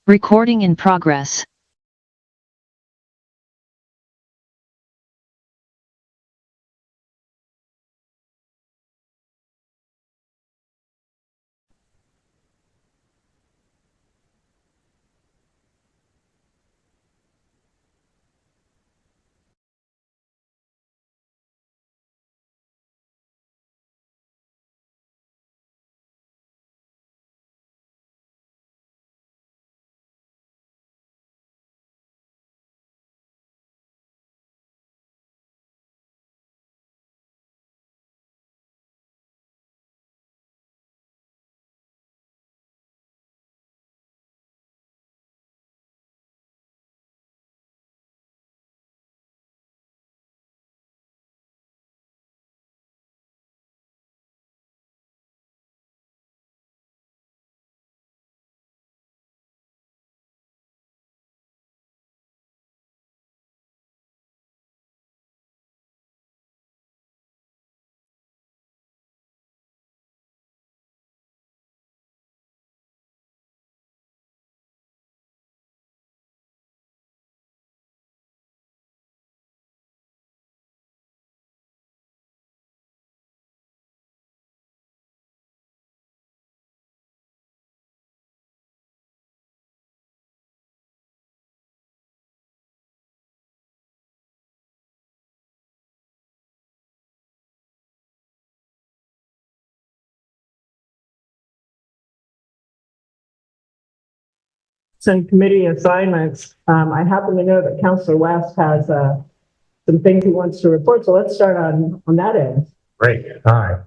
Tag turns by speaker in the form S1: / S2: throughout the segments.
S1: Recording in progress.
S2: Some committee assignments. I happen to know that Councilor West has some things he wants to report, so let's start on that end.
S3: Great. All right.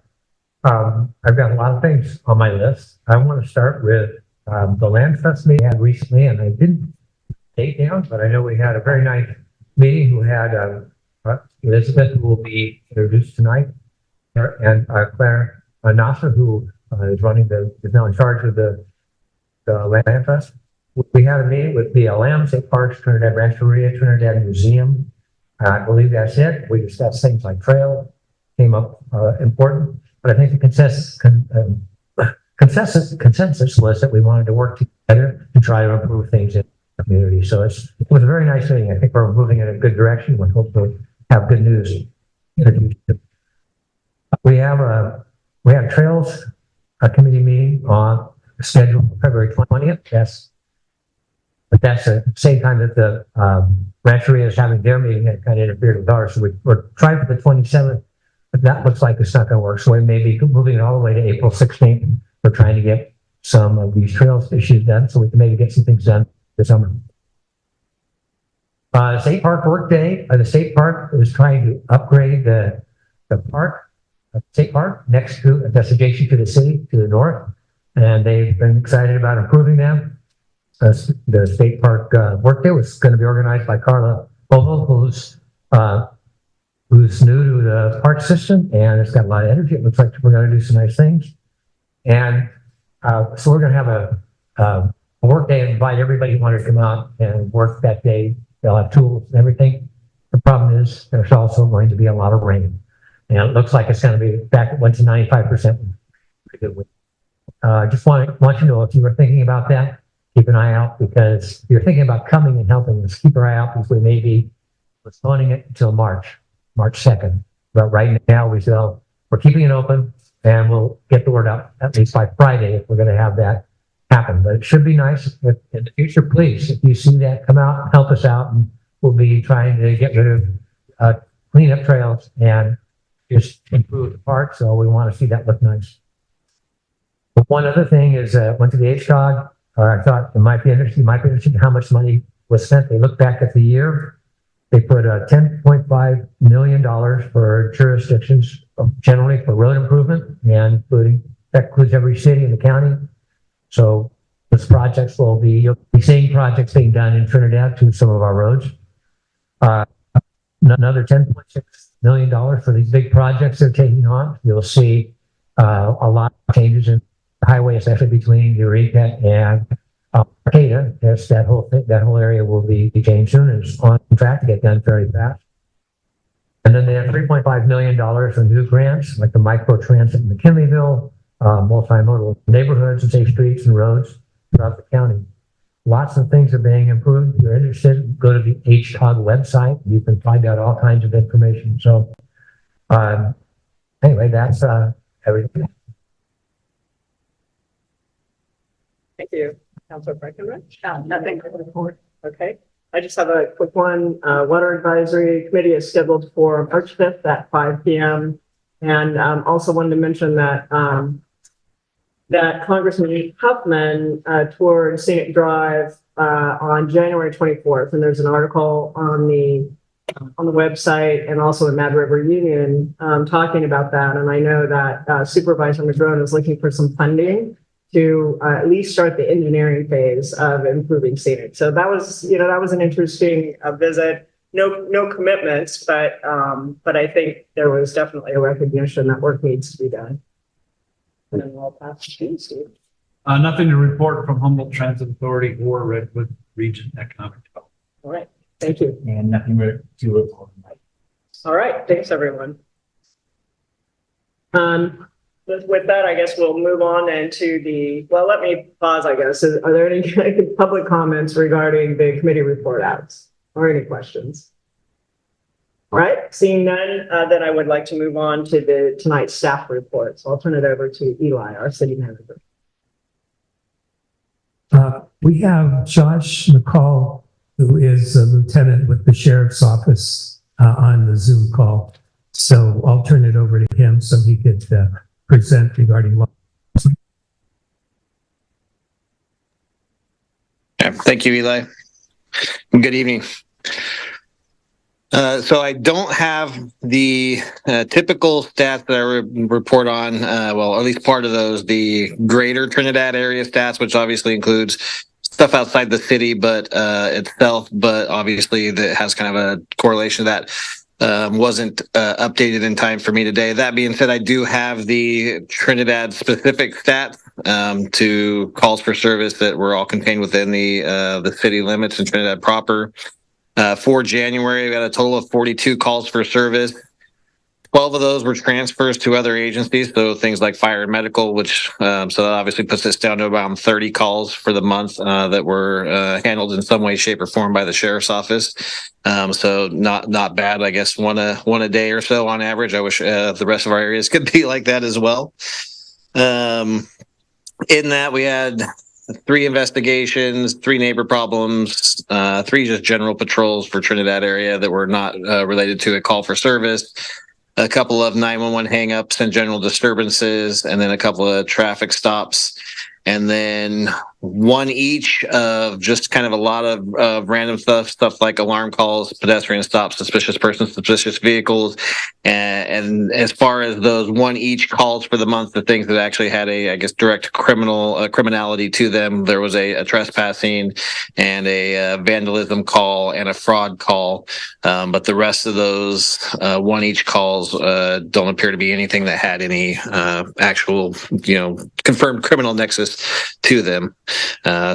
S3: I've got a lot of things on my list. I want to start with the land trust meeting we had recently, and I didn't take down, but I know we had a very nice meeting who had Elizabeth, who will be introduced tonight, and Claire Nasser, who is now in charge of the land trust. We had a meeting with BLM, State Parks, Trinidad Rancheria, Trinidad Museum. I believe that's it. We discussed things like trail, came up important, but I think the consensus was that we wanted to work together to try to improve things in the community. So it was a very nice meeting. I think we're moving in a good direction. We hope to have good news in the future. We have a trails committee meeting on scheduled for February 20th. That's the same time that the Rancheria is having their meeting. That kind of interfered with ours. So we're trying for the 27th, but that looks like it's not going to work. So we may be moving it all the way to April 16th. We're trying to get some of these trails issues done so we can maybe get some things done this summer. State Park Work Day. The State Park is trying to upgrade the State Park next to, that's adjacent to the city to the north. And they've been excited about improving them. The State Park Work Day was going to be organized by Carla Bovo, who's new to the park system, and it's got a lot of energy. It looks like we're going to do some nice things. And so we're going to have a work day and invite everybody who wanted to come out and work that day. They'll have tools and everything. The problem is there's also going to be a lot of rain. And it looks like it's going to be back, it went to 95%. Pretty good wind. Just want you to know if you were thinking about that, keep an eye out, because if you're thinking about coming and helping us, keep our eye out, because we may be postponing it until March 2nd. But right now we're keeping it open, and we'll get the word out at least by Friday if we're going to have that happen. But it should be nice in the future. Please, if you see that, come out and help us out, and we'll be trying to get rid of clean up trails and just improve the park. So we want to see that look nice. But one other thing is, went to the HCOG. I thought it might be interesting how much money was spent. They looked back at the year. They put $10.5 million for jurisdictions, generally for road improvement, and that includes every city in the county. So those projects you'll be seeing projects being done in Trinidad to some of our roads. Another $10.6 million for these big projects they're taking on. You'll see a lot of changes in the highway, especially between Eureka and Arcata. Yes, that whole area will be changed soon, and it's on track to get done very fast. And then they have $3.5 million for new grants, like the micro transit in McKinleyville, multimodal neighborhoods and safe streets and roads throughout the county. lots of things are being improved. If you're interested, go to the HTOG website. You can find out all kinds of information. So anyway, that's everything.
S2: Thank you. Councilor Breckenridge? Nothing to report. Okay. I just have a quick one. Water Advisory Committee is scheduled for March 5th at 5 p.m. And also wanted to mention that that Congressman Huffman toured Scenic Drive on January 24th, and there's an article on the website and also in Mad River Union talking about that. And I know that Supervisor Madrone is looking for some funding to at least start the engineering phase of improving scenic. So that was, that was an interesting visit. No commitments, but I think there was definitely a recognition that work needs to be done. And then I'll pass to you, Steve.
S1: Nothing to report from Humboldt Transit Authority or Redwood Region Economic Development.
S2: All right, thank you.
S1: And nothing to report.
S2: All right, thanks everyone. With that, I guess we'll move on into let me pause, I guess. Are there any public comments regarding the committee report outs or any questions? All right, seeing none, then I would like to move on to tonight's staff report. So I'll turn it over to Eli, our city manager.
S4: We have Josh McCall, who is a lieutenant with the sheriff's office on the Zoom call. So I'll turn it over to him so he could present regarding law.
S5: Yeah, thank you, Eli. Good evening. So I don't have the typical stats that I report on, well, at least part of those, the greater Trinidad area stats, which obviously includes stuff outside the city itself, but obviously that has kind of a correlation to that. Wasn't updated in time for me today. That being said, I do have the Trinidad specific stats to calls for service that were all contained within the city limits in Trinidad proper. For January, we got a total of 42 calls for service. 12 of those were transfers to other agencies, so things like fire and medical, which so that obviously puts us down to around 30 calls for the month that were handled in some way, shape, or form by the sheriff's office. So not bad, I guess, one a day or so on average. I wish the rest of our areas could be like that as well. In that, we had 3 investigations, 3 neighbor problems, 3 just general patrols for Trinidad area that were not related to a call for service. A couple of 911 hangups and general disturbances, and then a couple of traffic stops, and then 1 each of just kind of a lot of random stuff like alarm calls, pedestrian stops, suspicious persons, suspicious vehicles, and as far as those 1 each calls for the month, the things that actually had a, I guess, direct criminality to them, there was a trespassing and a vandalism call and a fraud call, but the rest of those 1 each calls don't appear to be anything that had any actual, confirmed criminal nexus to them.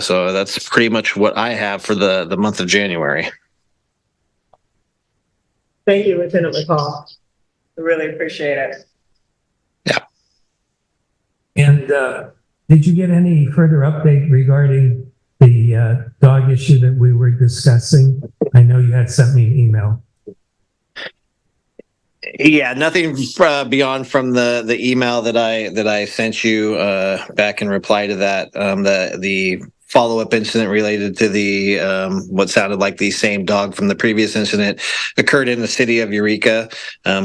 S5: So that's pretty much what I have for the month of January.
S2: Thank you, Lieutenant McCall. I really appreciate it.
S5: Yeah.
S4: And did you get any further update regarding the dog issue that we were discussing? I know you had sent me an email.
S5: Yeah, nothing beyond from the email that I sent you back in reply to that. The follow-up incident related to the what sounded like the same dog from the previous incident occurred in the city of Eureka.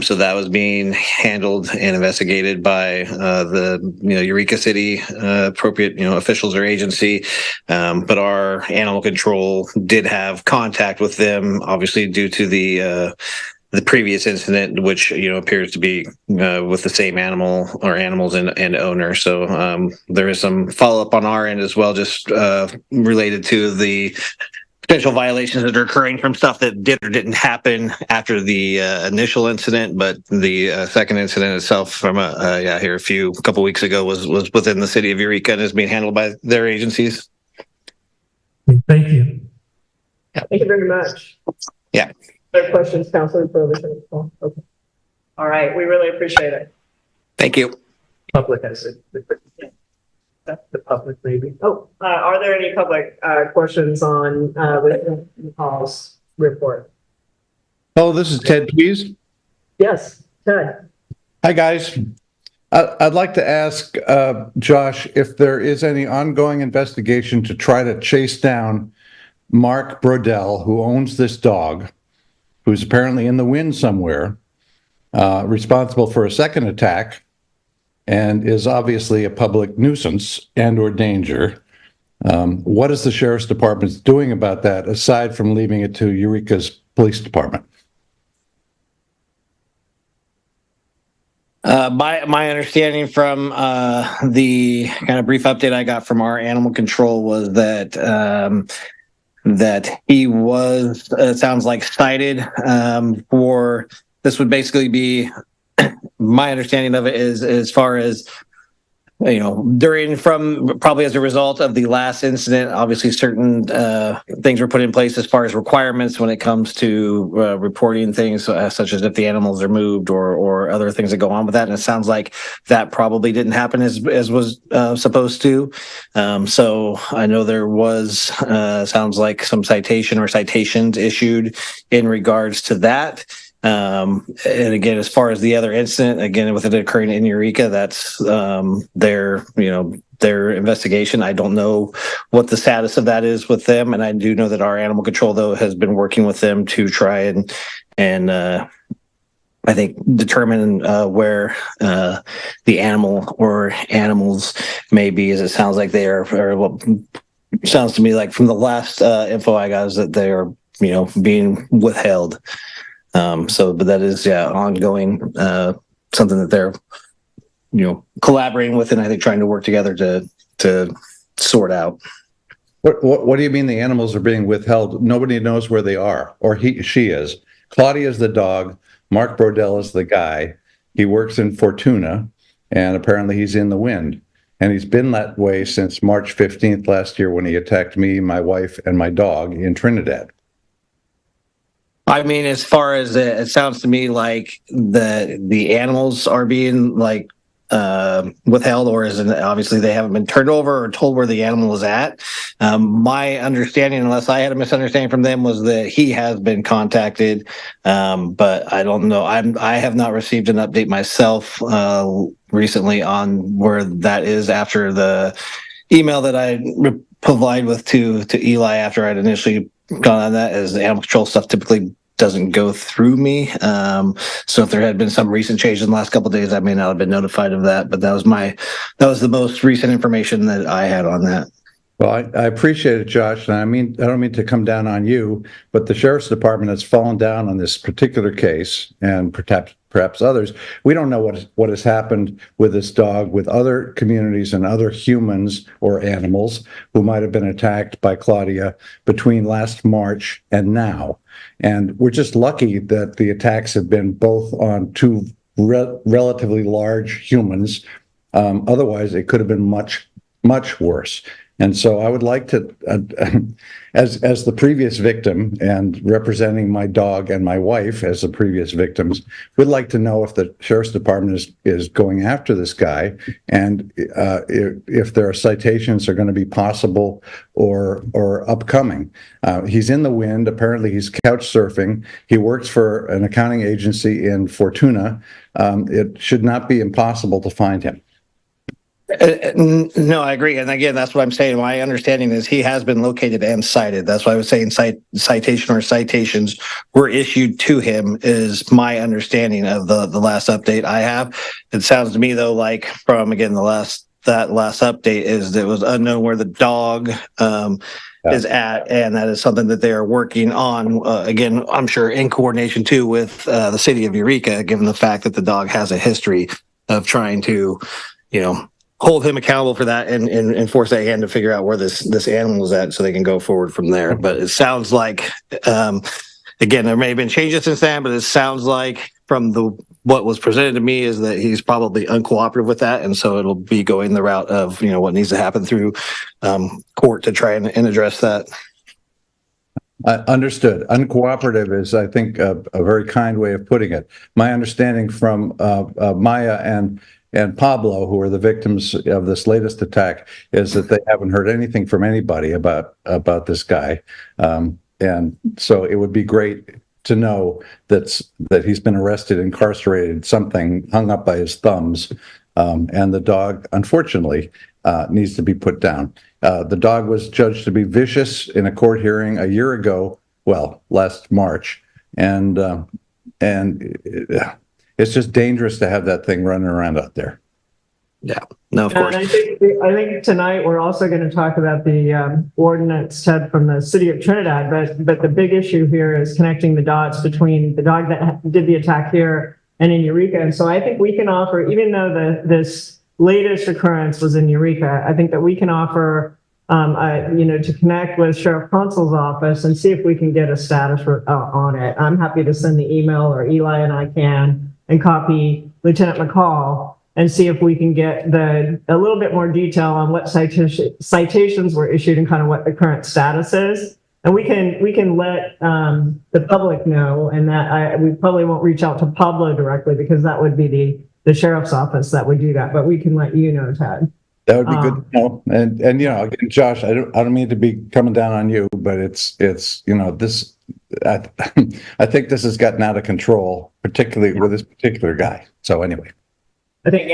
S5: So that was being handled and investigated by the Eureka City appropriate officials or agency. But our animal control did have contact with them, obviously due to the previous incident, which appears to be with the same animal or animals and owner. So there is some follow up on our end as well, just related to the potential violations that are occurring from stuff that did or didn't happen after the initial incident, but the second incident itself from here a couple weeks ago was within the city of Eureka and is being handled by their agencies.
S4: Thank you.
S2: Thank you very much.
S5: Yeah.
S2: Other questions, Councilor Lieutenant McCall? Okay. All right, we really appreciate it.
S5: Thank you.
S4: Public has it.
S2: That's the public maybe. Oh, are there any public questions on Lieutenant McCall's report?
S6: Oh, this is Ted, please.
S2: Yes, Ted.
S6: Hi, guys. I'd like to ask Josh if there is any ongoing investigation to try to chase down Mark Brodell, who owns this dog, who's apparently in the wind somewhere, responsible for a second attack, and is obviously a public nuisance and/or danger. What is the sheriff's department doing about that, aside from leaving it to Eureka's police department?
S5: My understanding from the kind of brief update I got from our animal control was that that he was, it sounds like, cited for, this would basically be, my understanding of it is as far as, probably as a result of the last incident, obviously certain things were put in place as far as requirements when it comes to reporting things, such as if the animals are moved or other things that go on with that. And it sounds like that probably didn't happen as was supposed to. So I know there was, sounds like some citation or citations issued in regards to that. And again, as far as the other incident, again, with it occurring in Eureka, that's their investigation. I don't know what the status of that is with them, and I do know that our animal control, though, has been working with them to try and I think determine where the animal or animals may be, as it sounds like they are, or what sounds to me like from the last info I got is that they are, being withheld. But that is, ongoing, something that they're, collaborating with, and I think trying to work together to sort out.
S6: What do you mean the animals are being withheld? Nobody knows where they are, or she is. Claudia is the dog. Mark Brodell is the guy. He works in Fortuna, and apparently he's in the wind. And he's been that way since March 15th last year when he attacked me, my wife, and my dog in Trinidad.
S5: I mean, as far as it sounds to me like the animals are being withheld, or is it obviously they haven't been turned over or told where the animal is at. My understanding, unless I had a misunderstanding from them, was that he has been contacted, but I don't know. I have not received an update myself recently on where that is after the email that I provided with to Eli after I'd initially gone on that, as the animal control stuff typically doesn't go through me. So if there had been some recent change in the last couple of days, I may not have been notified of that, but that was the most recent information that I had on that.
S6: Well, I appreciate it, Josh. And I don't mean to come down on you, but the sheriff's department has fallen down on this particular case, and perhaps others. We don't know what has happened with this dog, with other communities and other humans or animals who might have been attacked by Claudia between last March and now. And we're just lucky that the attacks have been both on two relatively large humans. Otherwise, it could have been much, much worse. And so I would like to, as the previous victim and representing my dog and my wife as the previous victims, would like to know if the sheriff's department is going after this guy, and if there are citations are going to be possible or upcoming. He's in the wind. Apparently he's couch surfing. He works for an accounting agency in Fortuna. It should not be impossible to find him.
S5: No, I agree. And again, that's what I'm saying. My understanding is he has been located and cited. That's why I was saying citation or citations were issued to him is my understanding of the last update I have. It sounds to me, though, like from, again, that last update is that it was unknown where the dog is at, and that is something that they are working on. Again, I'm sure in coordination, too, with the city of Eureka, given the fact that the dog has a history of trying to, hold him accountable for that and force that hand to figure out where this animal is at so they can go forward from there. But it sounds like, again, there may have been changes since then, but it sounds like from what was presented to me is that he's probably uncooperative with that. And so it'll be going the route of, what needs to happen through court to try and address that.
S6: Understood. Uncooperative is, I think, a very kind way of putting it. My understanding from Maya and Pablo, who are the victims of this latest attack, is that they haven't heard anything from anybody about this guy. And so it would be great to know that he's been arrested, incarcerated, something hung up by his thumbs, and the dog, unfortunately, needs to be put down. The dog was judged to be vicious in a court hearing a year ago, well, last March, and it's just dangerous to have that thing running around out there.
S5: Yeah, no, of
S2: And
S5: course.
S2: I think tonight we're also going to talk about the ordinance, Ted, from the city of Trinidad. But the big issue here is connecting the dots between the dog that did the attack here and in Eureka. And so I think we can offer, even though this latest occurrence was in Eureka, I think that we can offer, to connect with Sheriff Consul's office and see if we can get a status on it. I'm happy to send the email, or Eli and I can, and copy Lieutenant McCall and see if we can get a little bit more detail on what citations were issued and kind of what the current status is. And we can let the public know, and that we probably won't reach out to Pablo directly, because that would be the sheriff's office that would do that. But we can let you know, Ted.
S6: That would be good to know. And again, Josh, I don't mean to be coming down on you, but it's this. I think this has gotten out of control, particularly with this particular guy. So anyway.
S2: I think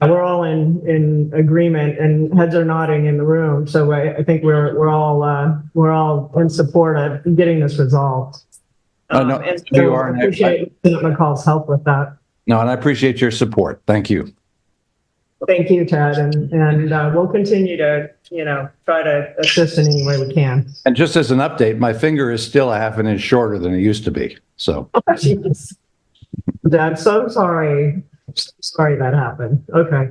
S2: we're all in agreement, and heads are nodding in the room. So I think we're all in support of getting this resolved.
S6: No,
S2: and so
S6: you are.
S2: I appreciate Lieutenant McCall's help with that.
S6: No, and I appreciate your support. Thank you.
S2: Thank you, Ted, and we'll continue to try to assist in any way we can.
S6: And just as an update, my finger is still a half an inch shorter than it used to be. So.
S2: Oh, jeez. I'm so sorry. Sorry that happened. Okay.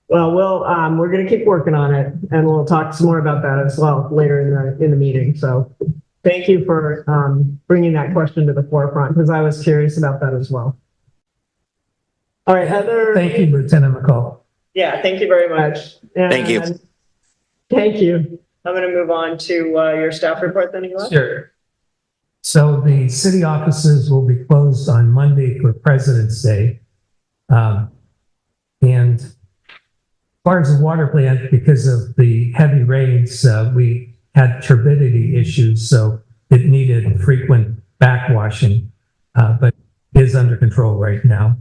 S2: Well, we're going to keep working on it, and we'll talk some more about that as well later in the meeting. So thank you for bringing that question to the forefront, because I was curious about that as well. All right, Heather.
S4: Thank you, Lieutenant McCall.
S2: Yeah, thank you very much.
S5: Thank you.
S2: Thank you. I'm going to move on to your staff report then, Eli.
S4: Sure. So the city offices will be closed on Monday for President's Day. And as far as the water plant, because of the heavy rains, we had turbidity issues, so it needed frequent backwashing, but is under control right now.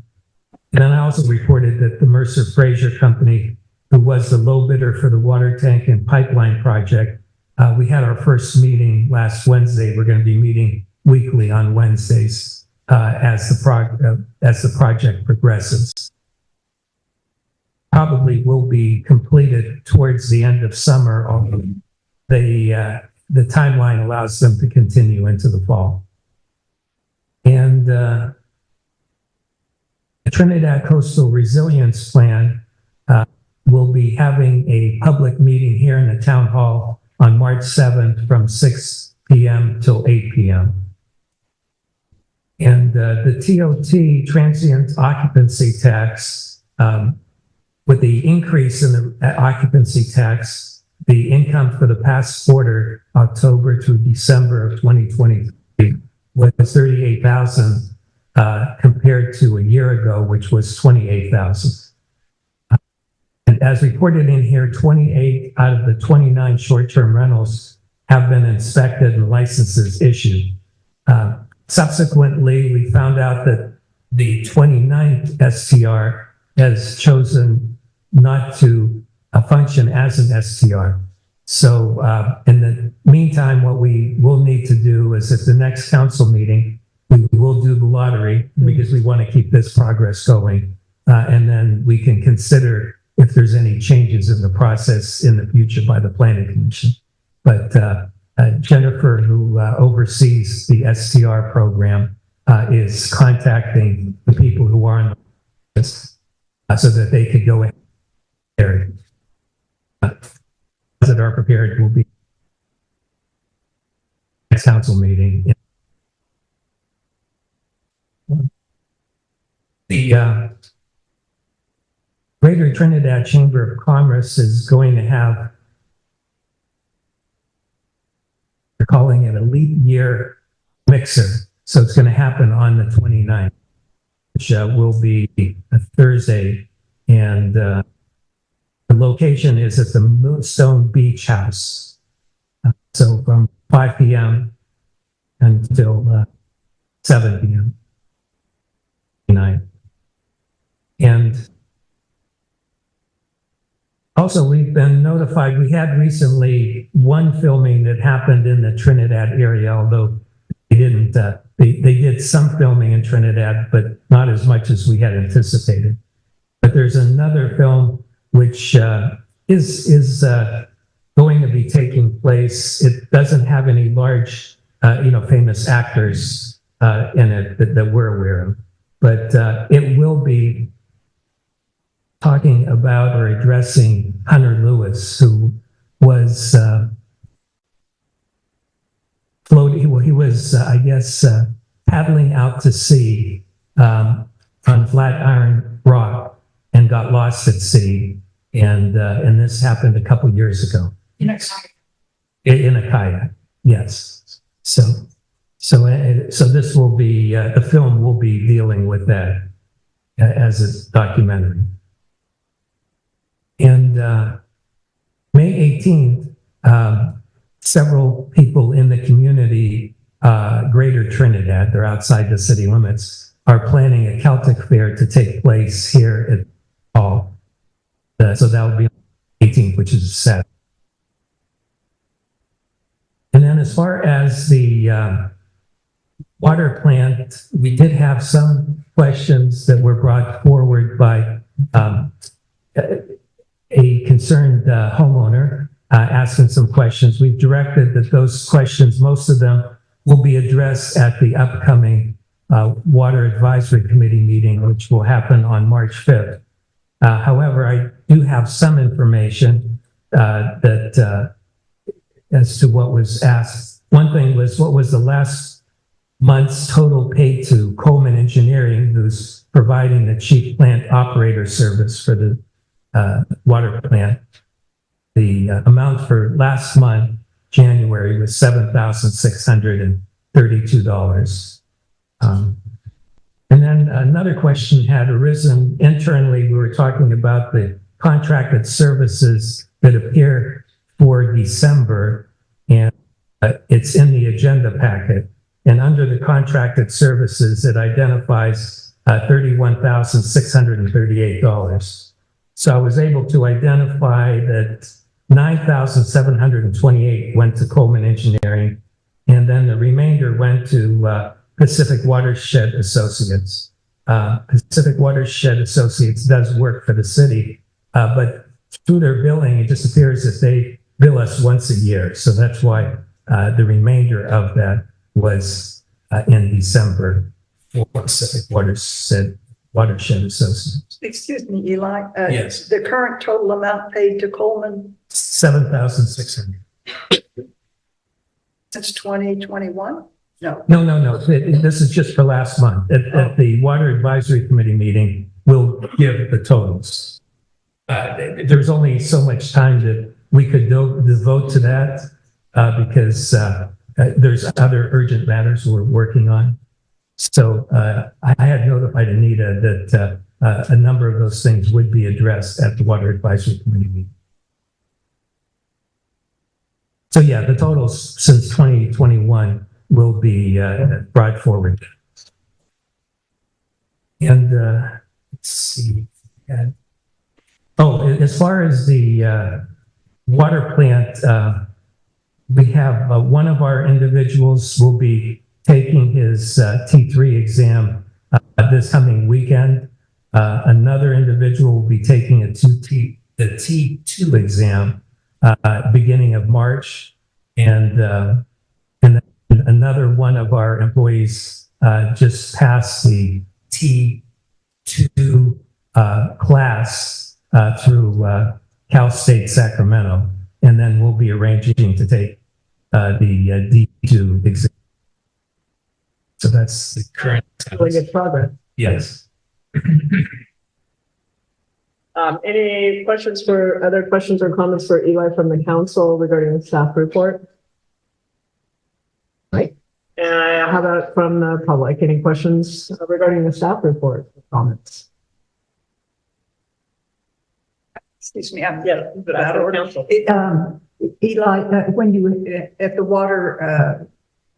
S4: And then I also reported that the Mercer Fraser Company, who was the low bidder for the water tank and pipeline project, we had our first meeting last Wednesday. We're going to be meeting weekly on Wednesdays as the project progresses. Probably will be completed towards the end of summer, although the timeline allows them to continue into the fall. And the Trinidad Coastal Resilience Plan will be having a public meeting here in the town hall on March 7th from 6 p.m. till 8 p.m. And the TOT, transient occupancy tax, with the increase in the occupancy tax, the income for the past quarter, October to December of 2023, was $38,000 compared to a year ago, which was $28,000. And as reported in here, 28 out of the 29 short-term rentals have been inspected and licenses issued. Subsequently, we found out that the 29th STR has chosen not to function as an STR. So in the meantime, what we will need to do is at the next council meeting, we will do the lottery because we want to keep this progress going. And then we can consider if there's any changes in the process in the future by the planning commission. But Jennifer, who oversees the STR program, is contacting the people who are on the list so that they could go in there. That are prepared will be next council meeting. The Greater Trinidad Chamber of Commerce is going to have, they're calling it a leap year mixer. So it's going to happen on the 29th. which will be a Thursday. And the location is at the Moonstone Beach House. So from 5 p.m. until 7 p.m. tonight. And also, we've been notified, we had recently one filming that happened in the Trinidad area, although they didn't, they did some filming in Trinidad, but not as much as we had anticipated. But there's another film which is going to be taking place. It doesn't have any large, famous actors in it that we're aware of, but it will be talking about or addressing Hunter Lewis, who was floating. He was, paddling out to sea on Flatiron Rock and got lost at sea. And this happened a couple years ago. In a kayak, yes. So this will be the film will be dealing with that as a documentary. And May 18th, several people in the community, Greater Trinidad, they're outside the city limits, are planning a Celtic fair to take place here at Hall. So that will be on the 18th, which is a Saturday. And then as far as the water plant, we did have some questions that were brought forward by a concerned homeowner asking some questions. We've directed that those questions, most of them, will be addressed at the upcoming Water Advisory Committee meeting, which will happen on March 5th. However, I do have some information that as to what was asked. One thing was, what was the last month's total paid to Coleman Engineering, who's providing the chief plant operator service for the water plant? The amount for last month, January, was $7,632. And then another question had arisen internally. We were talking about the contracted services that appear for December, and it's in the agenda packet. And under the contracted services, it identifies $31,638. So I was able to identify that $9,728 went to Coleman Engineering, and then the remainder went to Pacific Watershed Associates. Pacific Watershed Associates does work for the city, but through their billing, it just appears that they bill us once a year. So that's why the remainder of that was in December for Pacific Watershed Associates.
S7: Excuse me, Eli.
S4: Yes.
S7: The current total amount paid to Coleman
S4: $7,600.
S7: since 2021? No.
S4: No. This is just for last month. At the Water Advisory Committee meeting, we'll give the totals. There's only so much time that we could devote to that because there's other urgent matters we're working on. So I had notified Anita that a number of those things would be addressed at the Water Advisory Committee meeting. So yeah, the totals since 2021 will be brought forward. And let's see. As far as the water plant, we have one of our individuals will be taking his T3 exam this coming weekend. Another individual will be taking the T2 exam beginning of March, and another one of our employees just passed the T2 class through Cal State Sacramento, and then we'll be arranging to take the D2 exam. So that's the current.
S2: Really good progress.
S4: Yes.
S2: Any other questions or comments for Eli from the council regarding the staff report? Right. And how about from the public? Any questions regarding the staff report, comments?
S7: Excuse me, I'm
S2: Yeah, the
S7: out of order.
S2: council.
S7: Eli, when you, at the water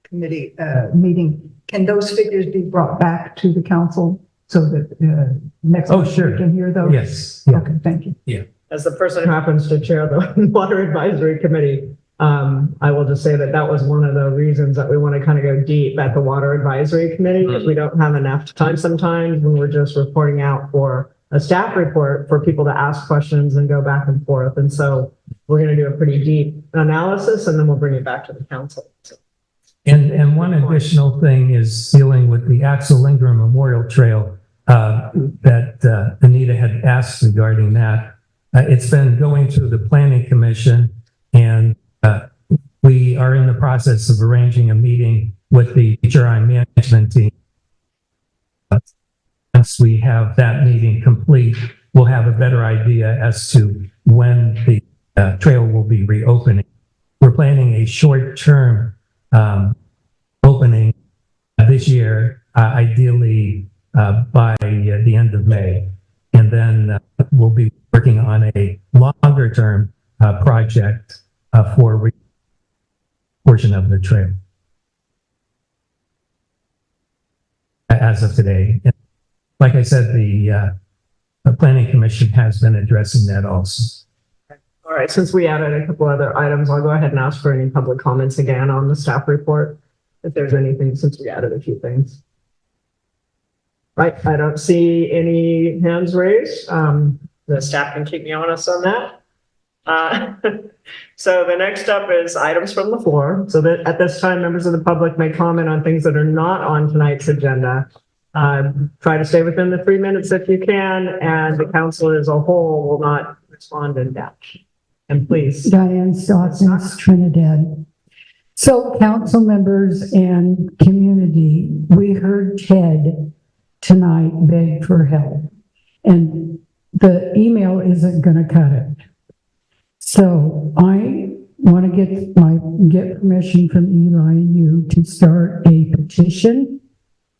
S7: committee meeting, can those figures be brought back to the council so that next
S4: Oh,
S7: month
S4: sure.
S7: we can hear those?
S4: Yes, yeah.
S7: Okay, thank you.
S2: As the person who happens to chair the Water Advisory Committee, I will just say that that was one of the reasons that we want to kind of go deep at the Water Advisory Committee, because we don't have enough time sometimes when we're just reporting out for a staff report for people to ask questions and go back and forth. And so we're going to do a pretty deep analysis and then we'll bring it back to the council. So,
S4: And one additional thing is dealing with the Axel Ingram Memorial Trail that Anita had asked regarding that. It's been going through the Planning Commission, and we are in the process of arranging a meeting with the HRI management team. Once we have that meeting complete, we'll have a better idea as to when the trail will be reopening. We're planning a short-term opening this year, ideally by the end of May. And then we'll be working on a longer-term project for a portion of the trail as of today. And like I said, the Planning Commission has been addressing that also.
S2: all right, since we added a couple other items, I'll go ahead and ask for any public comments again on the staff report, if there's anything, since we added a few things. Right, I don't see any hands raised. The staff can keep me honest on that. So the next up is items from the floor. So that at this time, members of the public may comment on things that are not on tonight's agenda. Try to stay within the 3 minutes if you can, and the council as a whole will not respond in depth. And please.
S8: Diane Stockings, Trinidad. So council members and community, we heard Ted tonight beg for help, and the email isn't going to cut it. So I want to get permission from Eli and you to start a petition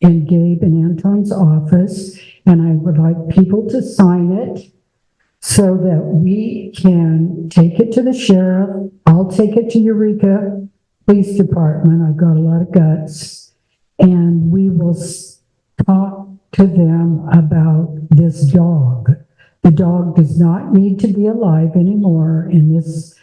S8: in Gabe and Anton's office, and I would like people to sign it so that we can take it to the sheriff. I'll take it to Eureka Police Department. I've got a lot of guts, and we will talk to them about this dog. The dog does not need to be alive anymore, and this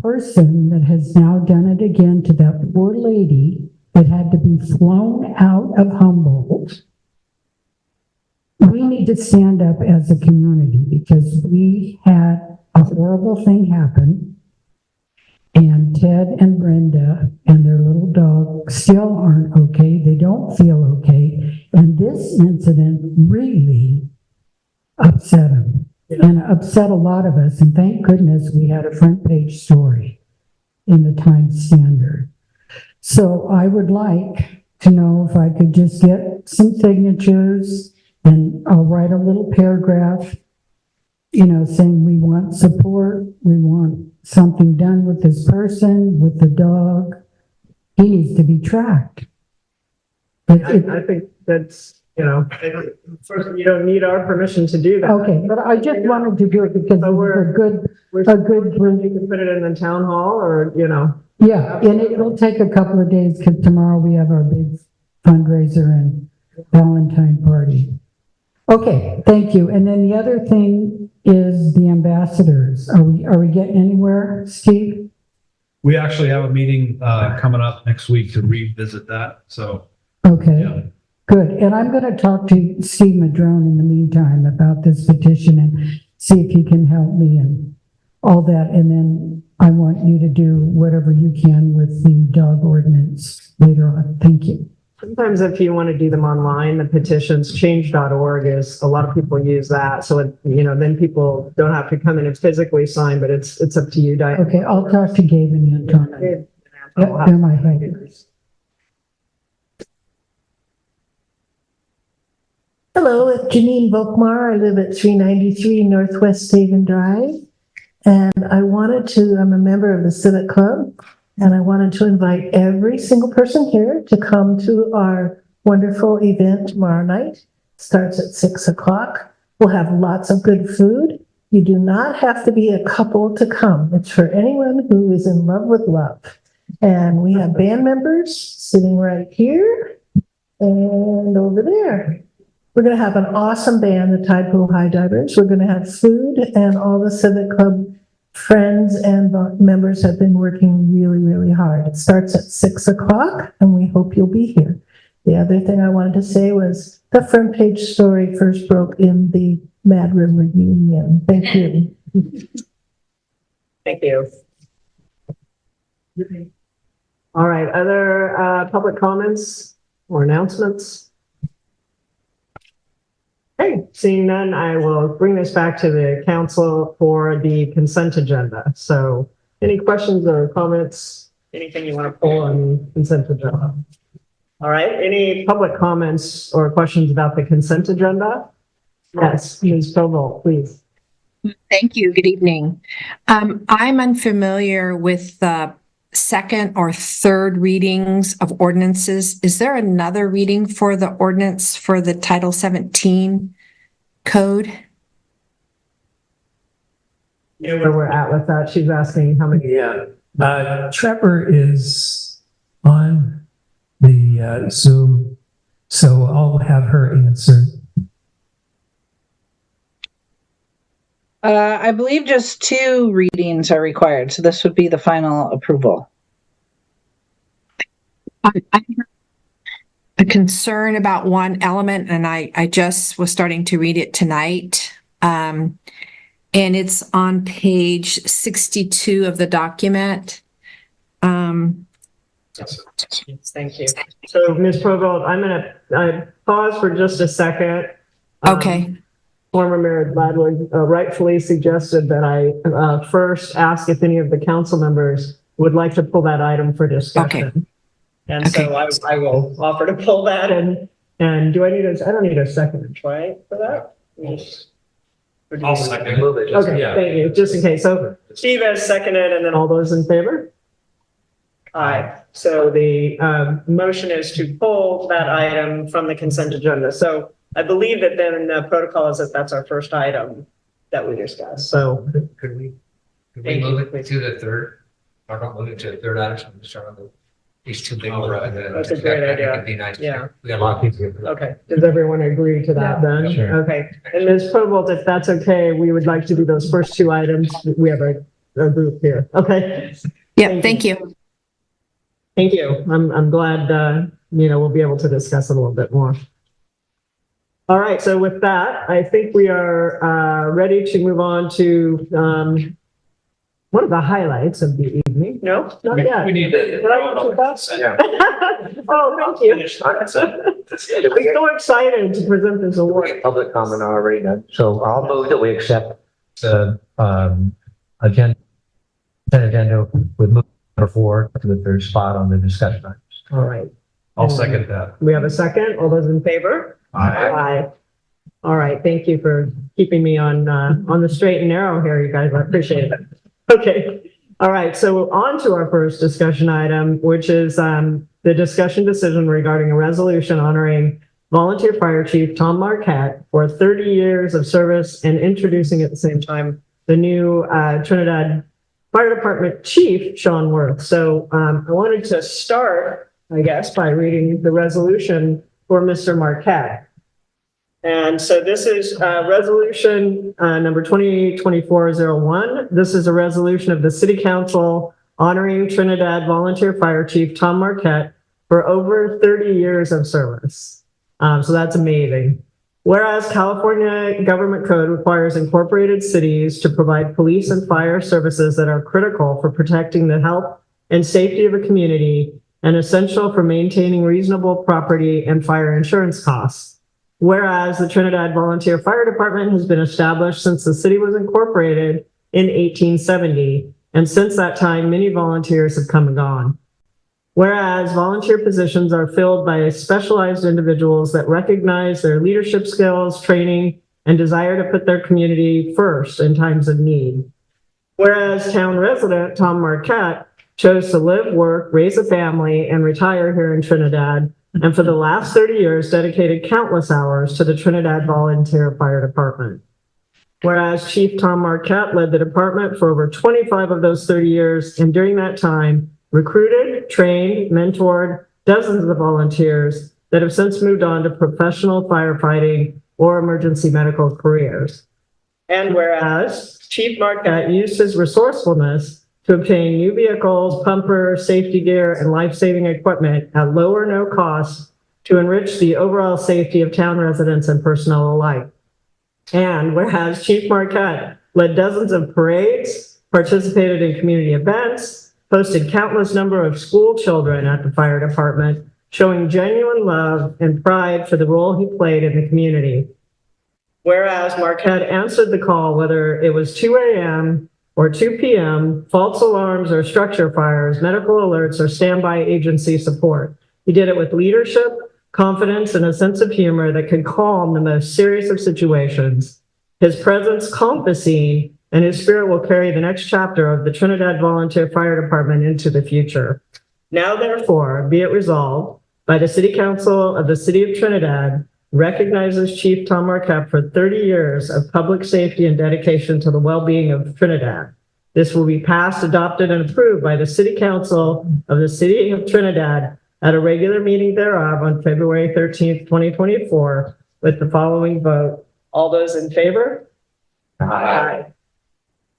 S8: person that has now done it again to that poor lady that had to be flown out of Humboldt. We need to stand up as a community because we had a horrible thing happen, and Ted and Brenda and their little dog still aren't okay. They don't feel okay. And this incident really upset them and upset a lot of us. And thank goodness we had a front page story in the Times Standard. So I would like to know if I could just get some signatures, and I'll write a little paragraph, saying we want support, we want something done with this person, with the dog. He needs to be tracked.
S2: I think that's, first, you don't need our permission to do that.
S8: Okay, but I just wanted to do it because
S2: So
S8: we're a good group.
S2: You can put it in the town hall or,
S8: Yeah, and it'll take a couple of days because tomorrow we have our big fundraiser and Valentine party. Okay, thank you. And then the other thing is the ambassadors. Are we getting anywhere, Steve?
S1: We actually have a meeting coming up next week to revisit that. So,
S8: Okay,
S1: yeah.
S8: good. And I'm going to talk to Steve Madrone in the meantime about this petition and see if he can help me and all that. And then I want you to do whatever you can with the dog ordinance later on. Thank you.
S2: Sometimes if you want to do them online, the petitions, change.org is, a lot of people use that. So, then people don't have to come in and physically sign, but it's up to you, Diane.
S8: Okay, I'll talk to Gabe and Anton.
S2: Yep,
S8: They're my helpers.
S9: Hello, it's Janine Volkmar. I live at 393 Northwest Haven Drive. And I'm a member of the Civic Club. And I wanted to invite every single person here to come to our wonderful event tomorrow night. Starts at 6 o'clock. We'll have lots of good food. You do not have to be a couple to come. It's for anyone who is in love with love. And we have band members sitting right here and over there. We're going to have an awesome band, the Tide Pool High Divers. We're going to have food, and all the Civic Club friends and members have been working really, really hard. It starts at 6 o'clock, and we hope you'll be here. The other thing I wanted to say was the front page story first broke in the Mad River Union. Thank you.
S2: Thank you. All right, other public comments or announcements? Okay, seeing none, I will bring this back to the council for the consent agenda. So any questions or comments, anything you want to pull on consent agenda? All right, any public comments or questions about the consent agenda? Yes, Ms. Stovall, please.
S10: Thank you. Good evening. I'm unfamiliar with the second or third readings of ordinances. Is there another reading for the ordinance for the Title 17 code?
S2: You know where we're at with that? She's asking how many.
S4: Yeah. Trevor is on the Zoom, so I'll have her answer.
S11: I believe just 2 readings are required, so this would be the final approval.
S10: I have a concern about one element, and I just was starting to read it tonight. And it's on page 62 of the document.
S2: Yes, thank you. So Ms. Provost, I'm going to pause for just a second.
S10: Okay.
S2: Former Mayor Gladwin rightfully suggested that I first ask if any of the council members would like to pull that item for discussion.
S10: Okay.
S2: And so I will offer to pull that. And do I need I don't need a second, right, for that?
S1: I'll second it.
S2: Okay, thank you, just in case. So Steve has seconded, and then all those in favor? Aye. So the motion is to pull that item from the consent agenda. So I believe that then the protocol is that that's our first item that we discuss. So
S3: Could we
S2: Thank you.
S3: move it to the third? Or not move it to the third item, just start on these 2 big ones.
S2: That's a great idea.
S3: It'd be nice.
S2: Yeah.
S3: We got a lot of people.
S2: Okay, does everyone agree to that then?
S3: Sure.
S2: Okay, and Ms. Provost, if that's okay, we would like to do those first 2 items. We have a group here, okay?
S10: Yeah, thank you.
S2: Thank you. I'm glad, we'll be able to discuss it a little bit more. All right, so with that, I think we are ready to move on to one of the highlights of the evening. No, not yet.
S1: We need to.
S2: Did I go too fast?
S3: Yeah.
S2: Oh, thank you. I'm so excited to present this award.
S3: Public comment already done. So I'll move that we accept the agenda with move number 4 to the third spot on the discussion items.
S2: All right.
S1: I'll second that.
S2: We have a second. All those in favor? Aye. All right. Thank you for keeping me on the straight and narrow here, you guys. I appreciate it. Okay. All right. So on to our first discussion item, which is the discussion decision regarding a resolution honoring volunteer fire chief Tom Marquette for 30 years of service and introducing at the same time the new Trinidad Fire Department Chief, Sean Worth. So I wanted to start, I guess, by reading the resolution for Mr. Marquette. And so this is resolution number 2024-01. This is a resolution of the City Council honoring Trinidad Volunteer Fire Chief Tom Marquette for over 30 years of service. So that's amazing. Whereas California Government Code requires incorporated cities to provide police and fire services that are critical for protecting the health and safety of a community and essential for maintaining reasonable property and fire insurance costs. Whereas the Trinidad Volunteer Fire Department has been established since the city was incorporated in 1870, and since that time, many volunteers have come and gone. Whereas volunteer positions are filled by specialized individuals that recognize their leadership skills, training, and desire to put their community first in times of need. Whereas town resident Tom Marquette chose to live, work, raise a family, and retire here in Trinidad, and for the last 30 years dedicated countless hours to the Trinidad Volunteer Fire Department. Whereas Chief Tom Marquette led the department for over 25 of those 30 years, and during that time, recruited, trained, mentored dozens of volunteers that have since moved on to professional firefighting or emergency medical careers. And whereas Chief Marquette used his resourcefulness to obtain new vehicles, pumpers, safety gear, and life-saving equipment at low or no cost to enrich the overall safety of town residents and personnel alike. And whereas Chief Marquette led dozens of parades, participated in community events, hosted countless number of school children at the fire department, showing genuine love and pride for the role he played in the community. Whereas Marquette answered the call whether it was 2 a.m. or 2 p.m., false alarms or structure fires, medical alerts, or standby agency support. He did it with leadership, confidence, and a sense of humor that could calm the most serious of situations. His presence calmed the scene, and his spirit will carry the next chapter of the Trinidad Volunteer Fire Department into the future. Now, therefore, be it resolved by the City Council of the City of Trinidad recognizes Chief Tom Marquette for 30 years of public safety and dedication to the well-being of Trinidad. This will be passed, adopted, and approved by the City Council of the City of Trinidad at a regular meeting thereof on February 13th, 2024, with the following vote. All those in favor? Aye.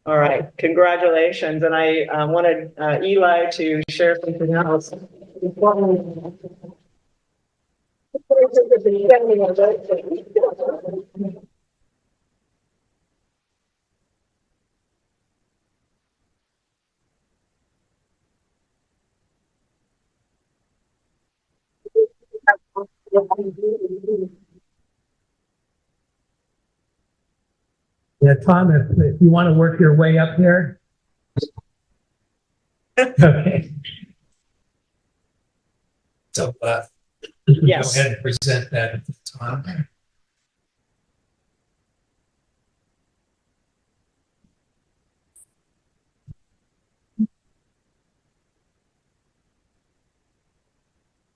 S2: All right, congratulations. And I wanted Eli to share something else.
S4: Yeah, Tom, if you want to work your way up here. Okay. So,
S2: Yes.
S4: go ahead and present that at the time.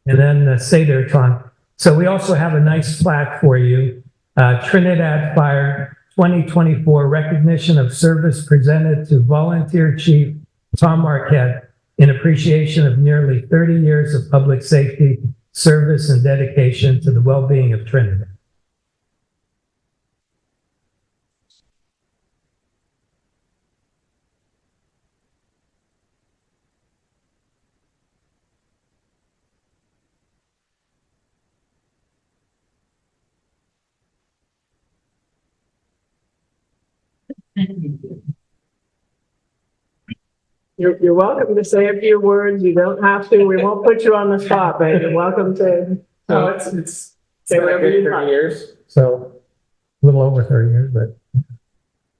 S4: And then say there, Tom. So we also have a nice plaque for you. Trinidad Fire 2024 recognition of service presented to Volunteer Chief Tom Marquette in appreciation of nearly 30 years of public safety, service, and dedication to the well-being of Trinidad.
S2: You're welcome to say a few words. You don't have to. We won't put you on the spot, but you're welcome to.
S4: Oh, it's
S2: say whatever you like.
S3: years. So a little over 30 years, but.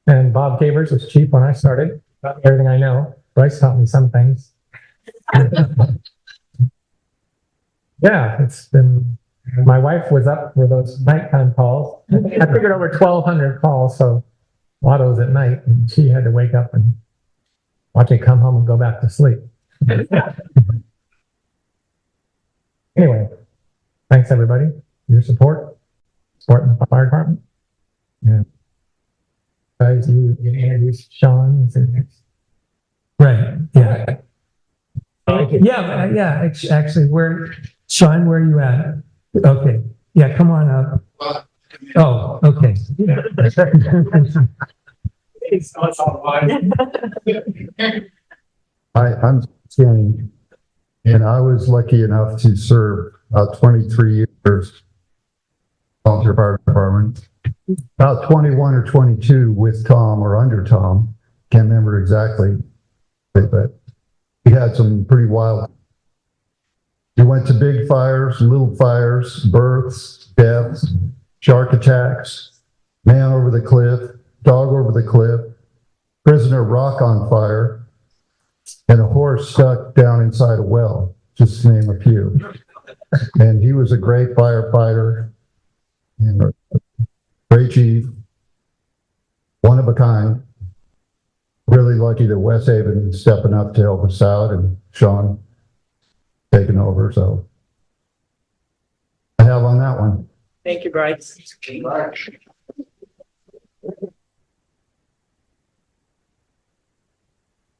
S3: And Bob Cavers was chief when I started, taught me everything I know. Bryce taught me some things. Yeah, it's been, my wife was up for those nighttime calls. I figured over 1,200 calls, so a lot of those at night, and she had to wake up and watch me come home and go back to sleep. Anyway, thanks everybody for your support the fire department. Yeah. Guys, you introduce Sean.
S4: right. Yeah.
S2: Thank you.
S4: Yeah. Actually, Sean, where are you at? Okay. Yeah, come on up. Oh, okay.
S12: I'm Kenny, and I was lucky enough to serve about 23 years volunteer fire department, about 21 or 22 with Tom or under Tom. Can't remember exactly, but we had some pretty wild. We went to big fires, little fires, births, deaths, shark attacks, man over the cliff, dog over the cliff, prisoner rock on fire, and a horse stuck down inside a well, just to name a few. And he was a great firefighter and a great chief, one of a kind. really lucky that West Haven is stepping up to help us out and Sean taking over, so I have on that one.
S2: Thank you, Bryce.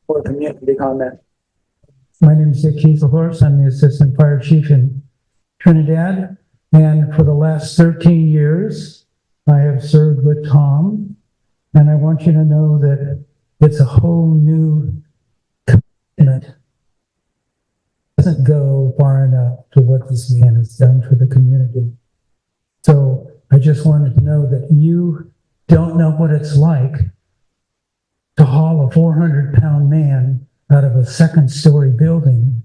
S3: For community comment.
S4: My name is Dick Hazelhorse. I'm the Assistant Fire Chief in Trinidad. And for the last 13 years, I have served with Tom. And I want you to know that it's a whole new commitment. It doesn't go far enough to what this man has done for the community. So I just wanted to know that you don't know what it's like to haul a 400-pound man out of a second-story building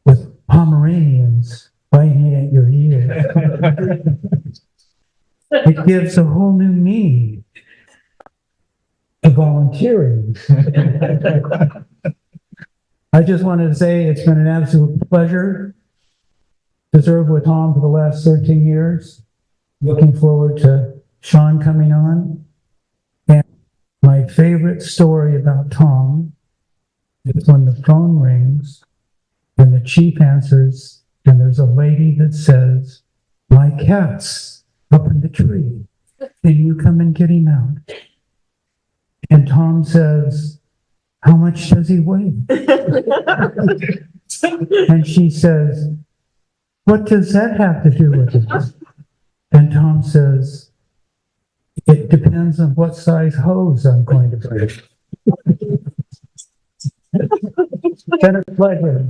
S4: with Pomeranians biting at your ear. It gives a whole new meaning to volunteering. I just wanted to say it's been an absolute pleasure to serve with Tom for the last 13 years. Looking forward to Sean coming on. And my favorite story about Tom is when the phone rings and the chief answers and there's a lady that says, "My cat's up in the tree. Can you come and get him out?" And Tom says, "How much does he weigh?" And she says, "What does that have to do with it?" And Tom says, "It depends on what size hose I'm going to bring." It's been a pleasure.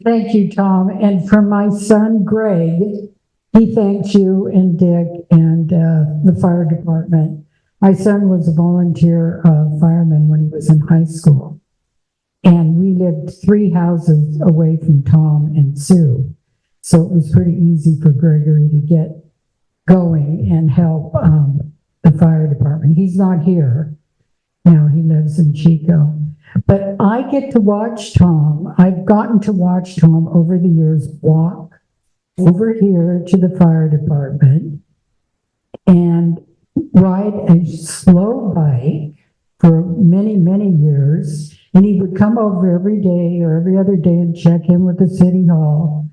S8: Thank you, Tom. And from my son, Greg, he thanks you and Dick and the fire department. My son was a volunteer fireman when he was in high school. And we lived 3 houses away from Tom and Sue. So it was pretty easy for Gregory to get going and help the fire department. He's not here. Now he lives in Chico. But I get to watch Tom. I've gotten to watch Tom over the years walk over here to the fire department and ride a slow bike for many, many years. And he would come over every day or every other day and check in with the city hall.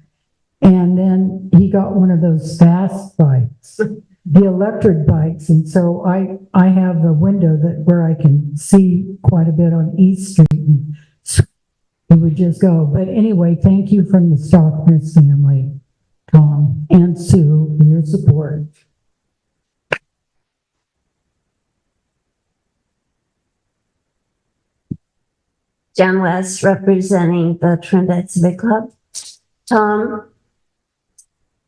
S8: And then he got one of those fast bikes, the electric bikes. And so I have a window where I can see quite a bit on East Street. And he would just go. But anyway, thank you from the Stockness family, Tom and Sue, for your support.
S13: Jen West, representing the Trinidad Civic Club. Tom,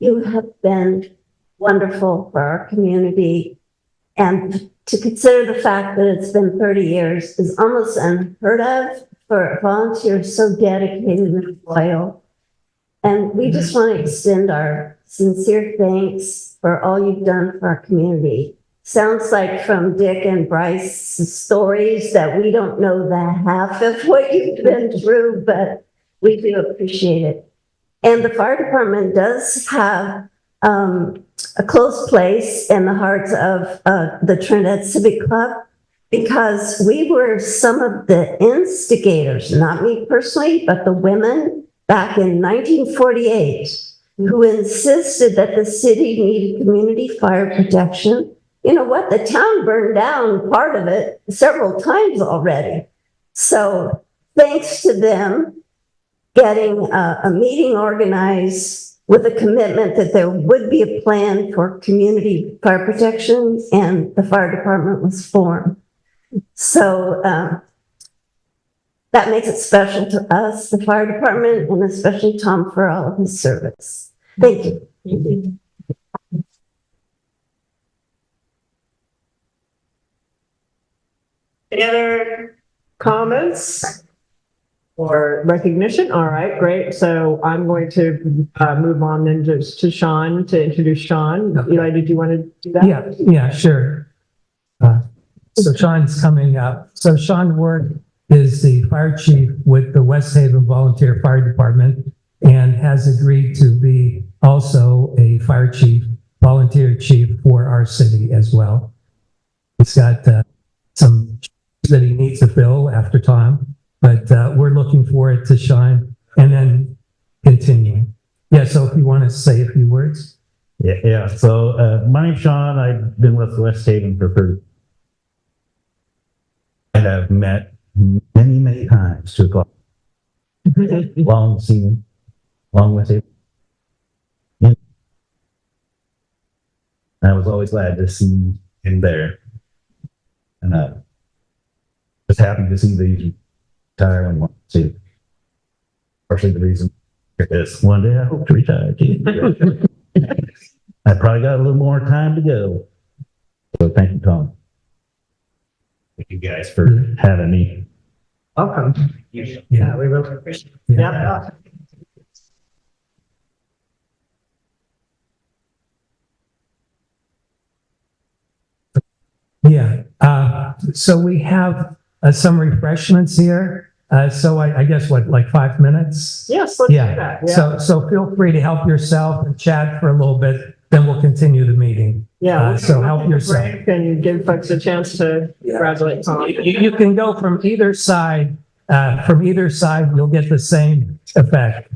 S13: you have been wonderful for our community, and to consider the fact that it's been 30 years is almost unheard of for volunteers so dedicated and loyal. And we just want to extend our sincere thanks for all you've done for our community. Sounds like from Dick and Bryce's stories that we don't know the half of what you've been through, but we do appreciate it. And the fire department does have a close place in the hearts of the Trinidad Civic Club, because we were some of the instigators, not me personally, but the women back in 1948 who insisted that the city needed community fire protection. You know what? The town burned down part of it several times already. So thanks to them getting a meeting organized with a commitment that there would be a plan for community fire protection, and the fire department was formed. So that makes it special to us, the fire department, and especially Tom for all of his service. Thank you.
S2: Any other comments or recognition? All right, great. So I'm going to move on then just to Sean, to introduce Sean.
S4: Okay.
S2: Eli, did you want to do that?
S4: Yeah, sure. So Sean's coming up. So Sean Ward is the fire chief with the West Haven Volunteer Fire Department. and has agreed to be also a fire chief, volunteer chief for our city as well. He's got some shoes that he needs to fill after time, but we're looking for it to shine and then continue. Yeah, so if you want to say a few words.
S14: Yeah. So my name's Sean. I've been with West Haven for 30. I have met many times 2 o'clock. Long seen, long with it. Yeah. I was always glad to see him there. And just happy to see these retire and want to see. Partially the reason is one day I hope to retire. I probably got a little more time to go. So thank you, Tom. Thank you guys for having me.
S2: Welcome. Yeah, we really appreciate it. Yeah.
S4: Yeah, so we have some refreshments here. So I guess what, like 5 minutes?
S2: Yes, let's do
S4: Yeah,
S2: that. Yeah.
S4: so feel free to help yourself and chat for a little bit, then we'll continue the meeting.
S2: Yeah. we'll
S4: So
S2: take
S4: help
S2: a
S4: yourself.
S2: break and give folks a chance to congratulate Tom.
S4: You can go from either side, you'll get the same effect.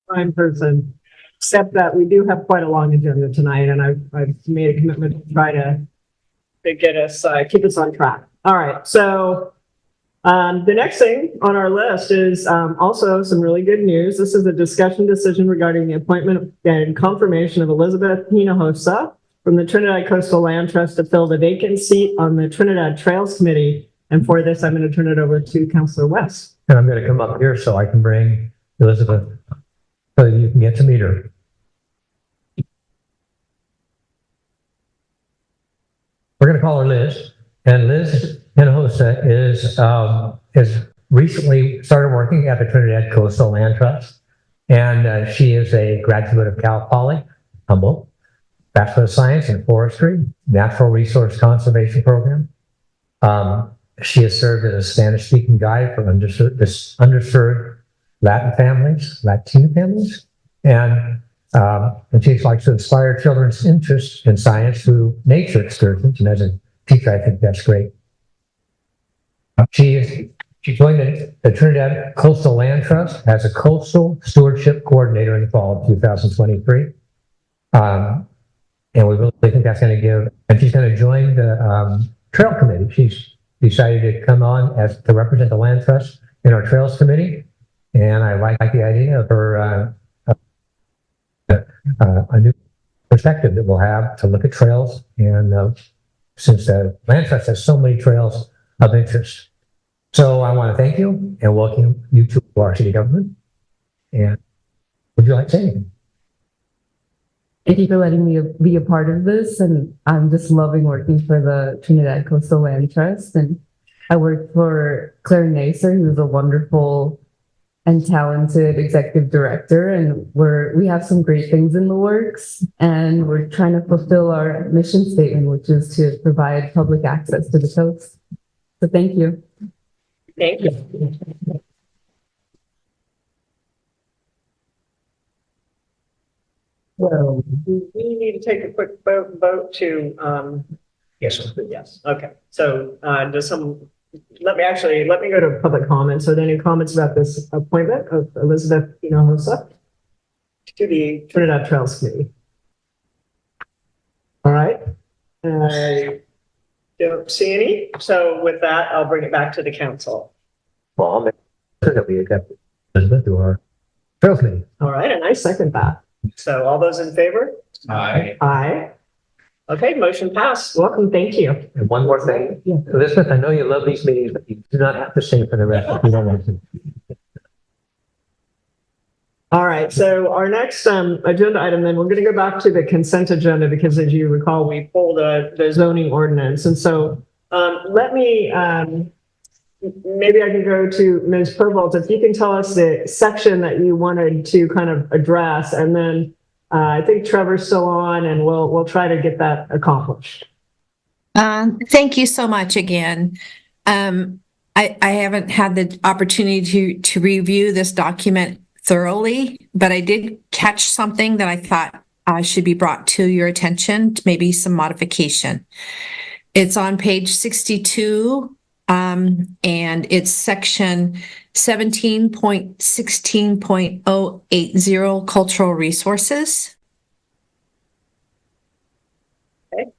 S2: Prime person, except that we do have quite a long agenda tonight, and I've made a commitment to try to get us, keep us on track. All right, so the next thing on our list is also some really good news. This is a discussion decision regarding the appointment and confirmation of Elizabeth Hinojosa from the Trinidad Coastal Land Trust to fill the vacant seat on the Trinidad Trails Committee. And for this, I'm going to turn it over to Councillor West.
S3: And I'm going to come up here so I can bring Elizabeth so you can get to meet her. We're going to call her Liz. And Liz Hinojosa is recently started working at the Trinidad Coastal Land Trust. And she is a graduate of Cal Poly, Humboldt, Bachelor of Science in Forestry, Natural Resource Conservation Program. She has served as a Spanish-speaking guide for underserved Latino families. And she likes to inspire children's interest in science through nature excursions. And as a teacher, I think that's great. She joined the Trinidad Coastal Land Trust as a coastal stewardship coordinator in the fall of 2023. And we really think that's going to give, and she's going to join the Trail Committee. She's decided to come on to represent the Land Trust in our Trails Committee. And I like the idea of her, a new perspective that we'll have to look at trails. And since the Land Trust has so many trails of interest. So I want to thank you and welcome you to our city government. And would you like to say anything?
S15: Thank you for letting me be a part of this. And I'm just loving working for the Trinidad Coastal Land Trust. And I work for Claire Nacer, who's a wonderful and talented executive director. And we have some great things in the works. And we're trying to fulfill our mission statement, which is to provide public access to the coast. So thank you.
S2: Thank you. Well, do we need to take a quick vote to,
S3: Yes.
S2: yes, okay. So, let me go to public comments. Are there any comments about this appointment of Elizabeth Hinojosa to the Trinidad Trails Committee? All right. I don't see any. So with that, I'll bring it back to the council.
S3: Well, I'll make sure that we accept Elizabeth to our Trail Committee.
S2: All right, and I second that. So all those in favor?
S1: Aye.
S2: Aye. Okay, motion passed. Welcome, thank you.
S3: And one more thing. Elizabeth, I know you love these meetings, but you do not have to stay for the rest if you don't want to.
S2: All right, so our next agenda item, then we're going to go back to the consent agenda because as you recall, we pulled the zoning ordinance. And so let me, maybe I can go to Ms. Humboldt, if you can tell us the section that you wanted to kind of address, and then I think Trevor's still on and we'll try to get that accomplished.
S10: Thank you so much again. I haven't had the opportunity to review this document thoroughly, but I did catch something that I thought should be brought to your attention, maybe some modification. It's on page 62, and it's section 17.16.080 cultural resources.
S2: Okay.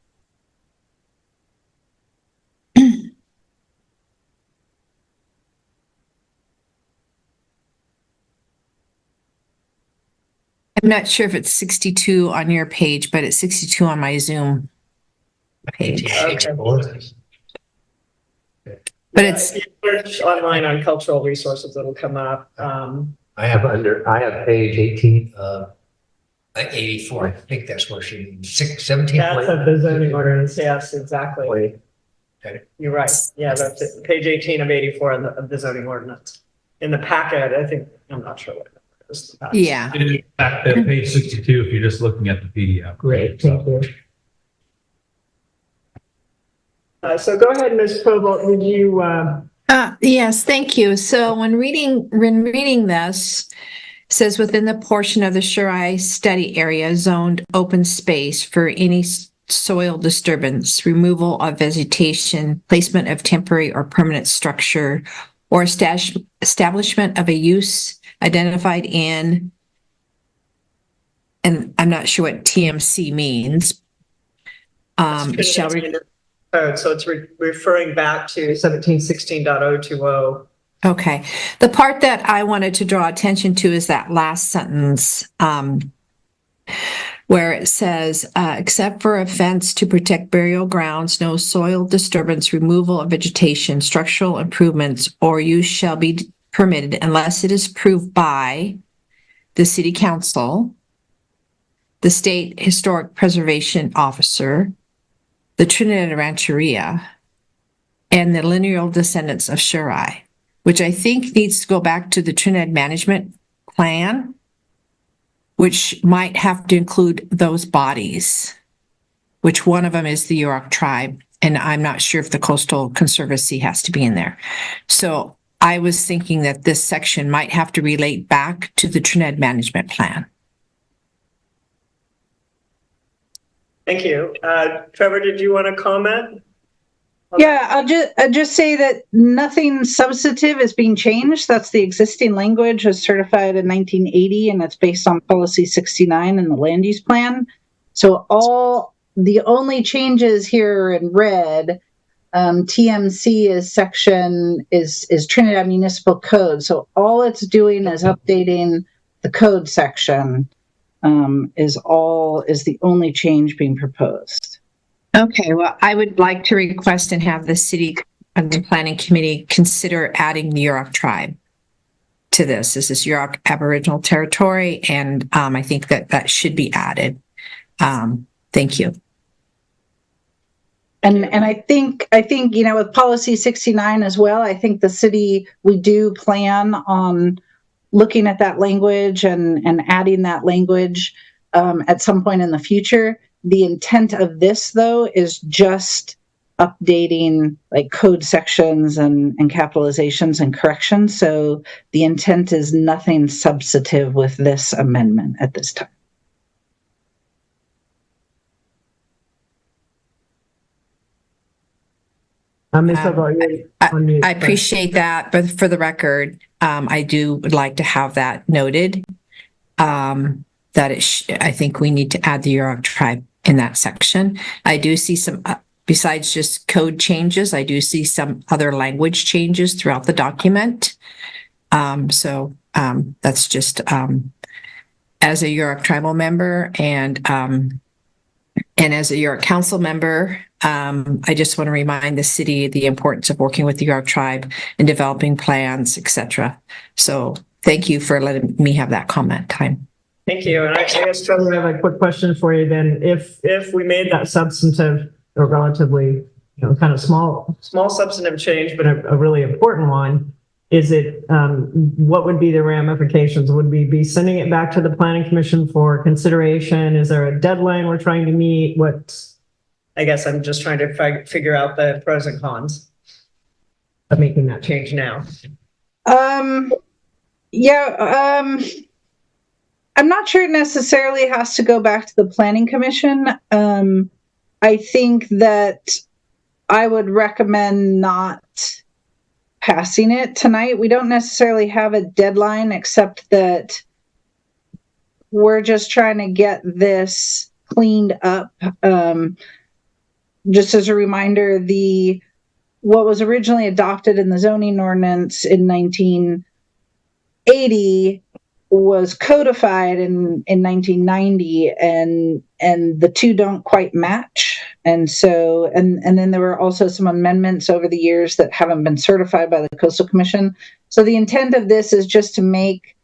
S10: I'm not sure if it's 62 on your page, but it's 62 on my Zoom page.
S2: Okay.
S10: But it's
S2: if you search online on cultural resources, it'll come up.
S3: I have page 18 of 84. I think that's where she 17.
S2: That's of the zoning ordinance. Yes, exactly.
S3: Wait.
S2: You're right. Yeah, that's it. Page 18 of 84 of the zoning ordinance. In the packet, I think, I'm not sure what it is.
S10: yeah.
S1: At page 62, if you're just looking at the PDF.
S2: Great, thank you. So go ahead, Ms. Humboldt, would you,
S10: Yes, thank you. So when reading this, it says within the portion of the Shirai study area zoned open space for any soil disturbance, removal of vegetation, placement of temporary or permanent structure, or establishment of a use identified in and I'm not sure what TMC means. Shall we?
S2: So it's referring back to 1716.020.
S10: Okay. The part that I wanted to draw attention to is that last sentence, where it says, except for a fence to protect burial grounds, no soil disturbance, removal of vegetation, structural improvements, or use shall be permitted unless it is approved by the city council, the state historic preservation officer, the Trinidad Rancheria, and the lineal descendants of Shirai, which I think needs to go back to the Trinidad management plan, which might have to include those bodies, which one of them is the Yurok tribe, and I'm not sure if the Coastal Conservancy has to be in there. So I was thinking that this section might have to relate back to the Trinidad management plan.
S2: Thank you. Trevor, did you want to comment?
S11: Yeah, I'll just say that nothing substantive is being changed. That's the existing language, was certified in 1980, and it's based on policy 69 in the land use plan. So the only changes here in red, TMC is Trinidad Municipal Code. So all it's doing is updating the code section, is the only change being proposed.
S10: Okay, well, I would like to request and have the city and the planning committee consider adding the Yurok tribe to this. This is Yurok Aboriginal territory, and I think that should be added. Thank you.
S11: And I think with policy 69 as well, I think the city, we do plan on looking at that language and adding that language at some point in the future. The intent of this, though, is just updating like code sections and capitalizations and corrections. So the intent is nothing substantive with this amendment at this time.
S10: I appreciate that, but for the record, I do would like to have that noted. That I think we need to add the Yurok tribe in that section. I do see some, besides just code changes, I do see some other language changes throughout the document. So that's just as a Yurok tribal member and as a Yurok council member, I just want to remind the city the importance of working with the Yurok tribe and developing plans, etc. So thank you for letting me have that comment time.
S2: Thank you. And I guess, Trevor, I have a quick question for you then. If we made that substantive or relatively, kind of small substantive change, but a really important one, is it, what would be the ramifications? Would we be sending it back to the planning commission for consideration? Is there a deadline we're trying to meet? I guess I'm just trying to figure out the pros and cons of making that change now.
S11: I'm not sure it necessarily has to go back to the planning commission. I think that I would recommend not passing it tonight. We don't necessarily have a deadline, except that we're just trying to get this cleaned up. Just as a reminder, what was originally adopted in the zoning ordinance in 1980 was codified in 1990, and the two don't quite match. And so, and then there were also some amendments over the years that haven't been certified by the Coastal Commission. So the intent of this is just to make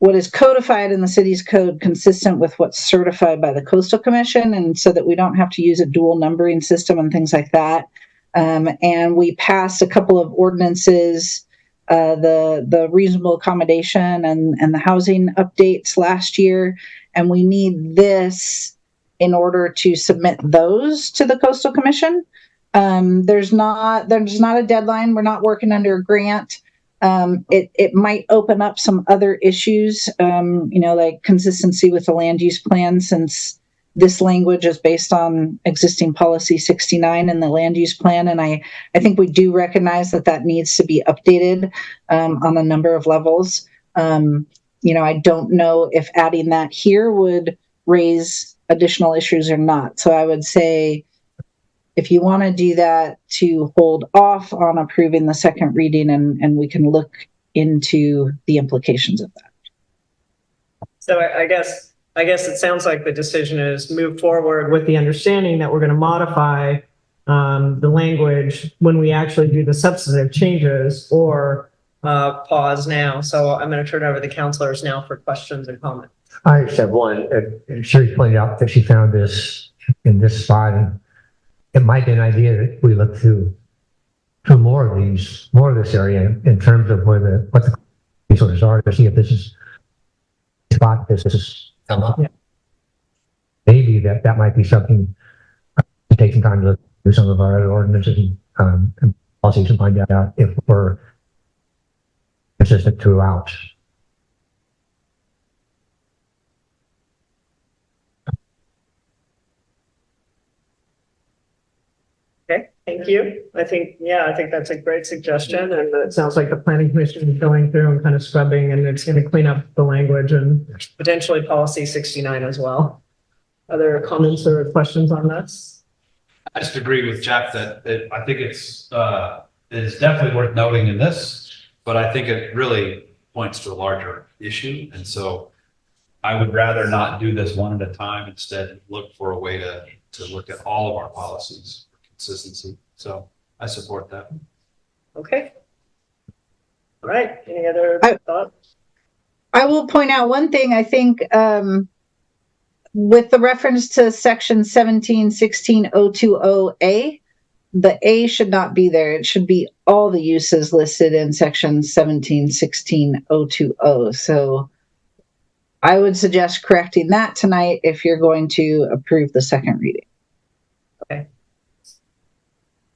S11: what is codified in the city's code consistent with what's certified by the Coastal Commission, and so that we don't have to use a dual numbering system and things like that. And we passed a couple of ordinances, the reasonable accommodation and the housing updates last year, and we need this in order to submit those to the Coastal Commission. There's not a deadline. We're not working under a grant. It might open up some other issues, like consistency with the land use plan, since this language is based on existing policy 69 in the land use plan. And I think we do recognize that needs to be updated on a number of levels. I don't know if adding that here would raise additional issues or not. So I would say if you want to do that, to hold off on approving the second reading, and we can look into the implications of that.
S2: So I guess it sounds like the decision is move forward with the understanding that we're going to modify the language when we actually do the substantive changes, or pause now. So I'm going to turn it over to the counselors now for questions and comments.
S3: I just have one. Sherry pointed out that she found this in this spot, and it might be an idea that we look to more of this area in terms of what the resources are, to see if this is spot this is come up.
S2: Yeah.
S3: Maybe that might be something to take some time to look through some of our other ordinances and policies and find out if we're consistent throughout.
S2: Okay, thank you. I think that's a great suggestion, and it sounds like the planning commission is going through and kind of scrubbing, and it's going to clean up the language and potentially policy 69 as well. Other comments or questions on this?
S1: I just agree with Jeff that I think it is definitely worth noting in this, but I think it really points to a larger issue. And so I would rather not do this one at a time, instead look for a way to look at all of our policies for consistency. So I support that.
S2: Okay. All right. Any other thoughts?
S11: I will point out one thing. I think with the reference to section 1716.020A, the A should not be there. It should be all the uses listed in section 1716.020. So I would suggest correcting that tonight if you're going to approve the second reading.
S2: Okay.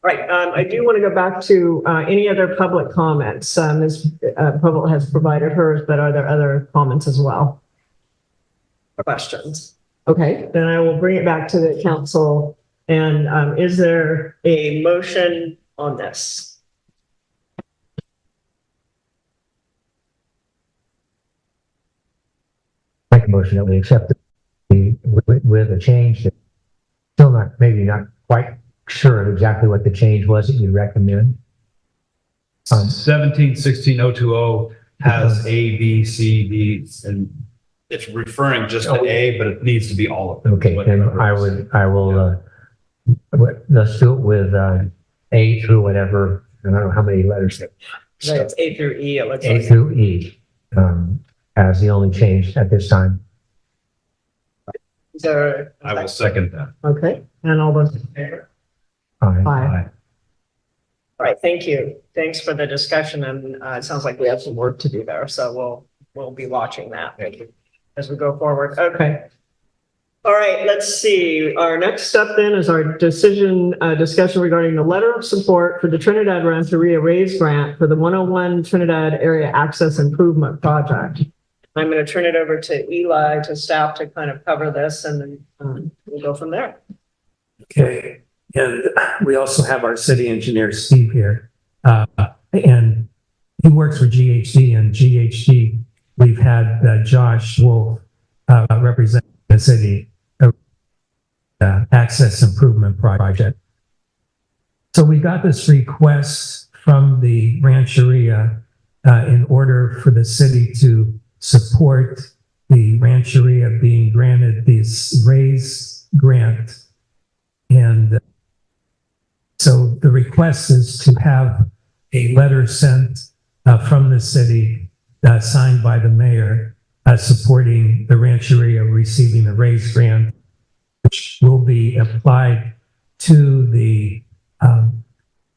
S2: All right. I do want to go back to any other public comments. Ms. Humboldt has provided hers, but are there other comments as well? Questions? Okay, then I will bring it back to the council. And is there a motion on this?
S3: Make a motion that we accept it with a change that still maybe not quite sure of exactly what the change was that you recommend.
S1: 1716.020 has A, B, C, D, and it's referring just to A, but it needs to be all of them.
S3: Okay, then I will, let's do it with A through whatever, I don't know how many letters.
S2: It's A through E. It looks
S3: A
S2: like.
S3: through E as the only change at this time.
S2: Is there?
S1: I will second that.
S2: Okay, and all those in favor?
S3: Aye.
S2: All right, thank you. Thanks for the discussion, and it sounds like we have some work to do there, so we'll be watching that as we go forward. Okay. All right, let's see. Our next step then is our discussion regarding the letter of support for the Trinidad Rancheria Raise Grant for the 101 Trinidad Area Access Improvement Project. I'm going to turn it over to Eli, to staff, to kind of cover this, and then we'll go from there.
S4: Okay. And we also have our city engineer, Steve, here. And he works for GHD, and GHD, we've had Josh Wolf represent the city access improvement project. So we got this request from the Rancheria in order for the city to support the Rancheria being granted this RAISE grant. And so the request is to have a letter sent from the city signed by the mayor supporting the Rancheria receiving the RAISE grant, which will be applied to the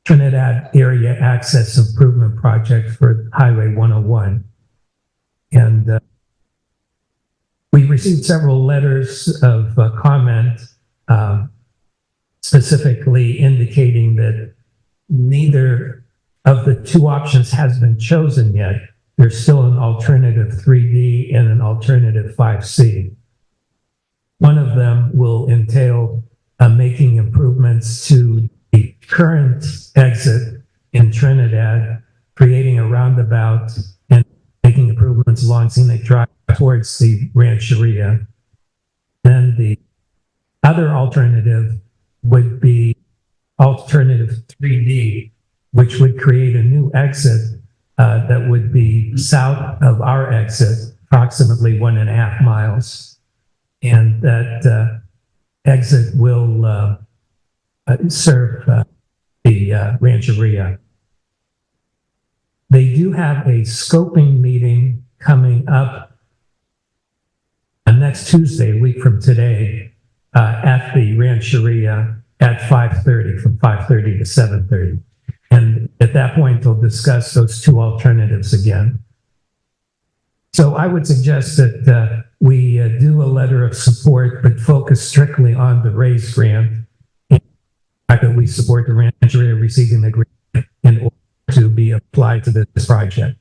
S4: Trinidad Area Access Improvement Project for Highway 101. And we received several letters of comment specifically indicating that neither of the two options has been chosen yet. There's still an alternative 3D and an alternative 5C. One of them will entail making improvements to the current exit in Trinidad, creating a roundabout and making improvements runs along Scenic Drive towards the Rancheria. Then the other alternative would be alternative 3D, which would create a new exit that would be south of our exit, approximately 1.5 miles. And that exit will serve the Rancheria. They do have a scoping meeting coming up next Tuesday, a week from today, at the Rancheria at 5:30, from 5:30 to 7:30. And at that point, they'll discuss those two alternatives again. So I would suggest that we do a letter of support, but focus strictly on the RAISE grant. And the fact that we support the Rancheria receiving the grant in order to be applied to this project.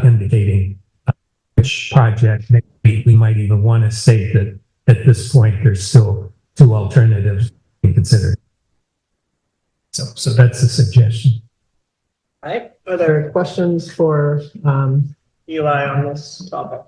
S4: Indicating which project maybe we might even want to state that at this point, there's still two alternatives being considered. So that's the suggestion.
S2: All right, are there questions for Eli on this topic?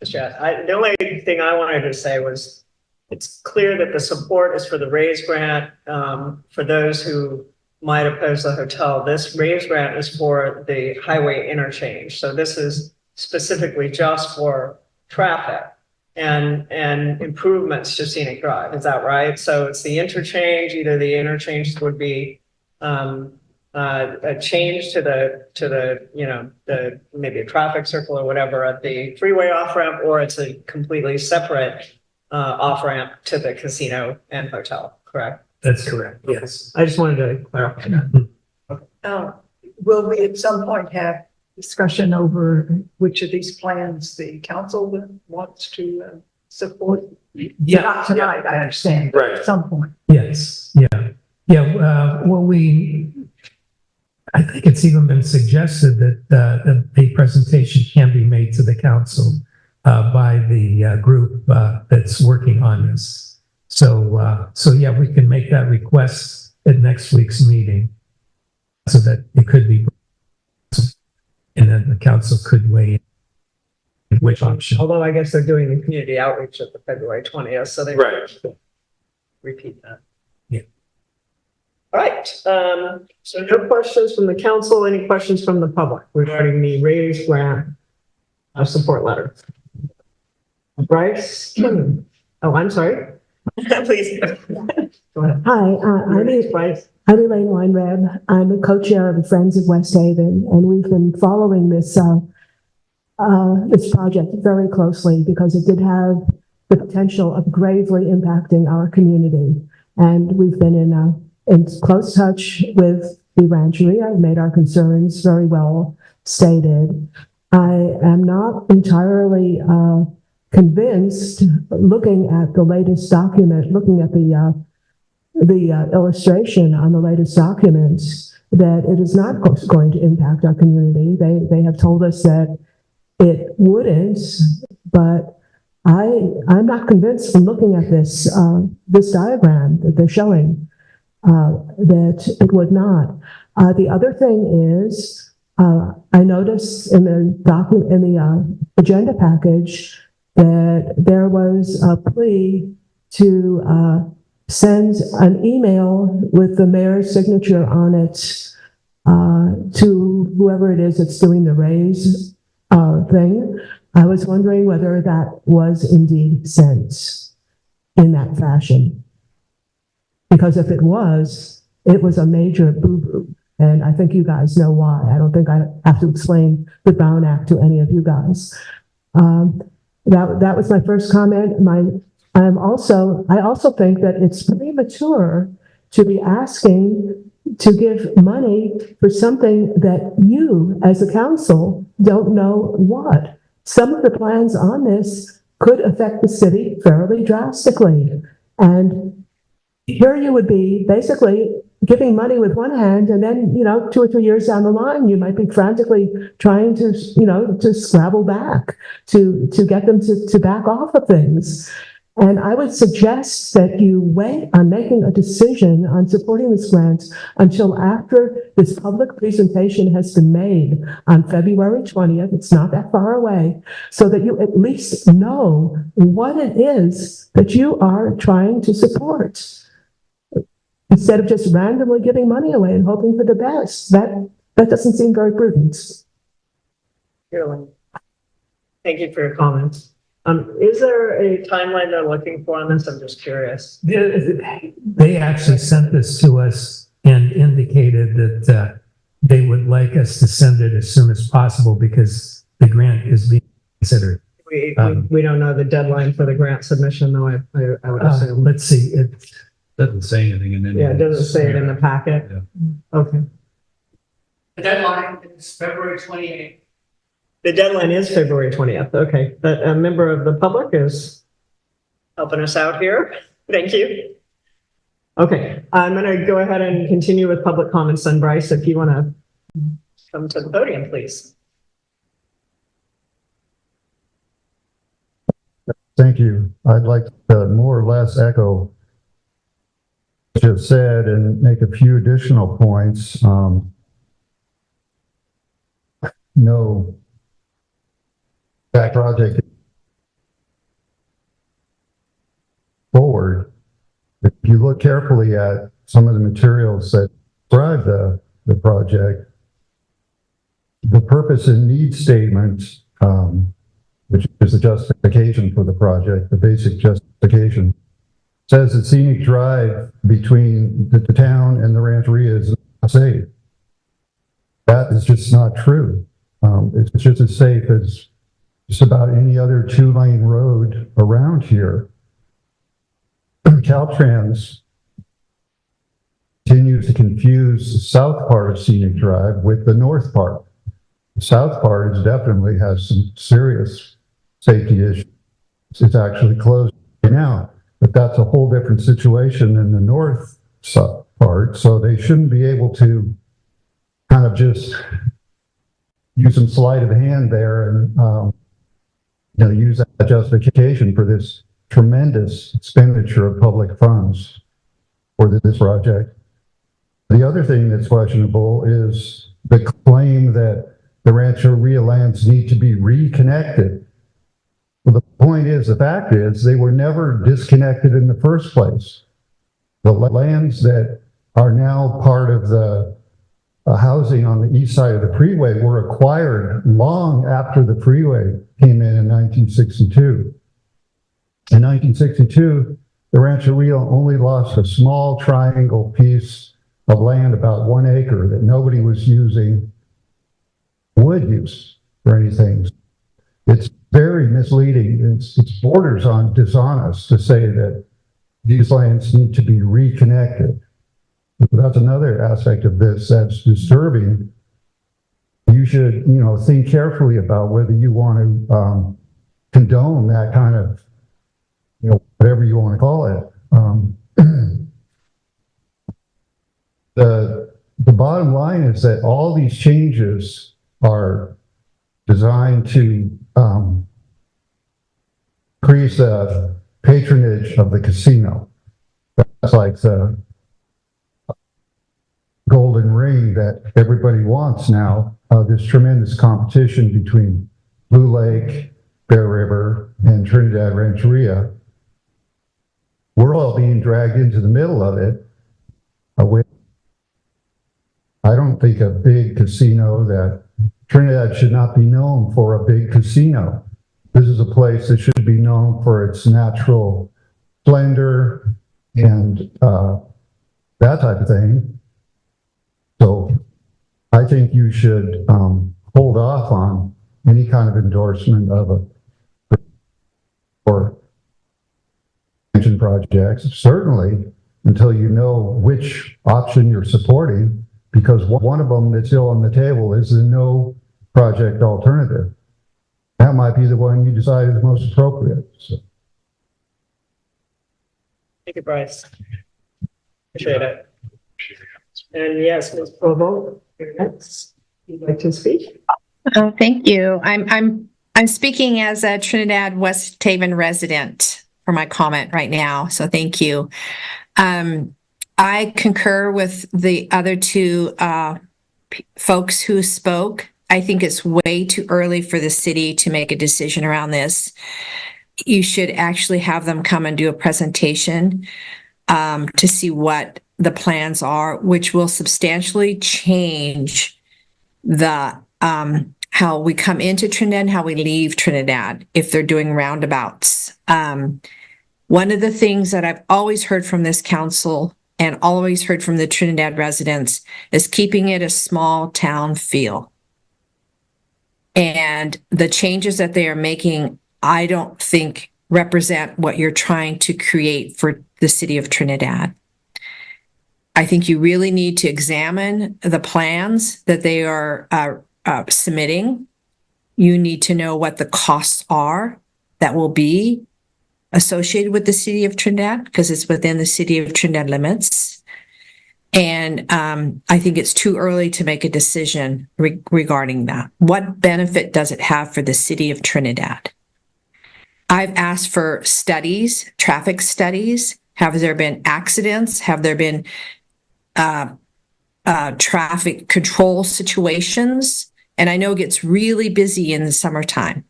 S2: The only thing I wanted to say was it's clear that the support is for the RAISE grant. For those who might oppose the hotel, this RAISE grant is for the highway interchange. So this is specifically just for traffic and improvements to Scenic Drive. Is that right? So it's the interchange, either the interchange would be a change to the, you know, the, maybe a traffic circle or whatever at the freeway off ramp, or it's a completely separate off ramp to the casino and hotel, correct?
S4: That's correct. Yes.
S2: I just wanted to clarify that.
S7: Will we at some point have discussion over which of these plans the council wants to support?
S4: Yeah.
S7: Not tonight, I understand, but at some point.
S4: Yes. Yeah. Yeah. Well, I think it's even been suggested that a presentation can be made to the council by the group that's working on this. So yeah, we can make that request at next week's meeting so that it could be, and then the council could weigh in which option.
S2: Although I guess they're doing the community outreach at the February 20th, so they
S4: Right.
S2: repeat that.
S4: Yeah.
S2: All right. So no questions from the council. Any questions from the public regarding the RAISE grant support letter? Bryce? Oh, I'm sorry. Please. Go ahead.
S9: Hi, I'm Elaine Weinreb. I'm a co-chair of the Friends of West Haven, and we've been following this project very closely because it did have the potential of gravely impacting our community. And we've been in close touch with the Rancheria, made our concerns very well stated. I am not entirely convinced, looking at the latest document, looking at the illustration on the latest documents, that it is not going to impact our community. They have told us that it wouldn't, but I'm not convinced from looking at this diagram that they're showing that it would not. The other thing is, I noticed in the agenda package that there was a plea to send an email with the mayor's signature on it to whoever it is that's doing the RAISE thing. I was wondering whether that was indeed sent in that fashion. Because if it was a major boo-boo. And I think you guys know why. I don't think I have to explain the Brown Act to any of you guys. That was my first comment. I also think that it's premature to be asking to give money for something that you, as a council, don't know what. Some of the plans on this could affect the city fairly drastically. And here you would be basically giving money with one hand, and then, 2 or 3 years down the line, you might be frantically trying to scrabble back to get them to back off of things. And I would suggest that you wait on making a decision on supporting this grant until after this public presentation has been made on February 20th. It's not that far away, so that you at least know what it is that you are trying to support. Instead of just randomly giving money away and hoping for the best. That doesn't seem very prudent.
S2: Carolyn. Thank you for your comments. Is there a timeline they're looking for on this? I'm just curious.
S4: They actually sent this to us and indicated that they would like us to send it as soon as possible because the grant is being considered.
S2: We don't know the deadline for the grant submission, though. I would assume.
S4: Let's see. It
S1: Doesn't say anything in any.
S2: Yeah, it doesn't say it in the packet.
S1: Yeah.
S2: Okay.
S16: The deadline is February 28th.
S2: The deadline is February 20th. Okay. But a member of the public is helping us out here. Thank you. Okay. I'm going to go ahead and continue with public comments. And Bryce, if you want to come to the podium, please.
S12: Thank you. I'd like to more or less echo what you've said and make a few additional points. No, that project forward. If you look carefully at some of the materials that describe the project, the purpose and need statement, which is the justification for the project, the basic justification, says that scenic drive between the town and the rancheria is not safe. That is just not true. It's just as safe as just about any other two-lane road around here. Caltrans continues to confuse the south part of scenic drive with the north part. The south part definitely has some serious safety issues. It's actually closed right now, but that's a whole different situation than the north part. So they shouldn't be able to kind of just use some sleight of hand there and use that justification for this tremendous expenditure of public funds for this project. The other thing that's questionable is the claim that the Rancheria lands need to be reconnected. Well, the point is, the fact is, they were never disconnected in the first place. The lands that are now part of the housing on the east side of the freeway were acquired long after the freeway came in 1962. In 1962, the Rancheria only lost a small triangle piece of land, about 1 acre, that nobody was using wood use for anything. It's very misleading. It's borders on dishonest to say that these lands need to be reconnected. That's another aspect of this that's disturbing. You should, think carefully about whether you want to condone that kind of, whatever you want to call it. The bottom line is that all these changes are designed to increase the patronage of the casino. That's like the golden ring that everybody wants now. This tremendous competition between Blue Lake, Bear River, and Trinidad Rancheria. We're all being dragged into the middle of it. I don't think a big casino that Trinidad should not be known for a big casino. This is a place that should be known for its natural splendor and that type of thing. So I think you should hold off on any kind of endorsement of or expansion projects, certainly until you know which option you're supporting, because one of them that's still on the table is the no project alternative. That might be the one you decide is most appropriate. So.
S2: Thank you, Bryce. Appreciate it. And yes, Ms. Provo, you'd like to speak?
S10: Thank you. I'm speaking as a Trinidad West Haven resident. for my comment right now, so thank you. I concur with the other two folks who spoke. I think it's way too early for the city to make a decision around this. You should actually have them come and do a presentation to see what the plans are, which will substantially change the how we come into Trinidad and how we leave Trinidad if they're doing roundabouts. One of the things that I've always heard from this council and always heard from the Trinidad residents is keeping it a small town feel. And the changes that they are making, I don't think represent what you're trying to create for the city of Trinidad. I think you really need to examine the plans that they are submitting. You need to know what the costs are that will be associated with the city of Trinidad, because it's within the city of Trinidad limits. And I think it's too early to make a decision regarding that. What benefit does it have for the city of Trinidad? I've asked for studies, traffic studies. Have there been accidents? Have there been traffic control situations? And I know it gets really busy in the summertime.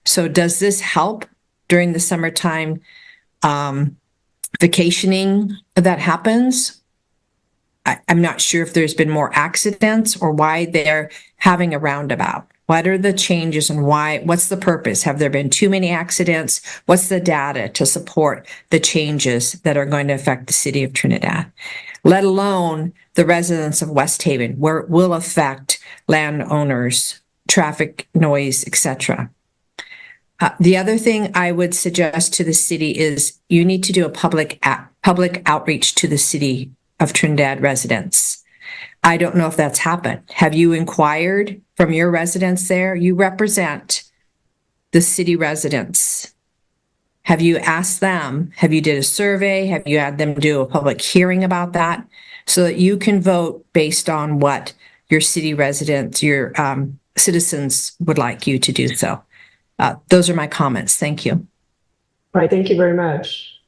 S10: So does this help during the summertime vacationing that happens? I'm not sure if there's been more accidents or why they're having a roundabout. What are the changes and why? What's the purpose? Have there been too many accidents? What's the data to support the changes that are going to affect the city of Trinidad? Let alone the residents of West Haven, where it will affect landowners, traffic noise, etc. The other thing I would suggest to the city is you need to do a public outreach to the city of Trinidad residents. I don't know if that's happened. Have you inquired from your residents there? You represent the city residents. Have you asked them? Have you did a survey? Have you had them do a public hearing about that so that you can vote based on what your city residents, your citizens would like you to do so? Those are my comments. Thank you.
S2: All right, thank you very much.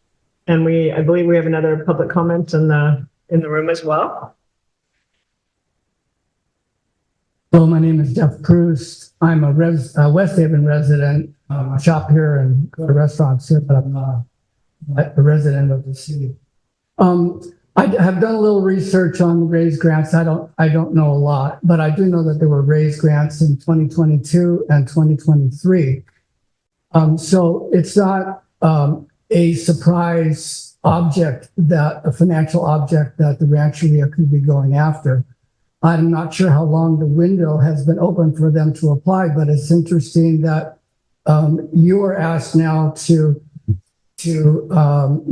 S2: And I believe we have another public comment in the room as well.
S4: Hello, my name is Jeff Cruz. I'm a West Haven resident. I shop here and go to restaurants here, but I'm not a resident of the city. I have done a little research on raised grants. I don't know a lot, but I do know that there were raised grants in 2022 and 2023. So it's not a surprise object a financial object that the rancheria could be going after. I'm not sure how long the window has been open for them to apply, but it's interesting that you are asked now to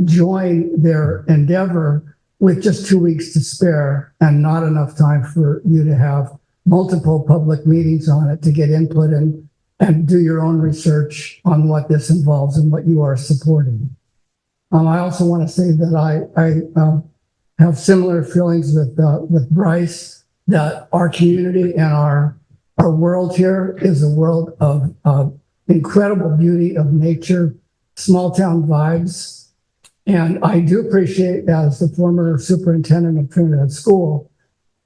S4: join their endeavor with just 2 weeks to spare and not enough time for you to have multiple public meetings on it to get input and do your own research on what this involves and what you are supporting. I also want to say that I have similar feelings with Bryce, that our community and our world here is a world of incredible beauty of nature, small town vibes. And I do appreciate, as the former superintendent of Trinidad School,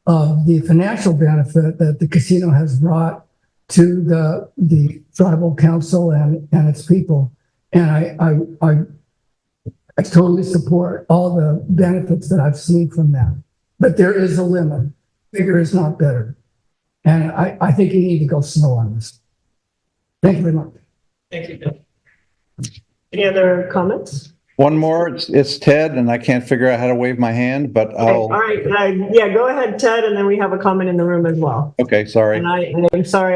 S4: the financial benefit that the casino has brought to the tribal council and its people. And I totally support all the benefits that I've seen from that. But there is a limit. Bigger is not better. And I think you need to go slow on this. Thank you very much.
S2: Thank you, Bill. Any other comments?
S6: One more, it's Ted, and I can't figure out how to wave my hand, but
S2: Okay, all right, yeah, go ahead, Ted, and then we have a comment in the room as well.
S6: Okay, sorry.
S2: And I'm sorry,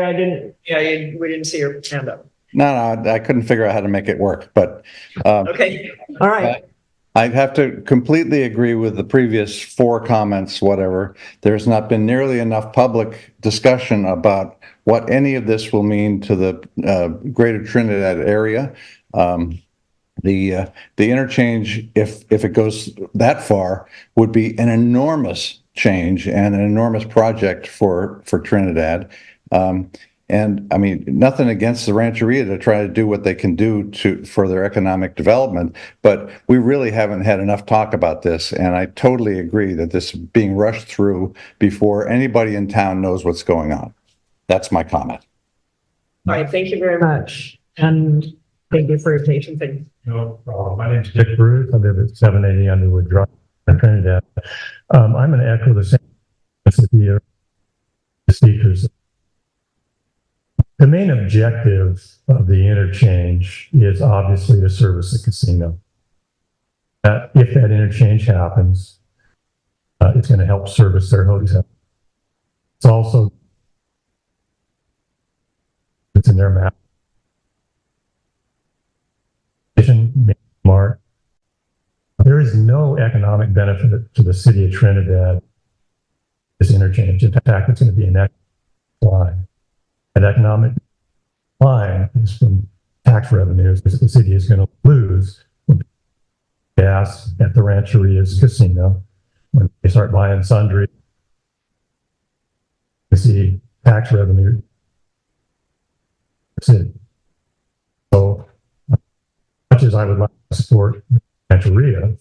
S2: we didn't see your hand up.
S6: No, I couldn't figure out how to make it work, but.
S2: Okay, all right.
S6: I have to completely agree with the previous 4 comments, whatever. There's not been nearly enough public discussion about what any of this will mean to the greater Trinidad area. The interchange, if it goes that far, would be an enormous change and an enormous project for Trinidad. And I mean, nothing against the Rancheria to try to do what they can do for their economic development, but we really haven't had enough talk about this. And I totally agree that this is being rushed through before anybody in town knows what's going on. That's my comment.
S2: All right, thank you very much. And thank you for your patience.
S17: No problem. My name's Dick Bruce. I live at 780 Underwood Drive in Trinidad. I'm going to echo the same as the speakers. The main objective of the interchange is obviously to service the casino. If that interchange happens, it's going to help service their hotel. It's also it's in their map. Mark. There is no economic benefit to the city of Trinidad. This interchange. In fact, it's going to be an economic line. An economic line is from tax revenues that the city is going to lose when gas at the Rancheria's casino when they start buying sundry. You see tax revenue. So much as I would like to support Rancheria,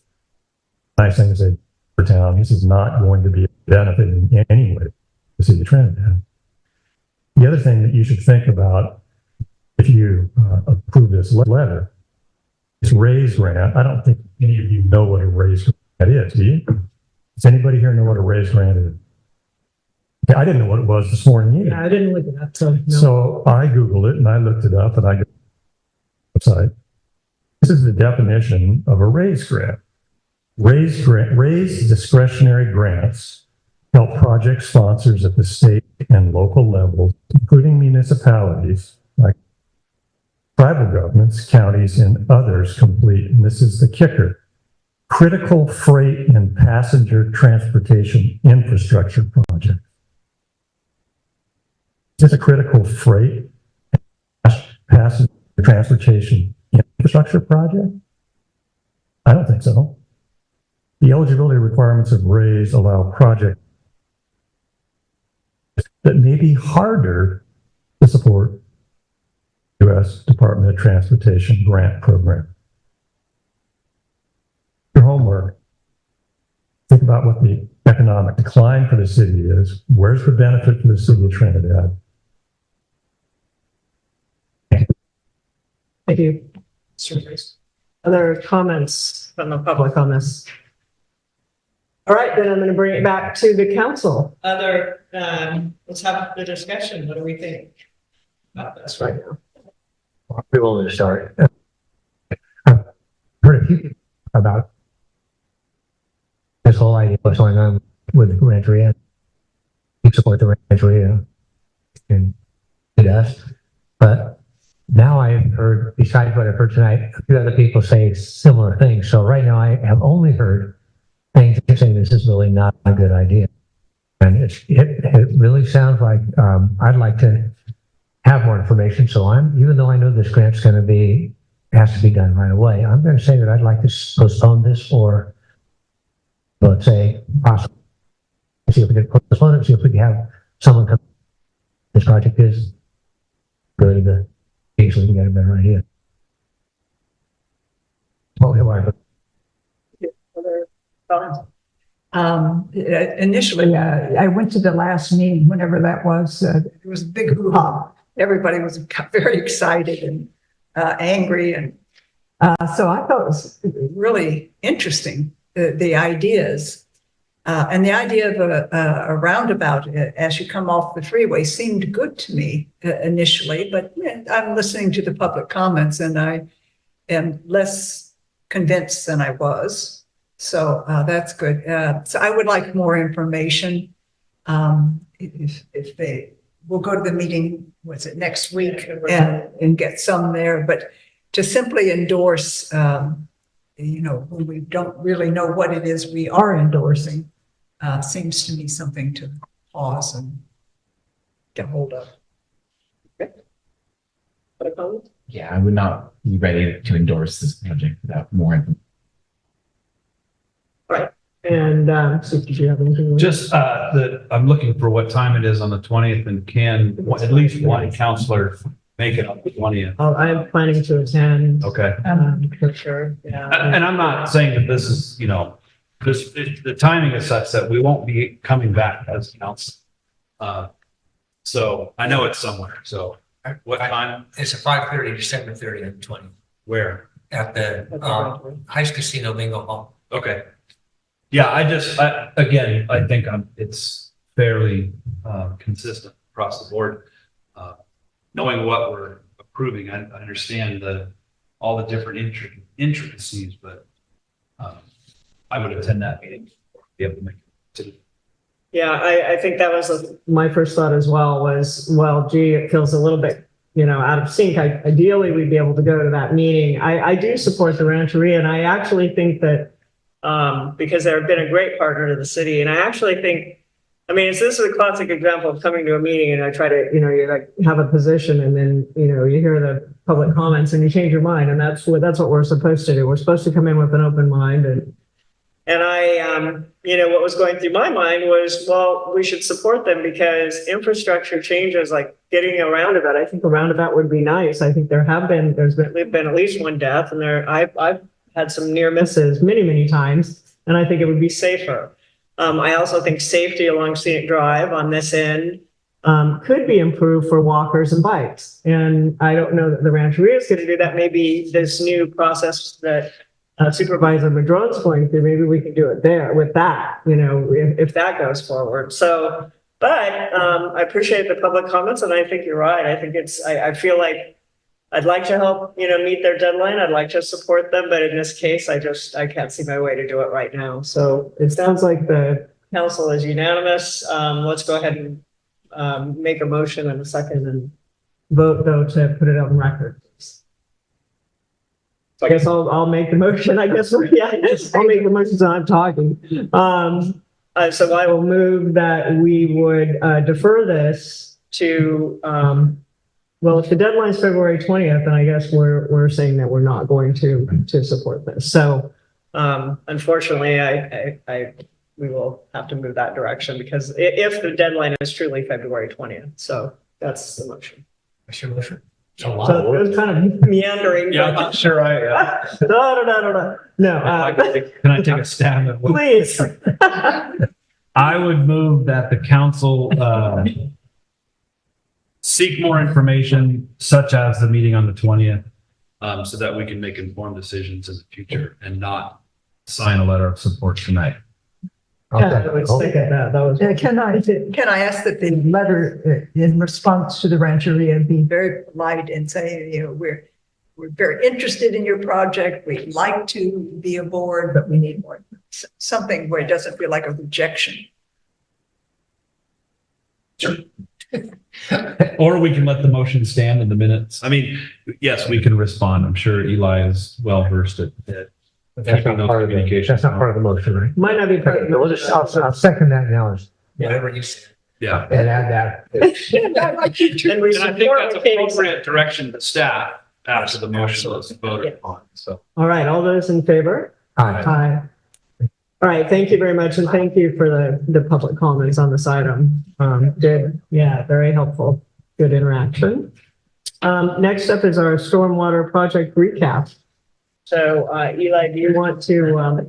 S17: nice thing to say for town, this is not going to be a benefit in any way to the city of Trinidad. The other thing that you should think about if you approve this letter is raise grant. I don't think any of you know what a raise grant is, do you? Does anybody here know what a raise grant is? I didn't know what it was this morning either.
S2: Yeah, I didn't look at that. So, no.
S17: So I Googled it and I looked it up and I got the website. This is the definition of a raise grant. Raise discretionary grants help project sponsors at the state and local levels, including municipalities like tribal governments, counties, and others complete, and this is the kicker, critical freight and passenger transportation infrastructure projects. Is this a critical freight and passenger transportation infrastructure project? I don't think so. The eligibility requirements of RAISE allow projects that may be harder to support U.S. Department of Transportation grant program. Your homework, think about what the economic decline for the city is. Where's the benefit for the city of Trinidad?
S2: Thank you. Other comments from the public on this? All right, then I'm going to bring it back to the council. Let's have the discussion. What do we think about this right now?
S3: We will start. I've heard a few about this whole idea of what's going on with Rancheria. You support the Rancheria and it does. But now I've heard, besides what I've heard tonight, a few other people say similar things. So right now I have only heard things that say this is really not a good idea. And it really sounds like I'd like to have more information. So even though I know this grant's going to be, has to be done right away, I'm going to say that I'd like to postpone this or, let's say, possibly see if we can postpone it, see if we can have someone come. This project is good, but easily we can get a better idea. Well,
S2: Other comments?
S7: Initially, I went to the last meeting, whenever that was, it was a big hoo-ha. Everybody was very excited and angry. And so I thought it was really interesting, the ideas. And the idea of a roundabout as you come off the freeway seemed good to me initially, but I'm listening to the public comments and I am less convinced than I was. So that's good. So I would like more information. If they will go to the meeting, was it next week, and get some there, but to simply endorse, when we don't really know what it is we are endorsing, seems to me something to pause and get hold of.
S2: Okay. Other comments?
S18: Yeah, I would not be ready to endorse this project without more information.
S2: All right. And, so did you have anything?
S1: Just, I'm looking for what time it is on the 20th and can at least one counselor make it on the 20th.
S2: Oh, I'm planning to attend.
S1: Okay.
S2: For sure, yeah.
S1: And I'm not saying that this is, the timing is such that we won't be coming back as council. So I know it's somewhere. So what time?
S16: It's at 5:30, December 30th and 20th,
S1: Where?
S16: at the Heist Casino Bingo Hall.
S1: Okay. Yeah, again, I think it's fairly consistent across the board. Knowing what we're approving, I understand all the different intricacies, but I would attend that meeting, be able to make it.
S2: Yeah, I think that was my first thought as well was, well, gee, it feels a little bit, out of sync. Ideally, we'd be able to go to that meeting. I do support the Rancheria, and I actually think that because they've been a great partner to the city, and I actually think, this this is a classic example of coming to a meeting and I try to, you like have a position and then, you hear the public comments and you change your mind. And that's what we're supposed to do. We're supposed to come in with an open mind. And I, what was going through my mind was, well, we should support them because infrastructure changes, like getting a roundabout. I think a roundabout would be nice. I think there's been at least one death, and I've had some near misses many, many times, and I think it would be safer. I also think safety along Scenic Drive on this end could be improved for walkers and bikes. And I don't know that the Rancheria is going to do that. Maybe this new process that Supervisor Madron's going through, maybe we can do it there with that, if that goes forward. So, but I appreciate the public comments, and I think you're right. I think I feel like I'd like to help, meet their deadline. I'd like to support them, but in this case, I can't see my way to do it right now. So it sounds like the council is unanimous. Let's go ahead and make a motion in a second and vote though to put it on record. So I guess I'll make the motion. I guess I'll make the motion so I'm talking. So I will move that we would defer this to well, if the deadline is February 20th, then I guess we're saying that we're not going to support this. So unfortunately, we will have to move that direction because if the deadline is truly February 20th, so that's the motion.
S16: What's your motion?
S2: So it was kind of meandering.
S1: Yeah, I'm not sure
S2: No.
S1: Can I take a stab at what?
S2: Please.
S1: I would move that the council seek more information, such as the meeting on the 20th, so that we can make informed decisions in the future and not sign a letter of support tonight.
S2: Let's think of that. That was.
S7: Can I ask that the letter in response to the Rancheria be very polite and say, we're very interested in your project. We'd like to be aboard, but we need more, something where it doesn't feel like a rejection.
S1: Sure. Or we can let the motion stand in the minutes. Yes, we can respond. I'm sure Eli is well versed at
S3: That's not part of the motion, right?
S2: Might not be part of the
S3: I'll second that now
S16: Whatever you say.
S1: Yeah.
S3: and add that.
S2: And we
S1: And I think that's appropriate direction to staff after the motion was voted upon. So.
S2: All right, all those in favor?
S3: Aye.
S2: Aye. All right, thank you very much, and thank you for the public comments on this item. Very helpful, good interaction. Next up is our stormwater project recap. So Eli, do you want to?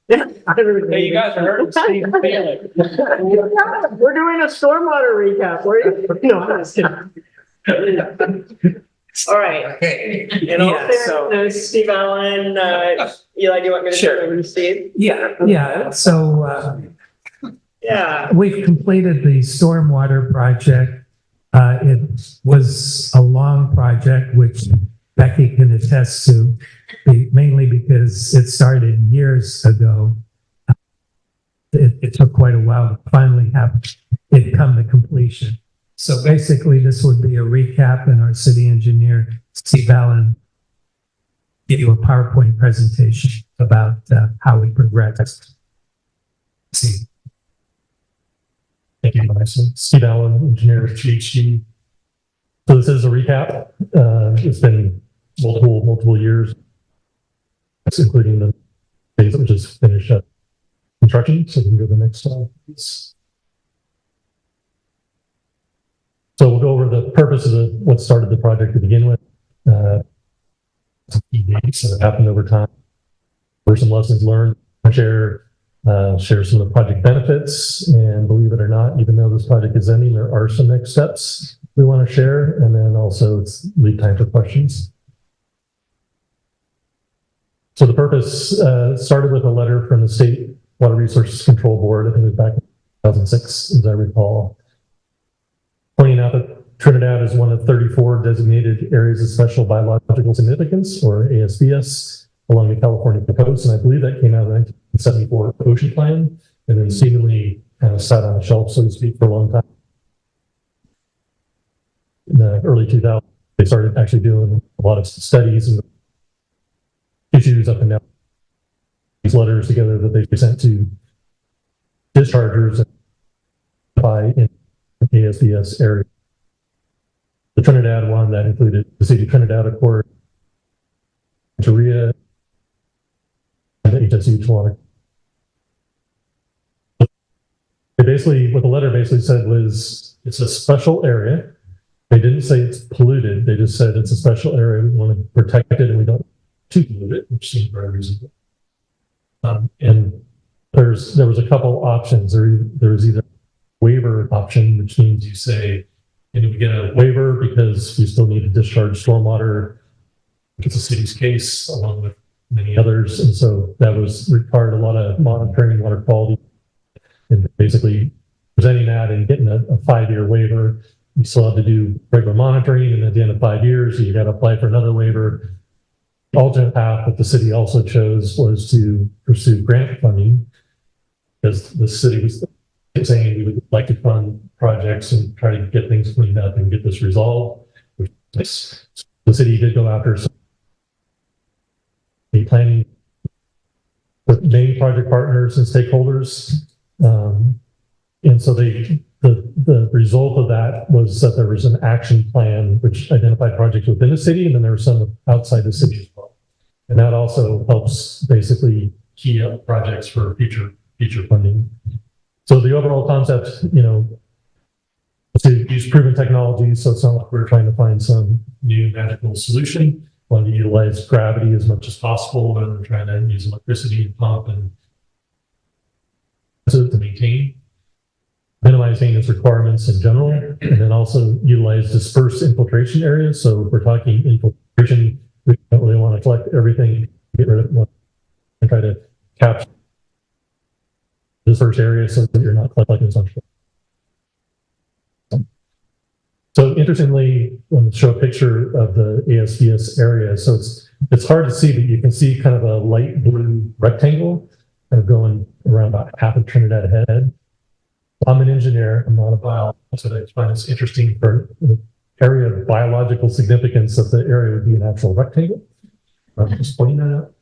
S1: Hey, you guys heard Steve feeling.
S2: We're doing a stormwater recap. No, I'm just kidding. All right.
S16: Okay.
S2: In all fairness, Steve Allen, Eli, do you want me to turn it over to Steve?
S4: Yeah. So
S2: Yeah.
S4: we've completed the stormwater project. It was a long project, which Becky can attest to, mainly because it started years ago. It took quite a while to finally have it come to completion. So basically, this would be a recap, and our city engineer, Steve Allen, give you a PowerPoint presentation about how we progressed.
S17: Thank you, Steve Allen, engineer at GHG. So this is a recap. It's been multiple years, including the phase that we just finished up construction. So we can go to the next slide, please. So we'll go over the purpose of what started the project to begin with. Some key dates that have happened over time. There were some lessons learned. Share some of the project benefits, and believe it or not, even though this project is ending, there are some next steps we want to share, and then also it's leave time for questions. So the purpose started with a letter from the State Water Resources Control Board. I think it was back in 2006, as I recall, pointing out that Trinidad is one of 34 designated areas of special biological significance, or ASBS, along the California coast, and I believe that came out of the 1974 Ocean Plan, and then seemingly kind of sat on the shelf, so to speak, for a long time. In the early 2000s, they started actually doing a lot of studies and issues up and down. These letters together that they sent to dischargers by in ASBS area. The Trinidad one that included the city of Trinidad, of course, Korea, and the HSU Toronto. Basically, what the letter basically said was it's a special area. They didn't say it's polluted. They just said it's a special area. We want to protect it and we don't to pollute it, which seems very reasonable. And there was a couple options. There was either waiver option, which means you say, we get a waiver because we still need to discharge stormwater. It's a city's case along with many others. And so that was required a lot of monitoring, water quality, and basically presenting that and getting a 5-year waiver. You still have to do regular monitoring. And at the end of 5 years, you got to apply for another waiver. The alternate path that the city also chose was to pursue grant funding, because the city was saying we would like to fund projects and try to get things cleaned up and get this resolved. The city did go after some planning with many project partners and stakeholders. And so the result of that was that there was an action plan which identified projects within the city, and then there were some outside the city as well. And that also helps basically key up projects for future funding. So the overall concept, to use proven technologies. So it's not like we're trying to find some new magical solution. We want to utilize gravity as much as possible, rather than trying to use electricity and pump and to maintain, minimize maintenance requirements in general, and then also utilize dispersed infiltration areas. So if we're talking infiltration, we don't really want to collect everything, get rid of one, and try to capture dispersed areas so that you're not collecting so much. So interestingly, I'm show a picture of the ASBS area. So it's hard to see, but you can see kind of a light blue rectangle kind of going around about half of Trinidad ahead. I'm an engineer, I'm not a biologist, so I find it's interesting for the area of biological significance of the area would be an actual rectangle. I'm just pointing that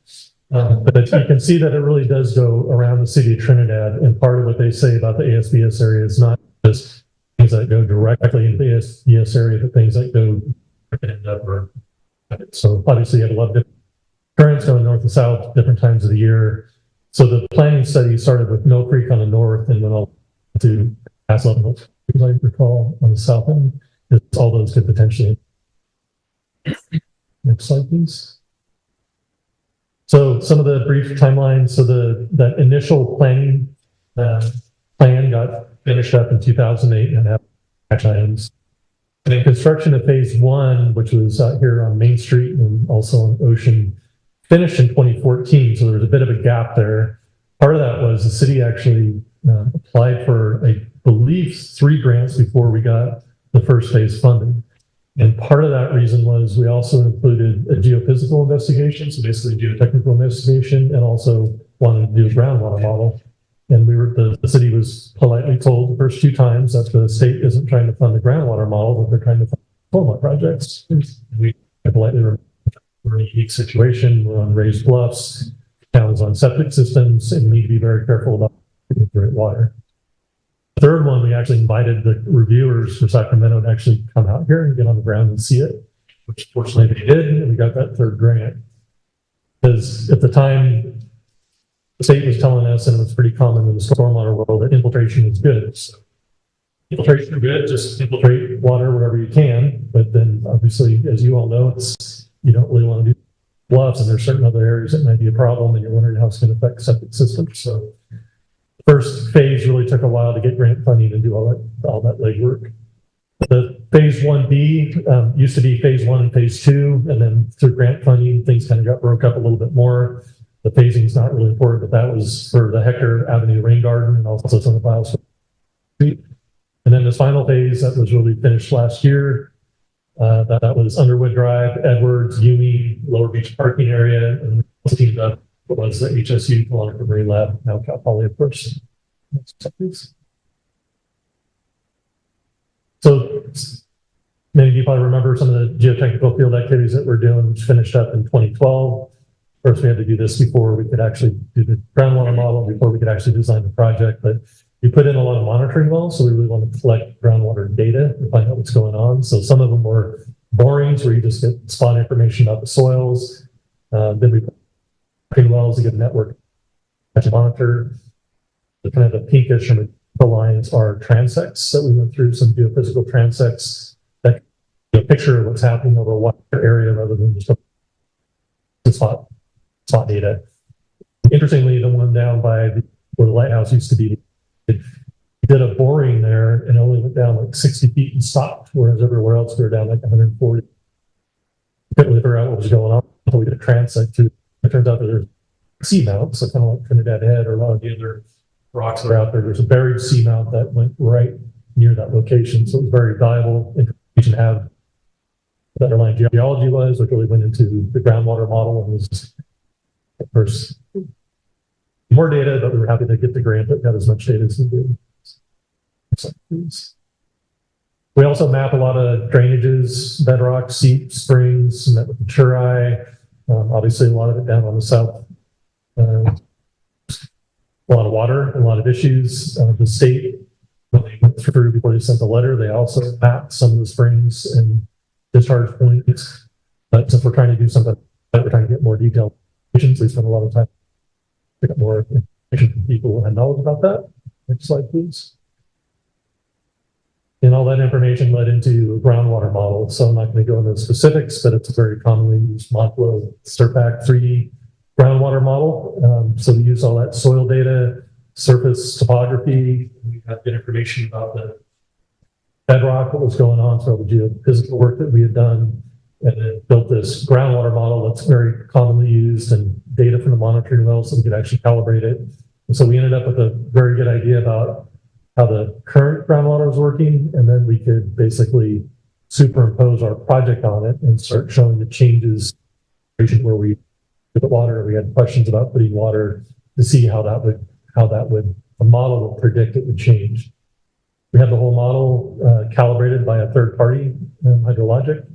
S17: out. But you can see that it really does go around the city of Trinidad, and part of what they say about the ASBS area is not just things that go directly into the ASBS area, but things that go end up. So obviously you have a lot of different currents going north and south, different times of the year. So the planning study started with Mill Creek on the north, and then all to Pass Level, as I recall, on the south end. All those could potentially. Next slide, please. So some of the brief timelines. So that initial planning plan got finished up in 2008 and have action items. And then construction of phase 1, which was out here on Main Street and also on Ocean, finished in 2014. So there was a bit of a gap there. Part of that was the city actually applied for, I believe, 3 grants before we got the first phase funded. And part of that reason was we also included a geophysical investigation, so basically a geotechnical investigation, and also wanted to do a groundwater model. And the city was politely told the first 2 times that the state isn't trying to fund the groundwater model, but they're trying to fund FOMA projects. We politely remember we're in a unique situation. We're on raised bluffs, towns on septic systems, and we need to be very careful about great water. The third one, we actually invited the reviewers for Sacramento to actually come out here and get on the ground and see it, which fortunately they did, and we got that 3rd grant. Because at the time, the state was telling us, and it was pretty common in the stormwater world, that infiltration is good. So infiltration is good, just infiltrate water wherever you can. But then obviously, as you all know, you don't really want to do bluffs, and there's certain other areas that might be a problem, and you're wondering how it's going to affect septic systems. So the first phase really took a while to get grant funding and do all that legwork. The phase 1B used to be phase 1 and phase 2, and then through grant funding, things kind of got broke up a little bit more. The phasing is not really important, but that was for the Hector Avenue Rain Garden and also some of the files. And then this final phase that was really finished last year, that was Underwood Drive, Edwards, Yumi, Lower Beach parking area, and teamed up was the HSU Colonic Marine Lab, now Cal Poly, of course. So many of you probably remember some of the geotechnical field activities that we're doing, which finished up in 2012. First, we had to do this before we could actually do the groundwater model, before we could actually design the project. But we put in a lot of monitoring wells, so we really want to collect groundwater data and find out what's going on. So some of them were borings where you just get spot information about the soils. Then we put monitoring wells to get a network to monitor. The kind of the pinkish and the lines are transects. So we went through some geophysical transects that give a picture of what's happening over a wider area rather than just a spot data. Interestingly, the one down by where the lighthouse used to be, it did a boring there and only went down like 60 feet and stopped, whereas everywhere else we were down like 140. Couldn't really figure out what was going on until we did a transect too. It turns out that there's seamount, so kind of like Trinidad Head or a lot of the other rocks that are out there. There's a buried seamount that went right near that location, so it was very valuable information to have. The underlying geology was, which really went into the groundwater model and was, of course, more data, but we were happy to get the grant that got as much data as we did. We also map a lot of drainages, bedrock, seep, springs, met with the Turai. Obviously, a lot of it down on the south. A lot of water and a lot of issues. The state, when they went through before they sent the letter, they also mapped some of the springs and discharge points. But since we're trying to do something, we're trying to get more detailed. We spend a lot of time to pick up more information from people who have knowledge about that. Next slide, please. And all that information led into a groundwater model. So I'm not going to go into the specifics, but it's a very commonly used Monflow SERPAC 3D groundwater model. So we use all that soil data, surface topography. We have good information about the bedrock, what was going on, so all the geophysical work that we had done, and then built this groundwater model that's very commonly used and data from the monitoring wells so we could actually calibrate it. And so we ended up with a very good idea about how the current groundwater was working, and then we could basically superimpose our project on it and start showing the changes where we put water. We had questions about putting water to see how that would, the model would predict it would change. We had the whole model calibrated by a third party, hydrologic.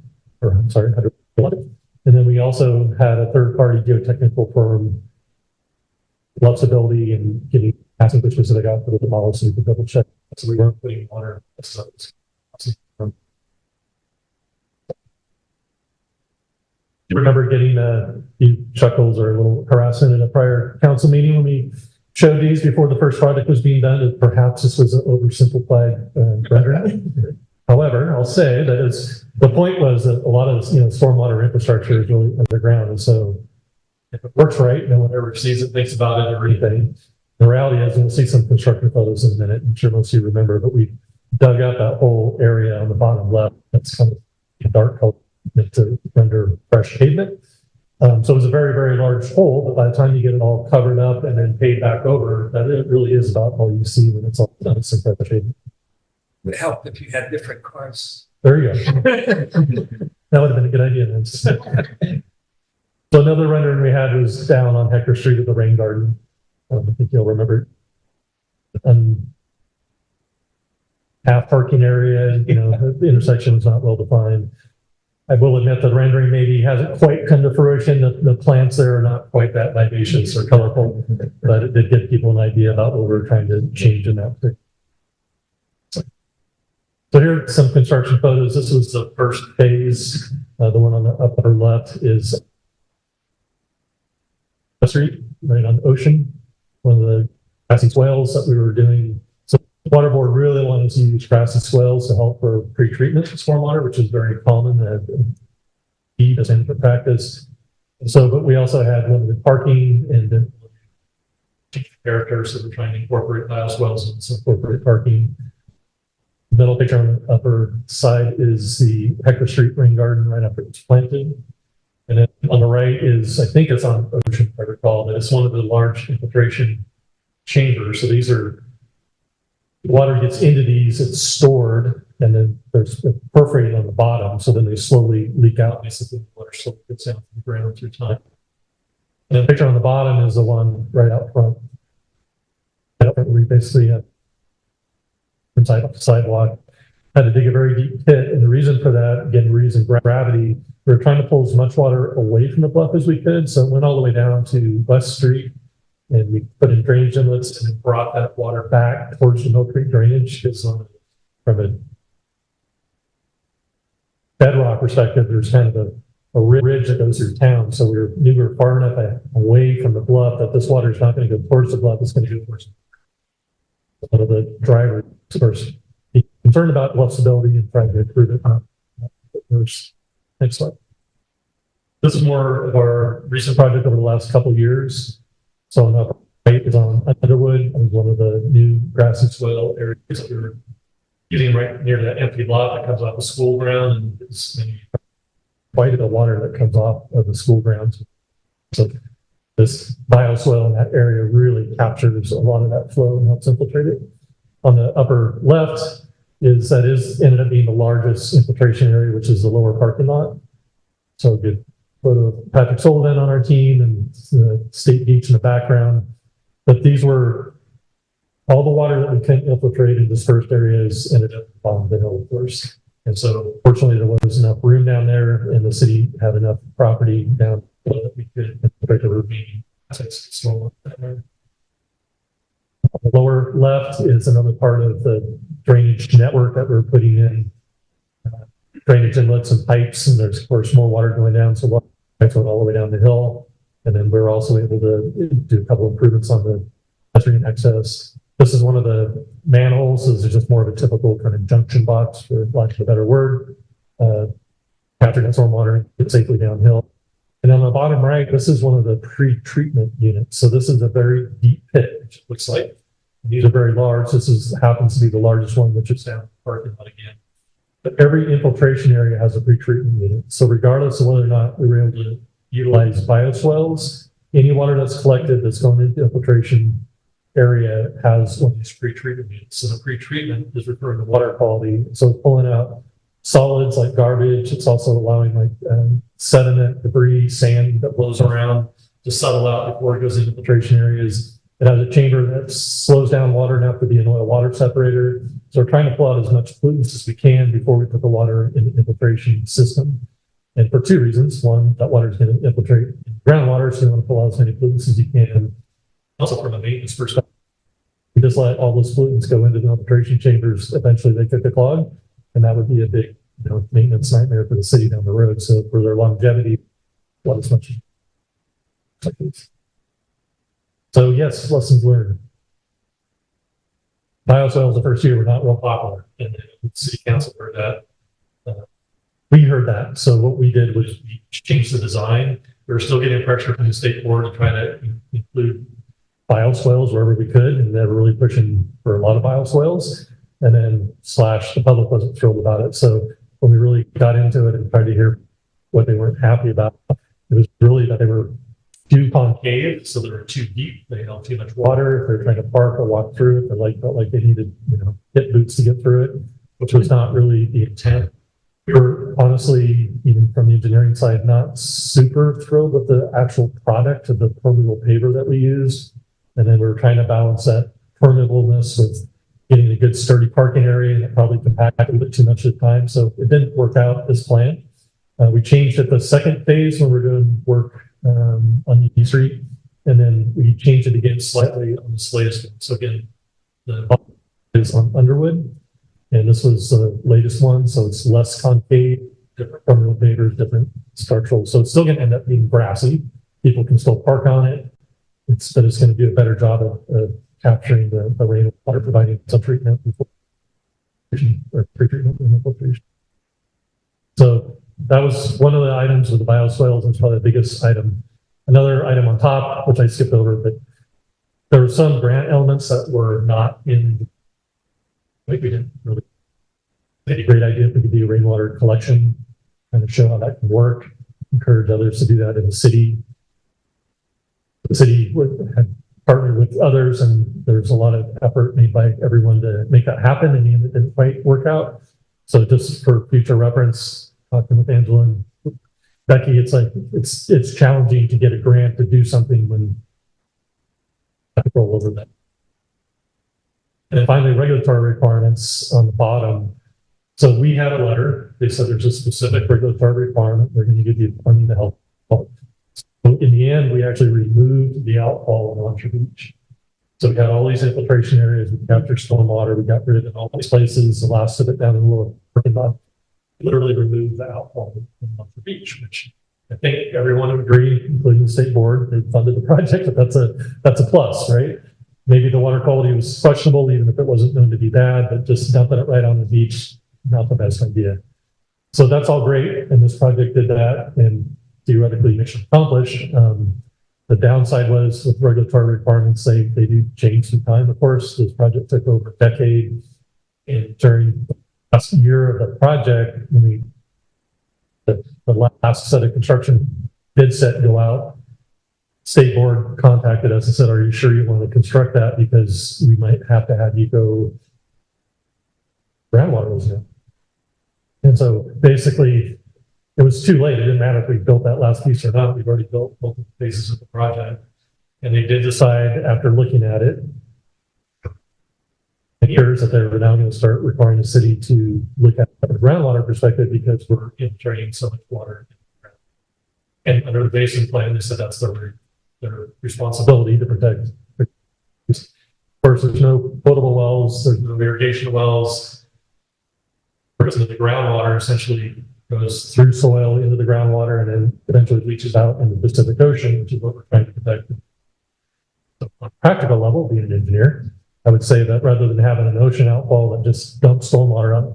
S17: And then we also had a third party geotechnical firm, love stability and getting asking for specific output of the model so we could double check. So we weren't putting water. You remember getting a few chuckles or a little harassment at a prior council meeting when we showed these before the first project was being done, that perhaps this was an oversimplified rendering. However, I'll say that the point was that a lot of stormwater infrastructure is really underground, and so if it works right, no one ever sees it, thinks about it, or anything. The reality is, and we'll see some construction photos in a minute. I'm sure most of you remember, but we dug up that whole area on the bottom left. That's kind of dark color to render fresh pavement. So it was a very, very large hole, but by the time you get it all covered up and then paid back over, that it really is about all you see when it's all done. It's fresh pavement.
S16: It would help if you had different cars.
S17: There you go. That would have been a good idea then. So another rendering we had was down on Hector Street at the Rain Garden. I think you'll remember. Half parking area, the intersection was not well defined. I will admit the rendering maybe hasn't quite come to fruition. The plants there are not quite that vivacious or colorful, but it did give people an idea about what we're trying to change in that particular. So here are some construction photos. This was the first phase. The one on the upper left is the street right on the ocean. one of the grassy swales that we were doing. So the water board really wanted to use grassy swales to help for pre-treatment of stormwater, which is very common as management practice. And so, but we also had limited parking and then character, so we're trying to incorporate bioswales and some incorporate parking. The middle picture on the upper side is the Hector Street rain garden right after it's planted. And then on the right is, I think it's on Ocean, if I recall, that it's one of the large infiltration chambers. So these are, water gets into these, it's stored, and then there's perforated on the bottom. So then they slowly leak out, basically, water slowly gets down to the ground through time. And the picture on the bottom is the one right out front. We basically had inside off the sidewalk, had to dig a very deep pit. And the reason for that, again, we're using gravity. We were trying to pull as much water away from the bluff as we could. So it went all the way down to West Street, and we put in drainage inlets and then brought that water back towards the Mill Creek drainage. Because from a bedrock perspective, there's kind of a ridge that goes through town. So we were far enough away from the bluff that this water is not going to go towards the bluff, it's going to go towards one of the drivers first. Be concerned about bluff stability and trying to improve it. Next slide. This is more of our recent project over the last couple of years. So on the upper right is on Underwood, and one of the new grassy swale areas that we're using right near that empty lot that comes off the school ground, and it's quite a bit of water that comes off of the school grounds. So this bioswale in that area really captures a lot of that flow and helps infiltrate it. On the upper left ended up being the largest infiltration area, which is the lower parking lot. So a good photo of Patrick Sullivan on our team and the state beach in the background. But these were all the water that we couldn't infiltrate in dispersed areas ended up on the hill, of course. And so fortunately there was enough room down there, and the city had enough property down that we could infiltrate the remaining assets. On the lower left is another part of the drainage network that we're putting in drainage inlets and pipes, and there's of course more water going down, so water pipes went all the way down the hill. And then we're also able to do a couple of improvements on the pedestrian access. This is one of the manholes. This is just more of a typical kind of junction box, for lack of a better word. Capturing that stormwater, get safely downhill. And on the bottom right, this is one of the pre-treatment units. So this is a very deep pit, which it looks like. These are very large. This happens to be the largest one, which is down in the parking lot again. But every infiltration area has a pre-treatment unit. So regardless of whether or not we were able to utilize bioswales, any water that's collected that's going into the infiltration area has one of these pre-treatment units. So the pre-treatment is referring to water quality. So it's pulling out solids like garbage. It's also allowing like sediment, debris, sand that blows around to settle out before it goes into infiltration areas. It has a chamber that slows down water enough to be an oil water separator. So we're trying to pull out as much pollutants as we can before we put the water in the infiltration system. And for two reasons. One, that water is going to infiltrate groundwater, so you want to pull out as many pollutants as you can. Also from a maintenance perspective, we just let all those pollutants go into the infiltration chambers. Eventually they could clog, and that would be a big maintenance nightmare for the city down the road. So for their longevity, not as much like this. So yes, lessons learned. Bioswales the first year were not real popular, and the city council heard that. We heard that. So what we did was we changed the design. We were still getting pressure from the state board to try to include bioswales wherever we could, and they were really pushing for a lot of bioswales. And then the public wasn't thrilled about it. So when we really got into it and tried to hear what they weren't happy about, it was really that they were too concave, so they were too deep. They held too much water. If they're trying to park or walk through it, they felt like they needed, hip boots to get through it, which was not really the intent. We were honestly, even from the engineering side, not super thrilled with the actual product of the permeable paver that we used. And then we were trying to balance that permeableness with getting a good sturdy parking area, and it probably compacted a bit too much at the time. So it didn't work out as planned. We changed it the second phase when we were doing work on E Street, and then we changed it again slightly on this latest one. So again, the is on Underwood, and this was the latest one, so it's less concave, different permeable pavers, different structural. So it's still going to end up being grassy. People can still park on it. it's going to do a better job of capturing the rainwater, providing some treatment before or pre-treatment and infiltration. So that was one of the items with the bioswales. It's probably the biggest item. Another item on top, which I skipped over, but there were some grant elements that were not in. I think we didn't really. It's a great idea if we could do rainwater collection, kind of show how that can work. Encourage others to do that in the city. The city had partnered with others, and there's a lot of effort made by everyone to make that happen, and it didn't quite work out. So just for future reference, talking with Angela and Becky, it's like it's challenging to get a grant to do something when you have control over that. And then finally, regulatory requirements on the bottom. So we had a letter. They said there's a specific regulatory requirement. They're going to give you funding to help. So in the end, we actually removed the outfall on Launcher Beach. So we had all these infiltration areas. We captured stormwater. We got rid of it in all these places. The last of it down in the little parking lot. Literally removed the outfall on Launcher Beach, which I think everyone would agree, including the state board. They funded the project, but that's a plus, right? Maybe the water quality was questionable, even if it wasn't known to be bad, but just dumping it right on the beach, not the best idea. So that's all great, and this project did that, and theoretically mission accomplished. The downside was with regulatory requirements, they do change through time, of course. This project took over a decade, and during the last year of the project, when the last set of construction bid set go out, state board contacted us and said, "Are you sure you want to construct that? Because we might have to have you go groundwater was down." And so basically, it was too late. It didn't matter if we built that last piece or not. We've already built multiple phases of the project. And they did decide, after looking at it, years, that they were now going to start requiring the city to look at the groundwater perspective because we're infiltrating so much water. And under the basin plan, they said that's their responsibility to protect. Of course, there's no potable wells, there's no irrigation wells. Because the groundwater essentially goes through soil into the groundwater and then eventually leaches out in the Pacific Ocean, which is what we're trying to protect. So on a practical level, being an engineer, I would say that rather than having an ocean outfall that just dumps stormwater on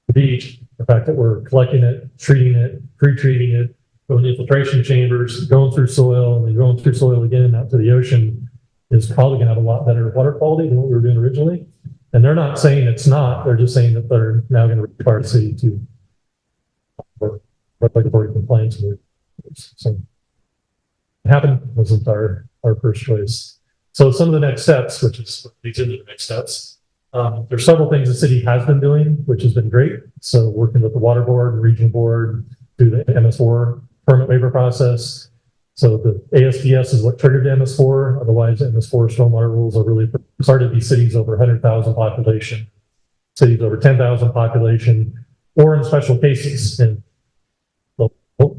S17: the beach, the fact that we're collecting it, treating it, pre-treating it, going to infiltration chambers, going through soil, and then going through soil again out to the ocean is probably going to have a lot better water quality than what we were doing originally. And they're not saying it's not, they're just saying that they're now going to require the city to regulatory compliance. So it happened, wasn't our first choice. So some of the next steps, which is what leads into the next steps, there's several things the city has been doing, which has been great. So working with the water board and regional board through the MS4 permit waiver process. So the ASDS is what triggered the MS4. Otherwise, MS4 stormwater rules are really started to be cities over 100,000 population, cities over 10,000 population, or in special cases. And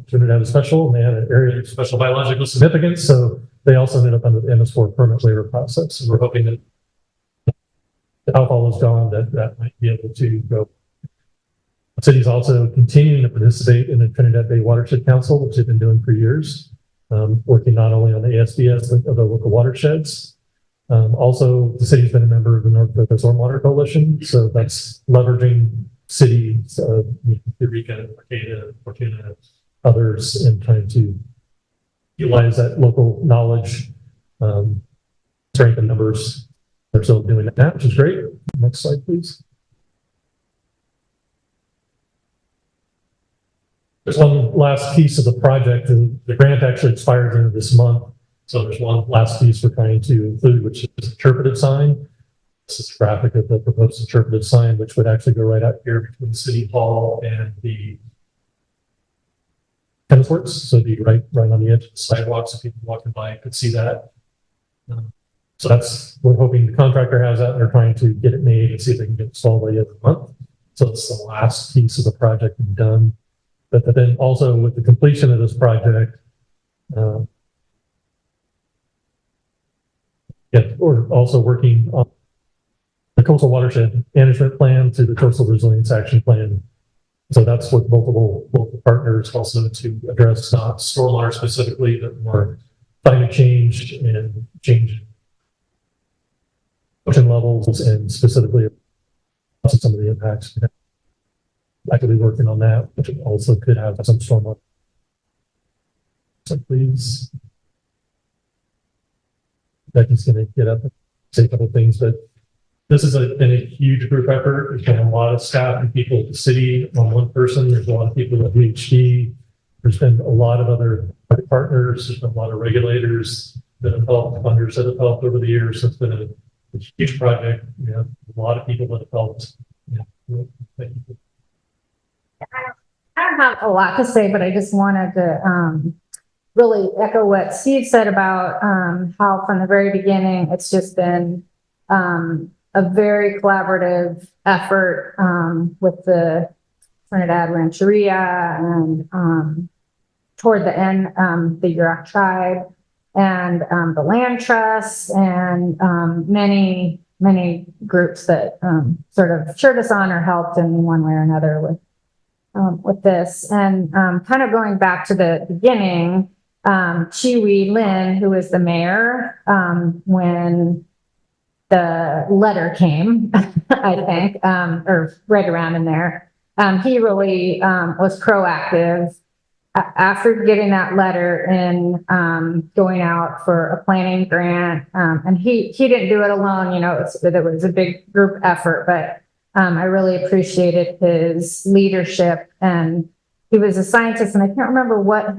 S17: Trinidad is special, and they had an area of special biological significance. So they also ended up under the MS4 permit waiver process. And we're hoping that the alcohol is gone, that might be able to go. The city's also continuing to participate in the Trinidad Bay Watershed Council, which they've been doing for years, working not only on the ASBS, but other local watersheds. Also, the city's been a member of the North Dakota Stormwater Coalition, so that's leveraging cities, Eureka, Arcata, Fortuna, others, and trying to utilize that local knowledge, strengthen numbers. They're still doing that, which is great. Next slide, please. There's one last piece of the project, and the grant actually expires into this month. So there's one last piece we're trying to include, which is interpretive sign. This is a graphic of the proposed interpretive sign, which would actually go right out here between City Hall and the tennis courts. So it'd be right on the edge of the sidewalk, so people walking by could see that. So that's, we're hoping the contractor has that, and they're trying to get it made and see if they can get it installed by the end of the month. So it's the last piece of the project to be done. But then also with the completion of this project, we're also working on the coastal watershed management plan through the coastal resilience action plan. So that's with multiple local partners also to address not stormwater specifically, but more climate change and change ocean levels and specifically some of the impacts. Actively working on that, which also could have some stormwater. So please, Becky's going to get up and say a couple of things, but this has been a huge group effort. There's been a lot of staff and people at the city on one person. There's a lot of people at VHD. There's been a lot of other partners. There's been a lot of regulators that have helped, funders that have helped over the years. So it's been a huge project. We have a lot of people that have helped. Yeah. Thank you.
S18: I don't have a lot to say, but I just wanted to really echo what Steve said about how from the very beginning, it's just been a very collaborative effort with the Trinidad Rancheria and toward the end, the Yurok tribe and the land trust and many groups that sort of cheered us on or helped in one way or another with this. And kind of going back to the beginning, Chiwi Lin, who was the mayor when the letter came, I think, or right around in there, he really was proactive. After getting that letter and going out for a planning grant, and he didn't do it alone, you know, it was a big group effort, but I really appreciated his leadership. And he was a scientist, and I can't remember what I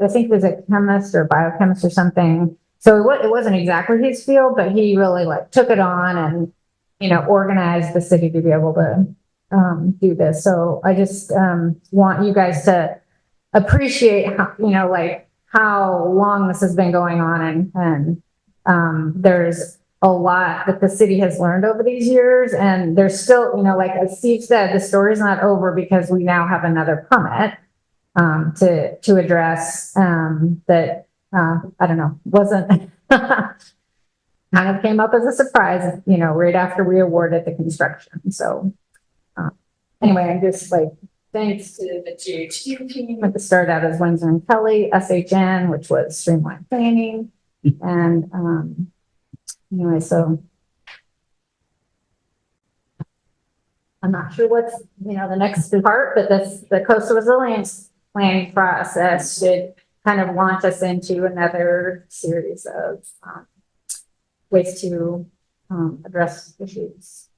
S18: think he was a chemist or biochemist or something. So it wasn't exactly his field, but he really took it on and, you know, organized the city to be able to do this. So I just want you guys to appreciate how, you know, how long this has been going on, and there's a lot that the city has learned over these years, and there's still, you know, like as Steve said, the story's not over because we now have another permit to address that I don't know, wasn't kind of came up as a surprise, you know, right after we awarded the construction. So anyway, I'm just thanks to the GHQ team at the start out as Windsor and Kelly, SHN, which was Streamline Planning. And anyway, so I'm not sure what's, you know, the next part, but the coastal resilience planning process should kind of launch us into another series of ways to address issues.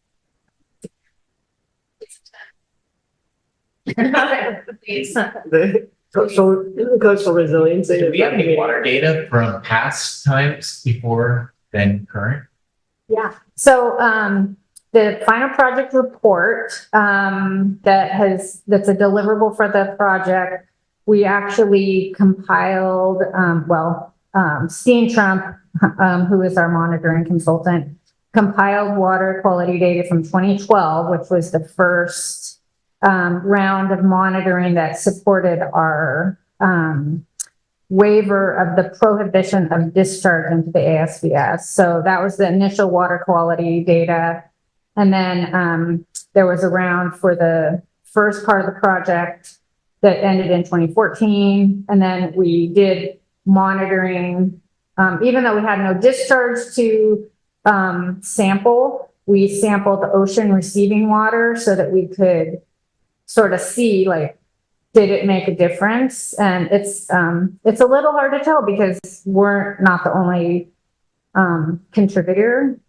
S2: The coastal resiliency.
S19: Do we have any water data from past times before then current?
S18: Yeah. So the final project report that's a deliverable for the project, we actually compiled, Steen Trump, who is our monitoring consultant, compiled water quality data from 2012, which was the first round of monitoring that supported our waiver of the prohibition of discharge into the ASBS. So that was the initial water quality data. And then there was a round for the first part of the project that ended in 2014. And then we did monitoring, even though we had no discharge to sample, we sampled the ocean receiving water so that we could sort of see, did it make a difference? And it's a little hard to tell because we're not the only contributor.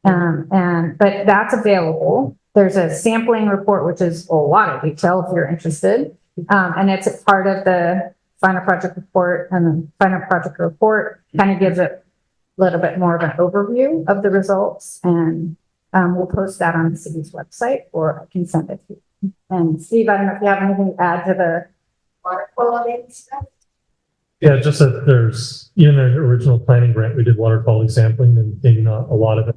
S18: But that's available. There's a sampling report, which is a lot of detail if you're interested. And it's a part of the final project report, and the final project report kind of gives it a little bit more of an overview of the results. And we'll post that on the city's website, or I can send it to you. And Steve, I don't know if you have anything to add to the water quality stuff.
S17: Yeah, just that there's, even in the original planning grant, we did water quality sampling, and maybe not a lot of it.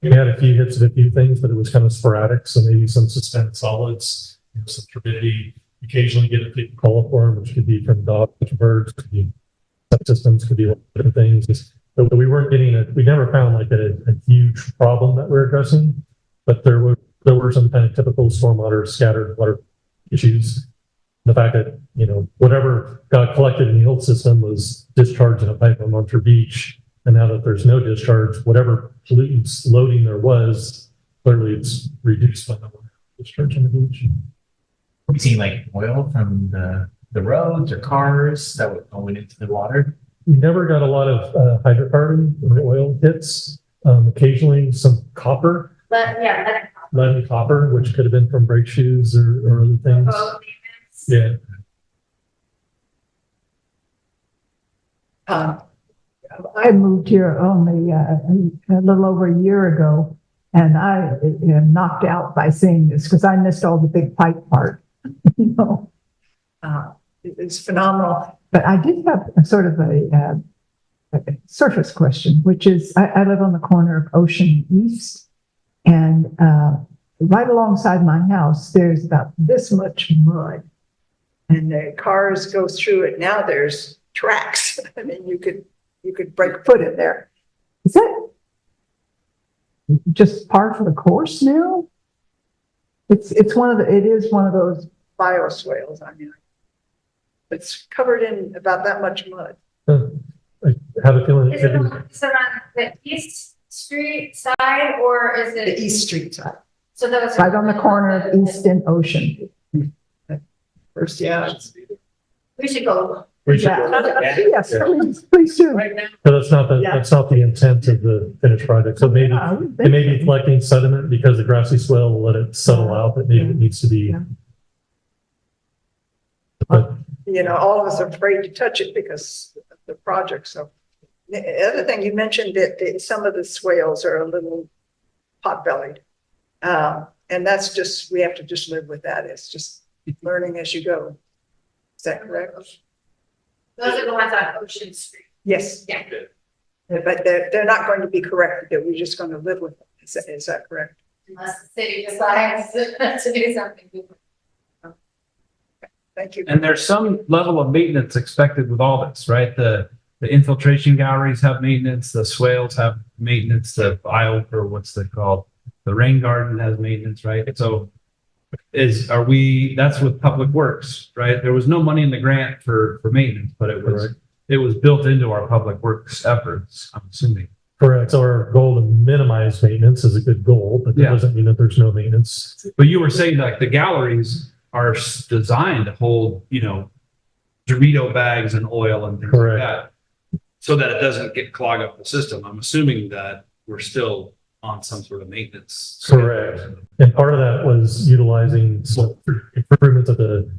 S17: We had a few hits of a few things, but it was kind of sporadic. So maybe some suspended solids, some turbidity. Occasionally get a fecal coliform, which could be from dogs, birds, could be subsystems, could be different things. But we weren't getting we never found a huge problem that we're addressing. But there were some kind of typical stormwater, scattered water issues. The fact that, you know, whatever got collected in the old system was discharged in a pipe on Monterey Beach. And now that there's no discharge, whatever pollutants loading there was, clearly it's reduced by the discharge on the beach.
S19: We see like oil from the roads or cars that were going into the water.
S17: We never got a lot of hydrocarbon or oil hits. Occasionally some copper, lead and copper, which could have been from brake shoes or other things. Yeah.
S7: I moved here only a little over a year ago, and I am knocked out by seeing this because I missed all the big pipe part. You know, it's phenomenal. But I did have a sort of a surface question, which is I live on the corner of Ocean East, and right alongside my house, there's about this much mud, and the cars go through it. Now there's tracks. I mean, you could break foot in there. Is that just par for the course now? It is one of those bioswales. I mean, it's covered in about that much mud.
S17: I have a feeling.
S18: Is it on the East Street side or is it?
S7: The East Street side.
S18: So those
S7: right on the corner of East and Ocean. First, yeah.
S18: We should go.
S7: Yes, please do.
S17: Right now. So that's not the intent of the finished project. So maybe it may be collecting sediment because the grassy swale will let it settle out, but maybe it needs to be. But,
S7: you know, all of us are afraid to touch it because of the project. So the other thing you mentioned that some of the swales are a little pot-bellied. And that's just, we have to just live with that. It's just learning as you go. Is that correct?
S18: Those are the ones on Ocean Street.
S7: Yes.
S18: Yeah.
S7: But they're not going to be corrected. We're just going to live with them. Is that correct?
S18: Unless the city decides to do something different.
S7: Thank you.
S1: And there's some level of maintenance expected with all this, right? The infiltration galleries have maintenance, the swales have maintenance, the aisle, or what's it called? The rain garden has maintenance, right? So that's with Public Works, right? There was no money in the grant for maintenance, but it was built into our Public Works efforts, I'm assuming.
S17: correct. So our goal to minimize maintenance is a good goal, but that doesn't mean that there's no maintenance.
S1: But you were saying like the galleries are designed to hold, Dorito bags and oil and things like that, so that it doesn't clog up the system. I'm assuming that we're still on some sort of maintenance.
S17: Correct. And part of that was utilizing some improvements of the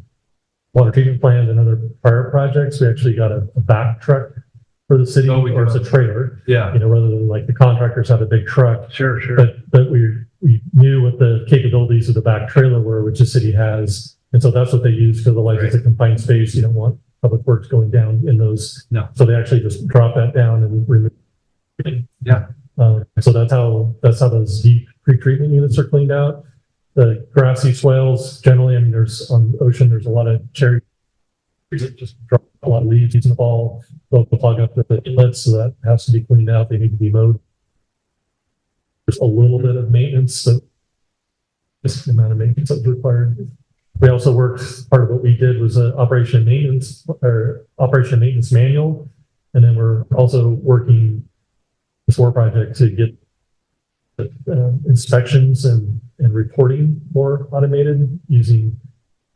S17: water treatment plant and other prior projects. We actually got a back truck for the city, or it's a trailer.
S1: Yeah.
S17: Rather than like the contractors have a big truck.
S1: Sure.
S17: But we knew what the capabilities of the back trailer were, which the city has. And so that's what they use, because otherwise it's a confined space. You don't want Public Works going down in those.
S1: No.
S17: So they actually just drop that down and remove it.
S1: Yeah.
S17: So that's how those deep pre-treatment units are cleaned out. The grassy swales, generally, there's on Ocean, there's a lot of cherry trees that just drop a lot of leaves in the fall. They'll plug up the inlets, so that has to be cleaned out. They need to be mowed. There's a little bit of maintenance, so just the amount of maintenance that's required. We also worked, part of what we did was operation maintenance manual. And then we're also working this war project to get inspections and reporting more automated using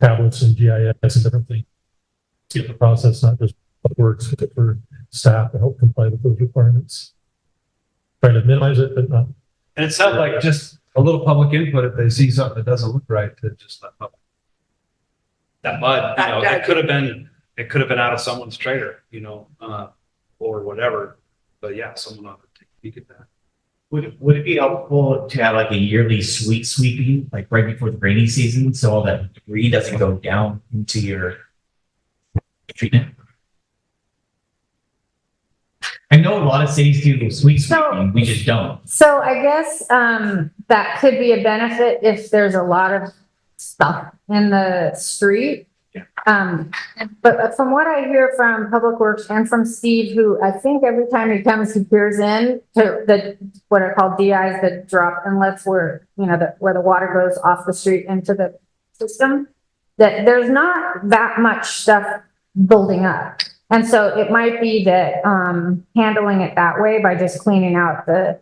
S17: tablets and GIS and different things. To get the process, not just what works, but for staff to help comply with those requirements. Trying to minimize it, but not.
S1: And it sounds like just a little public input if they see something that doesn't look right, to just let public. That mud, it could have been out of someone's trailer, or whatever. But yeah, someone ought to take a peek at that.
S19: Would it be helpful to have like a yearly sweeping, like right before the rainy season, so all that debris doesn't go down into your treatment? I know a lot of cities do the sweeping, we just don't.
S18: So I guess that could be a benefit if there's a lot of stuff in the street. But from what I hear from Public Works and from Steve, who I think every time he comes, he peers in to what are called DIs, the drop inlets where, where the water goes off the street into the system. that there's not that much stuff building up. And so it might be that, handling it that way by just cleaning out the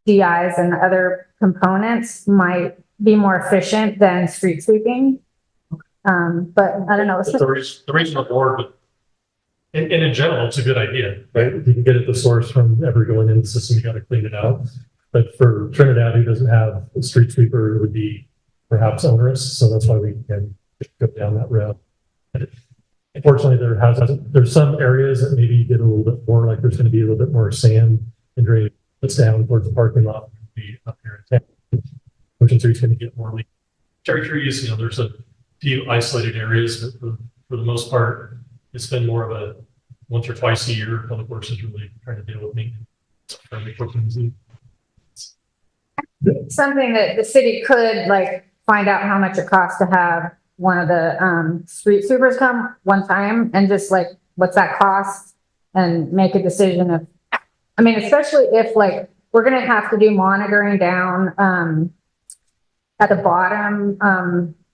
S18: DIs and the other components might be more efficient than street sweeping. But I don't know.
S17: The reason the board, and in general, it's a good idea, right? If you can get at the source from ever going in the system, you got to clean it out. But for Trinidad, who doesn't have a street sweeper, it would be perhaps onerous. So that's why we can go down that route. Unfortunately, there's some areas that maybe get a little bit more, like there's going to be a little bit more sand and drainage that's down towards the parking lot. Be up here in town. Ocean Street's going to get more leak. Cherry trees, there's a few isolated areas, but for the most part, it's been more of a once or twice a year. Public Works is really trying to deal with maintenance.
S18: Something that the city could like find out how much it costs to have one of the street sweepers come one time and just like, what's that cost? And make a decision of, I mean, especially if like, we're gonna have to do monitoring down at the bottom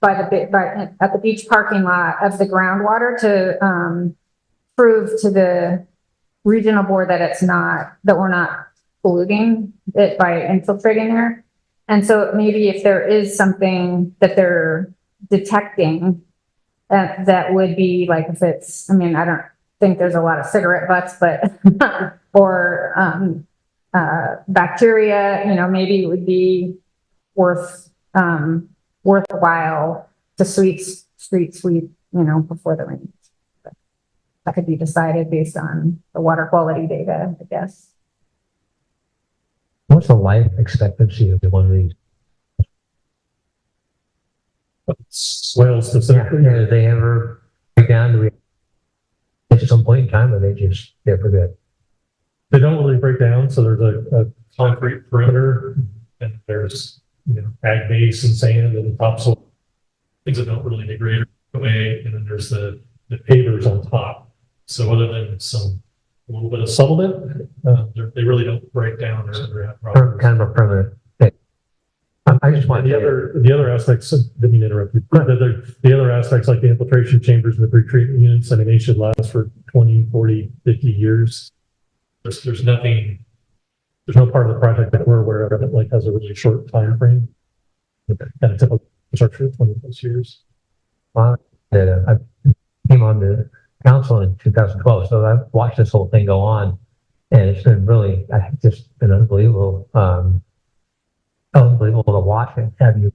S18: at the beach parking lot of the groundwater to prove to the regional board that we're not polluting it by infiltrating there. And so maybe if there is something that they're detecting that would be like if it's, I mean, I don't think there's a lot of cigarette butts, but or bacteria, maybe it would be worthwhile to street sweep, before the rain. But that could be decided based on the water quality data, I guess.
S3: What's the life expectancy of one of these?
S17: Swales specifically?
S3: Yeah, they ever break down? Do we at some point in time, or they're for good?
S17: They don't really break down. So there's a concrete perimeter, and there's ag base and sand and topsoil, things that don't really degrade away, and then there's the pavers on top. So other than a little bit of settlement, they really don't break down or have problems.
S3: Kind of a permanent thing. I just want
S17: the other aspects. Didn't mean to interrupt you. The other aspects like the infiltration chambers and the pretreatment units. I mean, they should last for 20, 40, 50 years. There's nothing. There's no part of the project that we're aware of that like has a really short time frame. Kind of typical construction, 20 plus years.
S3: I came on the council in 2012, so I've watched this whole thing go on, and it's been really, just been unbelievable, unbelievable to watch and have you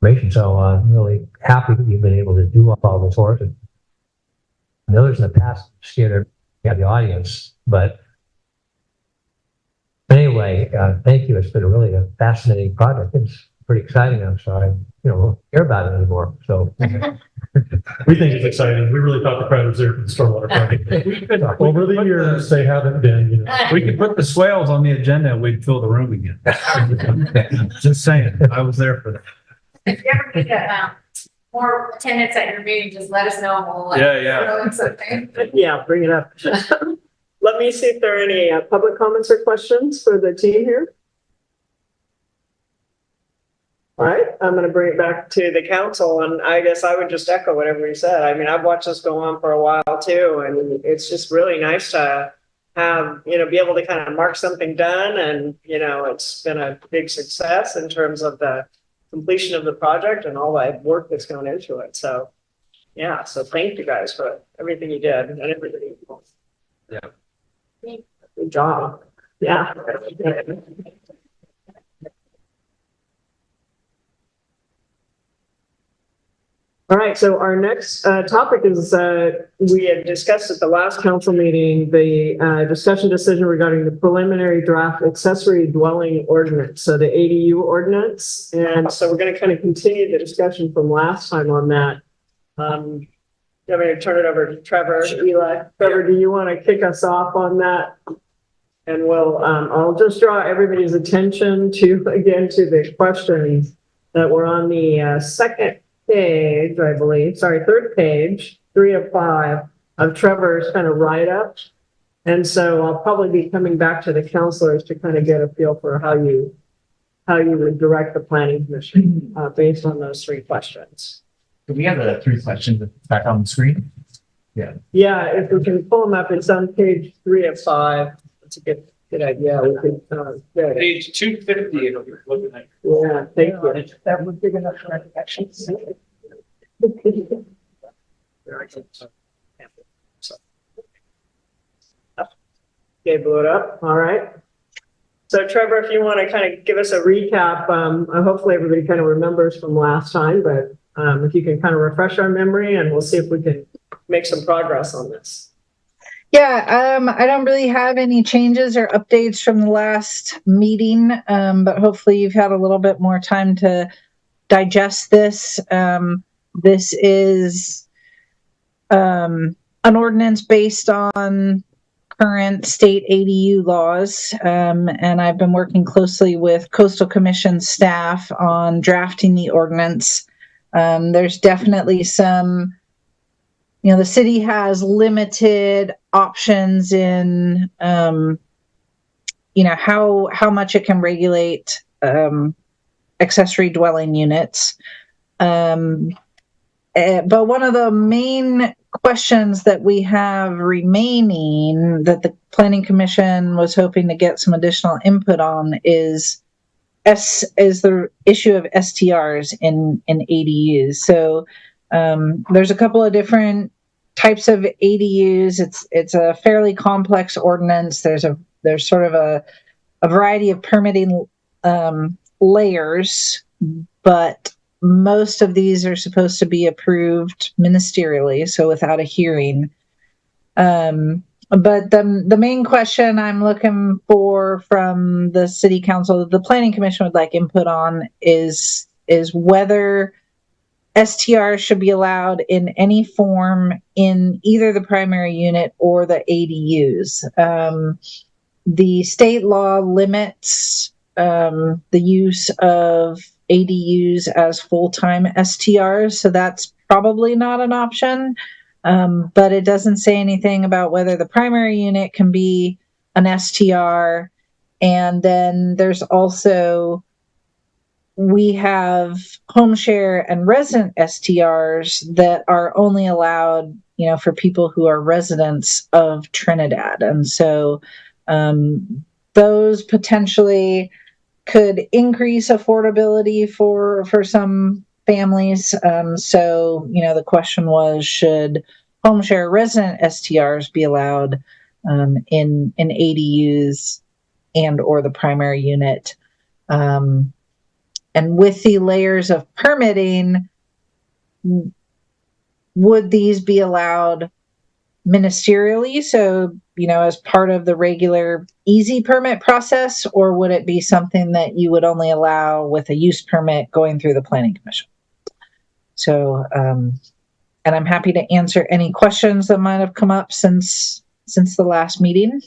S3: information. So I'm really happy that you've been able to do all this work. And the others in the past scared the audience, but anyway, thank you. It's been really a fascinating project. It's pretty exciting. I'm sorry, won't hear about it anymore. So
S17: we think it's exciting. We really thought the crowd was there for the stormwater project. Over the years, they haven't been.
S1: We could put the swales on the agenda and we'd fill the room again. Just saying, I was there for that.
S20: If you ever get more attendance at your meeting, just let us know. And we'll
S1: Yeah.
S20: something.
S2: Yeah, bring it up. Let me see if there are any public comments or questions for the team here. All right, I'm going to bring it back to the council, and I guess I would just echo whatever you said. I mean, I've watched this go on for a while too, and it's just really nice to have, be able to kind of mark something done, and, it's been a big success in terms of the completion of the project and all the work that's gone into it. So, yeah, so thank you guys for everything you did and everybody.
S1: Yeah.
S2: Good job. Yeah. All right, so our next topic is, we had discussed at the last council meeting, the discussion decision regarding the preliminary draft accessory dwelling ordinance, so the ADU ordinance. And so we're going to kind of continue the discussion from last time on that. I'm going to turn it over to Trevor, Eli. Trevor, do you want to kick us off on that? And I'll just draw everybody's attention to the questions that were on the second page, I believe, third page, 3 of 5 of Trevor's kind of write-up. And so I'll probably be coming back to the counselors to kind of get a feel for how you would direct the planning commission based on those 3 questions.
S19: Do we have the 3 questions back on the screen? Yeah.
S2: Yeah, if we can pull them up, it's on page 3 of 5. That's a good idea. We can, yeah,
S1: Page 250, if you're looking at.
S2: yeah, thank you.
S7: That was big enough for actions.
S2: Okay, blew it up. All right. So Trevor, if you want to kind of give us a recap, hopefully everybody kind of remembers from last time, but if you can kind of refresh our memory and we'll see if we can make some progress on this.
S11: Yeah, I don't really have any changes or updates from the last meeting, but hopefully you've had a little bit more time to digest this. This is an ordinance based on current state ADU laws, and I've been working closely with Coastal Commission staff on drafting the ordinance. There's definitely some, the city has limited options in, how much it can regulate accessory dwelling units. But one of the main questions that we have remaining that the Planning Commission was hoping to get some additional input on is the issue of STRs in ADUs. So there's a couple of different types of ADUs. It's a fairly complex ordinance. There's sort of a variety of permitting layers, but most of these are supposed to be approved ministerially, so without a hearing. But the main question I'm looking for from the city council, the planning commission would like input on is whether STR should be allowed in any form in either the primary unit or the ADUs. The state law limits the use of ADUs as full-time STRs, so that's probably not an option. But it doesn't say anything about whether the primary unit can be an STR. And then there's also, we have home share and resident STRs that are only allowed, for people who are residents of Trinidad. And so those potentially could increase affordability for some families. So, the question was, should home share resident STRs be allowed in ADUs and or the primary unit? And with the layers of permitting, would these be allowed ministerially? So, as part of the regular easy permit process, or would it be something that you would only allow with a use permit going through the planning commission? So, and I'm happy to answer any questions that might have come up since the last meeting.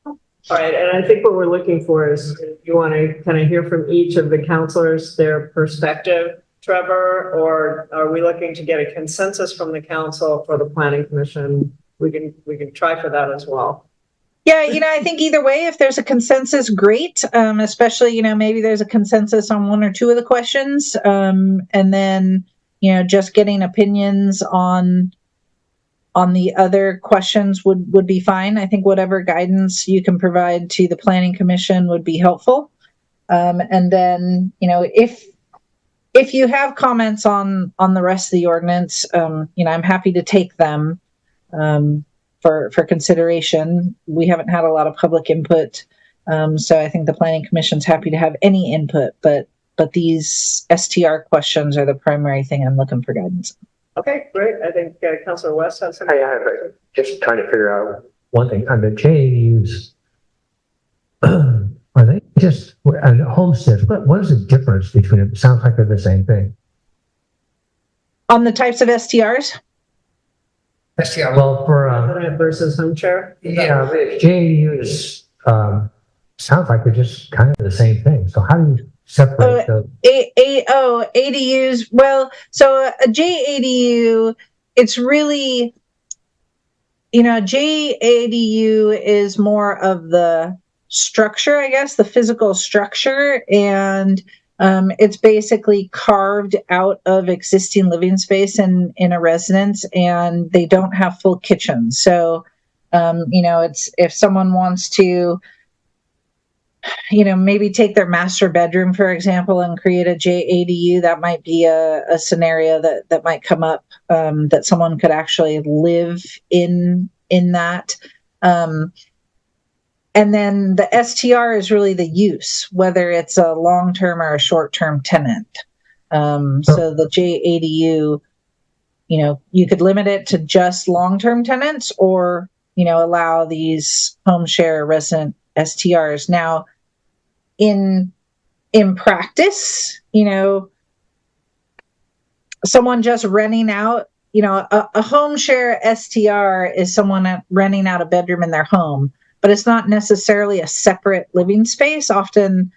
S2: All right, and I think what we're looking for is you want to kind of hear from each of the counselors, their perspective, Trevor, or are we looking to get a consensus from the council for the planning commission? We can try for that as well.
S11: Yeah, I think either way, if there's a consensus, great. Especially, maybe there's a consensus on one or two of the questions. And then, just getting opinions on the other questions would be fine. I think whatever guidance you can provide to the planning commission would be helpful. And then, if you have comments on the rest of the ordinance, I'm happy to take them for consideration. We haven't had a lot of public input, so I think the planning commission's happy to have any input, but these STR questions are the primary thing I'm looking for guidance on.
S2: Okay, great. I think Councilor West has some.
S3: I'm just trying to figure out one thing. On the JAUs, are they just homesteads? What is the difference between them? It sounds like they're the same thing.
S11: On the types of STRs?
S3: STR, well, for
S2: resident versus home share.
S3: yeah, JAUs sounds like they're just kind of the same thing. So how do you separate the
S11: ADUs? Well, so a JADU, it's really, JADU is more of the structure, I guess, the physical structure, and It's basically carved out of existing living space in a residence, and they don't have full kitchens. So, it's if someone wants to, maybe take their master bedroom, for example, and create a JADU, that might be a scenario that might come up, that someone could actually live in that. And then the STR is really the use, whether it's a long-term or a short-term tenant. So the JADU, you could limit it to just long-term tenants, or, allow these home share resident STRs. Now, in practice, someone just renting out, a home share STR is someone renting out a bedroom in their home, but it's not necessarily a separate living space. Often,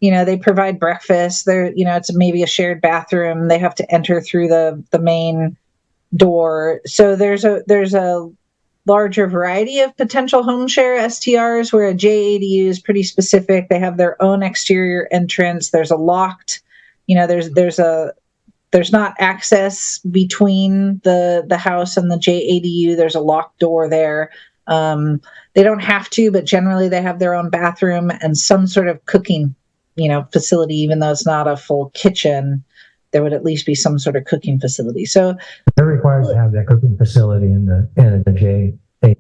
S11: they provide breakfast. It's maybe a shared bathroom. They have to enter through the main door. So there's a larger variety of potential home share STRs, where a JADU is pretty specific. They have their own exterior entrance. There's a locked, there's not access between the house and the JADU. There's a locked door there. They don't have to, but generally they have their own bathroom and some sort of cooking, facility. Even though it's not a full kitchen, there would at least be some sort of cooking facility. So
S3: they're required to have that cooking facility in the J. Is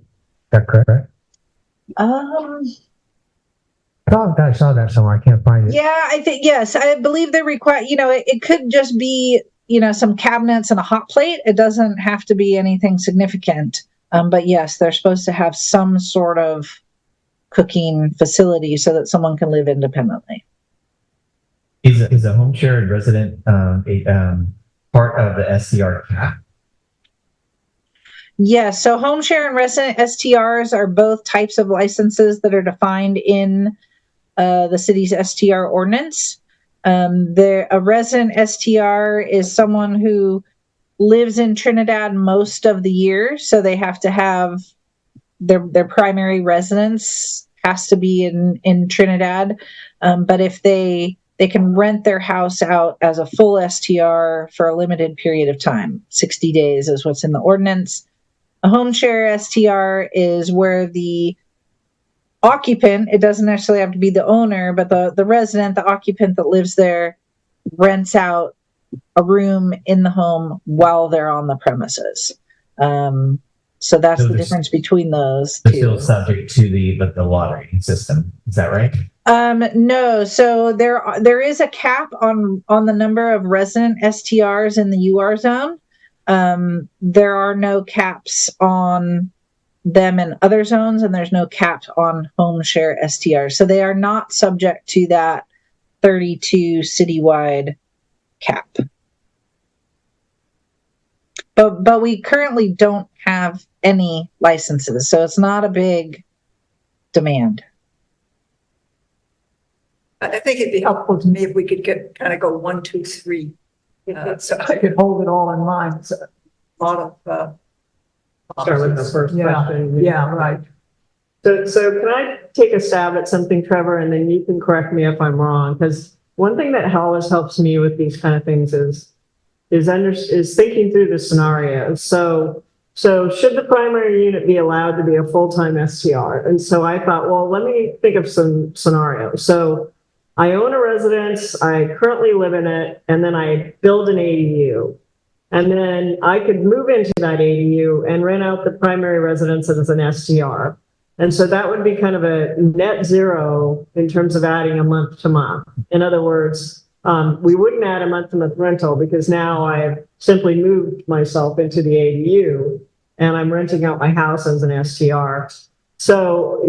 S3: that correct? I saw that somewhere. I can't find it.
S11: Yeah, I think, yes, I believe they require, it could just be, some cabinets and a hot plate. It doesn't have to be anything significant. But yes, they're supposed to have some sort of cooking facility so that someone can live independently.
S19: Is a home share resident part of the STR cap?
S11: Yes, so home share and resident STRs are both types of licenses that are defined in the city's STR ordinance. A resident STR is someone who lives in Trinidad most of the year, so they have to have their primary residence has to be in Trinidad. But if they can rent their house out as a full STR for a limited period of time, 60 days is what's in the ordinance. A home share STR is where the occupant, it doesn't necessarily have to be the owner, but the resident, the occupant that lives there, rents out a room in the home while they're on the premises. So that's the difference between those two.
S19: They're still subject to the lottery system. Is that right?
S11: No. So there is a cap on the number of resident STRs in the UR zone. There are no caps on them in other zones, and there's no cap on home share STRs. So they are not subject to that 32 citywide cap. But we currently don't have any licenses, so it's not a big demand.
S7: I think it'd be helpful to me if we could go 1, 2, 3. So I could hold it all in mind. It's a lot of
S2: Start with the first question.
S7: Yeah, right.
S2: So can I take a stab at something, Trevor, and then you can correct me if I'm wrong? Because one thing that always helps me with these kind of things is thinking through the scenarios. So should the primary unit be allowed to be a full-time STR? And so I thought, well, let me think of some scenarios. So I own a residence, I currently live in it, and then I build an ADU. And then I could move into that ADU and rent out the primary residence as an STR. And so that would be kind of a net zero in terms of adding a month to month. In other words, we wouldn't add a month to month rental because now I've simply moved myself into the ADU and I'm renting out my house as an STR. So,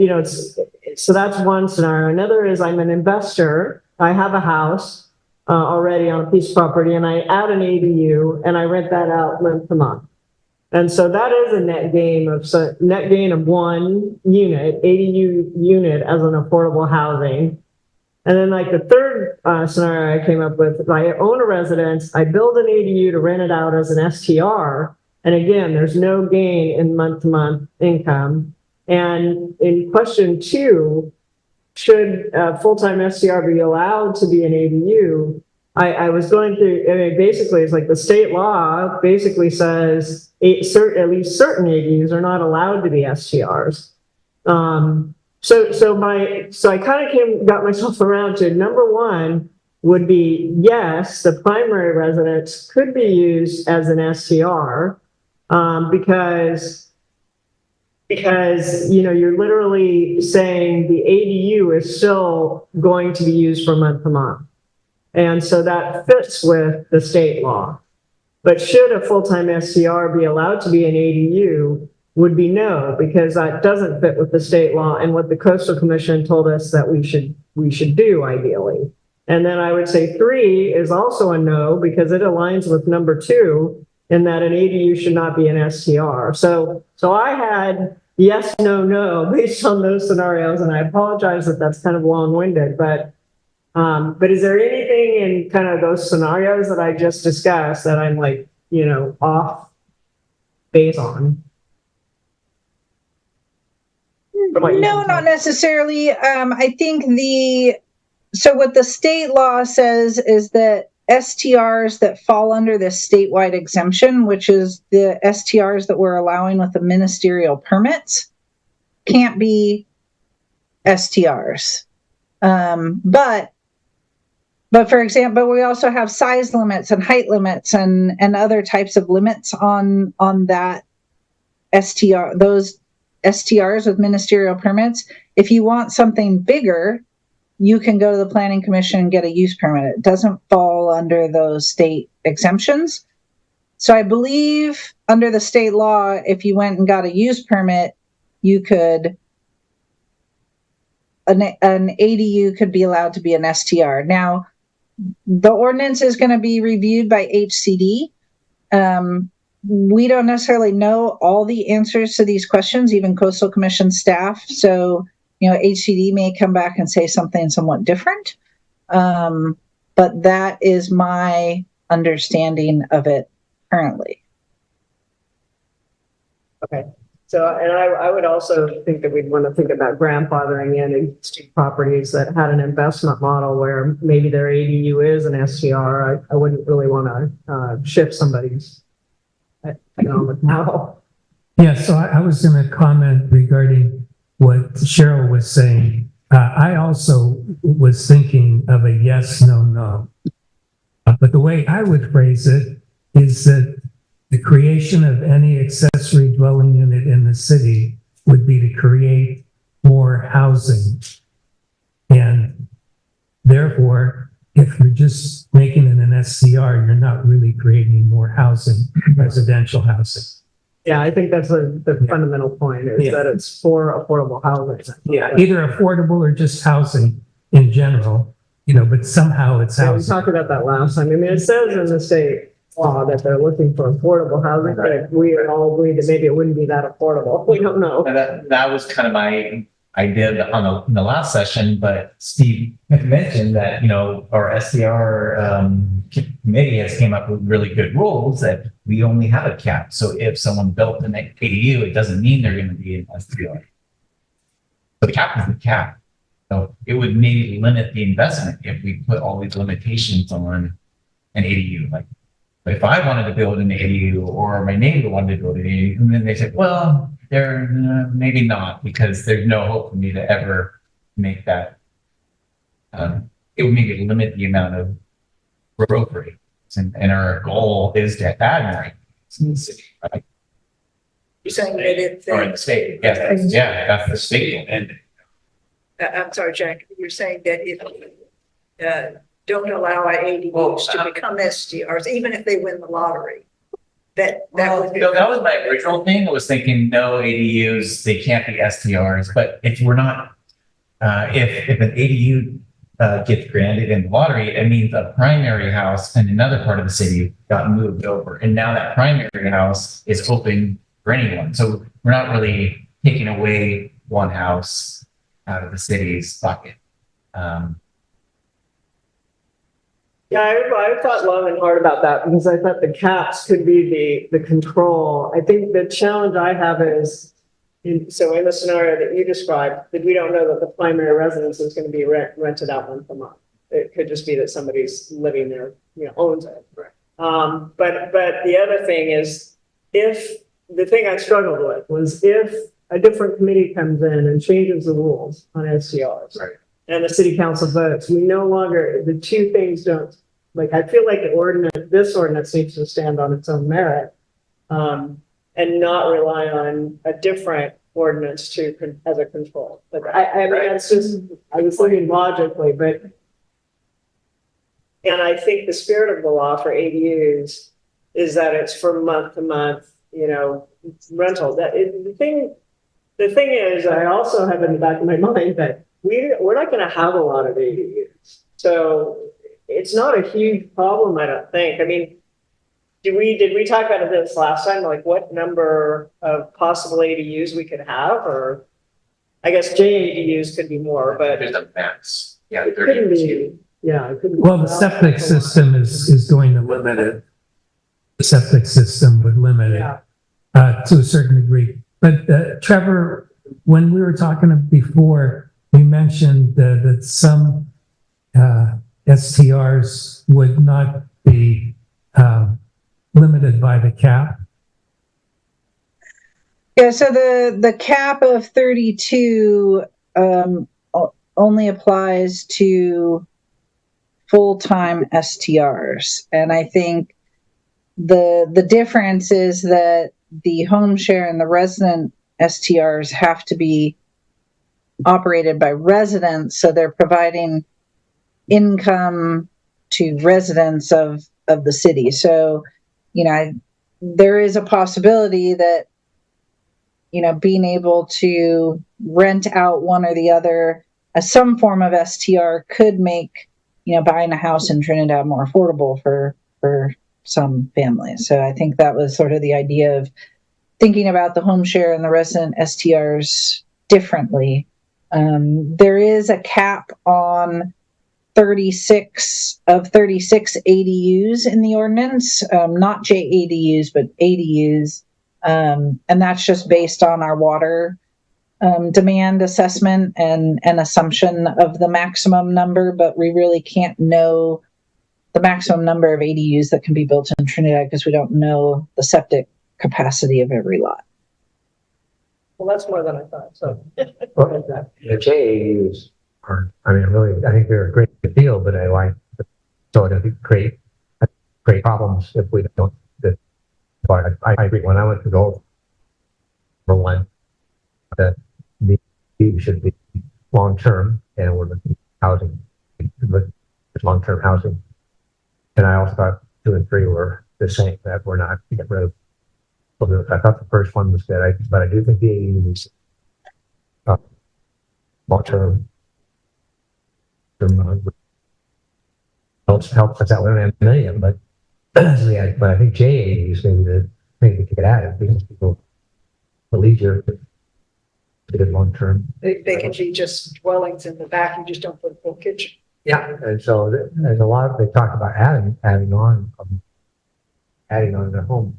S2: so that's one scenario. Another is I'm an investor. I have a house already on a piece of property and I add an ADU and I rent that out month to month. And so that is a net gain of one unit, ADU unit as an affordable housing. And then like the third scenario I came up with, I own a residence, I build an ADU to rent it out as an STR. And again, there's no gain in month to month income. And in question 2, should a full-time STR be allowed to be an ADU? I was going through, I mean, basically, it's like the state law basically says at least certain ADUs are not allowed to be STRs. So I kind of got myself around to number one would be, yes, the primary residence could be used as an STR, because you're literally saying the ADU is still going to be used from month to month. And so that fits with the state law. But should a full-time STR be allowed to be an ADU would be no, because that doesn't fit with the state law and what the Coastal Commission told us that we should do ideally. And then I would say 3 is also a no, because it aligns with number 2 in that an ADU should not be an STR. So I had yes, no, no based on those scenarios, and I apologize that that's kind of long-winded, but is there anything in kind of those scenarios that I just discussed that I'm like, off base on?
S11: No, not necessarily. I think so what the state law says is that STRs that fall under this statewide exemption, which is the STRs that we're allowing with the ministerial permits, can't be STRs. But for example, we also have size limits and height limits and other types of limits on that STR, those STRs with ministerial permits. If you want something bigger, you can go to the Planning Commission and get a use permit. It doesn't fall under those state exemptions. So I believe under the state law, if you went and got a use permit, you could, an ADU could be allowed to be an STR. Now, the ordinance is going to be reviewed by HCD. We don't necessarily know all the answers to these questions, even Coastal Commission staff. So, HCD may come back and say something somewhat different. But that is my understanding of it currently.
S2: Okay. So, and I would also think that we'd want to think about grandfathering in existing properties that had an investment model where maybe their ADU is an STR. I wouldn't really want to shift somebody's economic model.
S4: Yeah, so I was going to comment regarding what Cheryl was saying. I also was thinking of a yes, no, no. But the way I would phrase it is that the creation of any accessory dwelling unit in the city would be to create more housing. And therefore, if you're just making it an SCR, you're not really creating more housing, residential housing.
S2: Yeah, I think that's the fundamental point is that it's for affordable housing.
S4: Yeah, either affordable or just housing in general, but somehow it's housing.
S2: We talked about that last time. I mean, it says in the state law that they're looking for affordable housing, but we all agree that maybe it wouldn't be that affordable. We don't know.
S19: And that was kind of my idea in the last session, but Steve mentioned that, our SDR committee has came up with really good rules that we only have a cap. So if someone built an ADU, it doesn't mean they're going to be an SDR. So the cap is the cap. So it would maybe limit the investment if we put all these limitations on an ADU. Like, if I wanted to build an ADU or my neighbor wanted to build an ADU, and then they said, well, they're maybe not, because there's no hope for me to ever make that. It would maybe limit the amount of growth rates. And our goal is to add more in the city, right?
S7: You're saying that
S19: Or in the state. Yes, that's the state. And
S7: I'm sorry, Jack, you're saying that if don't allow ADUs to become STRs, even if they win the lottery. That
S19: was my original thing. I was thinking no ADUs, they can't be STRs. But if we're not, if an ADU gets granted in the lottery, it means a primary house in another part of the city got moved over, and now that primary house is open for anyone. So we're not really taking away one house out of the city's bucket.
S2: Yeah, I thought long and hard about that because I thought the caps could be the control. I think the challenge I have is so in the scenario that you described, that we don't know that the primary residence is going to be rented out month to month. It could just be that somebody's living there, owns it. Right. But the other thing is, the thing I struggled with was if a different committee comes in and changes the rules on SCRs, right, and the city council votes, we no longer, the two things don't, like, I feel like this ordinance needs to stand on its own merit, and not rely on a different ordinance as a control. But I mean, that's just, I was thinking logically, and I think the spirit of the law for ADUs is that it's from month to month, rental. The thing is, I also have in the back of my mind that we're not going to have a lot of ADUs. So it's not a huge problem, I don't think. I mean, did we talk about this last time? Like what number of possible ADUs we could have, or I guess JADUs could be more, but
S19: There's a max. Yeah,
S2: it couldn't be. Yeah, it couldn't.
S4: Well, the septic system is going to limit it. The septic system would limit it to a certain degree. But Trevor, when we were talking before, you mentioned that some STRs would not be limited by the cap.
S11: Yeah, so the cap of 32 only applies to full-time STRs. And I think the difference is that the home share and the resident STRs have to be operated by residents, so they're providing income to residents of the city. So, there is a possibility that, being able to rent out one or the other as some form of STR could make, buying a house in Trinidad more affordable for some families. So I think that was sort of the idea of thinking about the home share and the resident STRs differently. There is a cap on 36 ADUs in the ordinance, not JADUs, but ADUs. And that's just based on our water demand assessment and an assumption of the maximum number, but we really can't know the maximum number of ADUs that can be built in Trinidad because we don't know the septic capacity of every lot.
S2: Well, that's more than I thought. So,
S3: well, the JAUs are, I think they're a great deal, but so I think create problems if we don't. But I agree. When I went to go for one, that the should be long term, and we're looking at housing, long-term housing. And I also thought 2 and 3 were the same, that we're not to get rid of. I thought the first one was good, but I do think the ADU is long-term. Helps us out with a million, but but I think JADUs maybe to get at it because people believe you're good long-term.
S7: They can be just dwellings in the back. You just don't put a full kitchen.
S3: Yeah, and so there's a lot. They talk about adding on their home.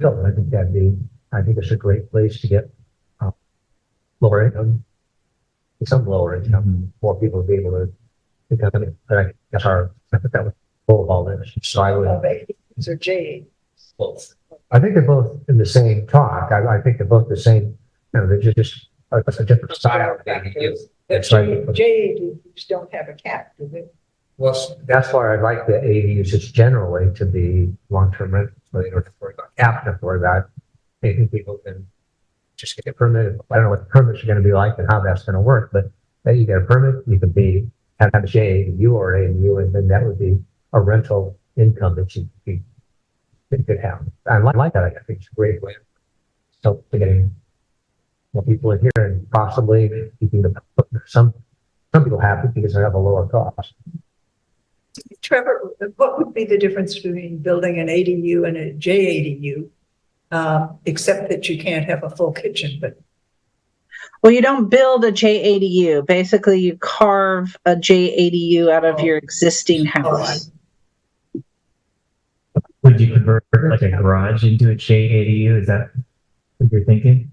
S3: So I think it's a great place to get lower income, some lower income, more people to be able to come in. But I guess I think that was full of all this. So I would.
S7: These are JADUs.
S3: Both. I think they're both in the same talk. I think they're both the same. They're just a different style.
S7: JADUs don't have a cap, do they?
S3: Well, that's why I like the ADUs just generally to be long-term rentals. So they don't have to worry about capping for that. I think people can just get a permit. I don't know what the permits are going to be like and how that's going to work, but you get a permit, you can have a JADU or an ADU, and then that would be a rental income that you could have. I like that. I think it's a great way of getting more people in here and possibly keeping some people happy because they have a lower cost.
S7: Trevor, what would be the difference between building an ADU and a JADU, except that you can't have a full kitchen? But
S11: well, you don't build a JADU. Basically, you carve a JADU out of your existing house.
S19: Would you convert like a garage into a JADU? Is that what you're thinking?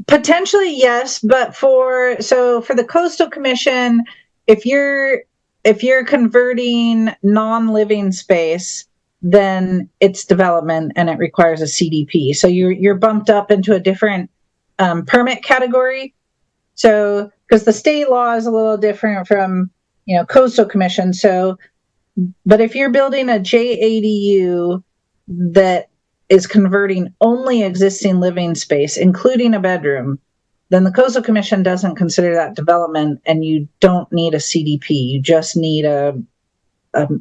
S11: Potentially, yes, but for the coastal commission, if you're converting non-living space, then it's development and it requires a CDP. So you're bumped up into a different permit category. So because the state law is a little different from coastal commission. So, but if you're building a JADU that is converting only existing living space, including a bedroom, then the Coastal Commission doesn't consider that development, and you don't need a CDP. You just need a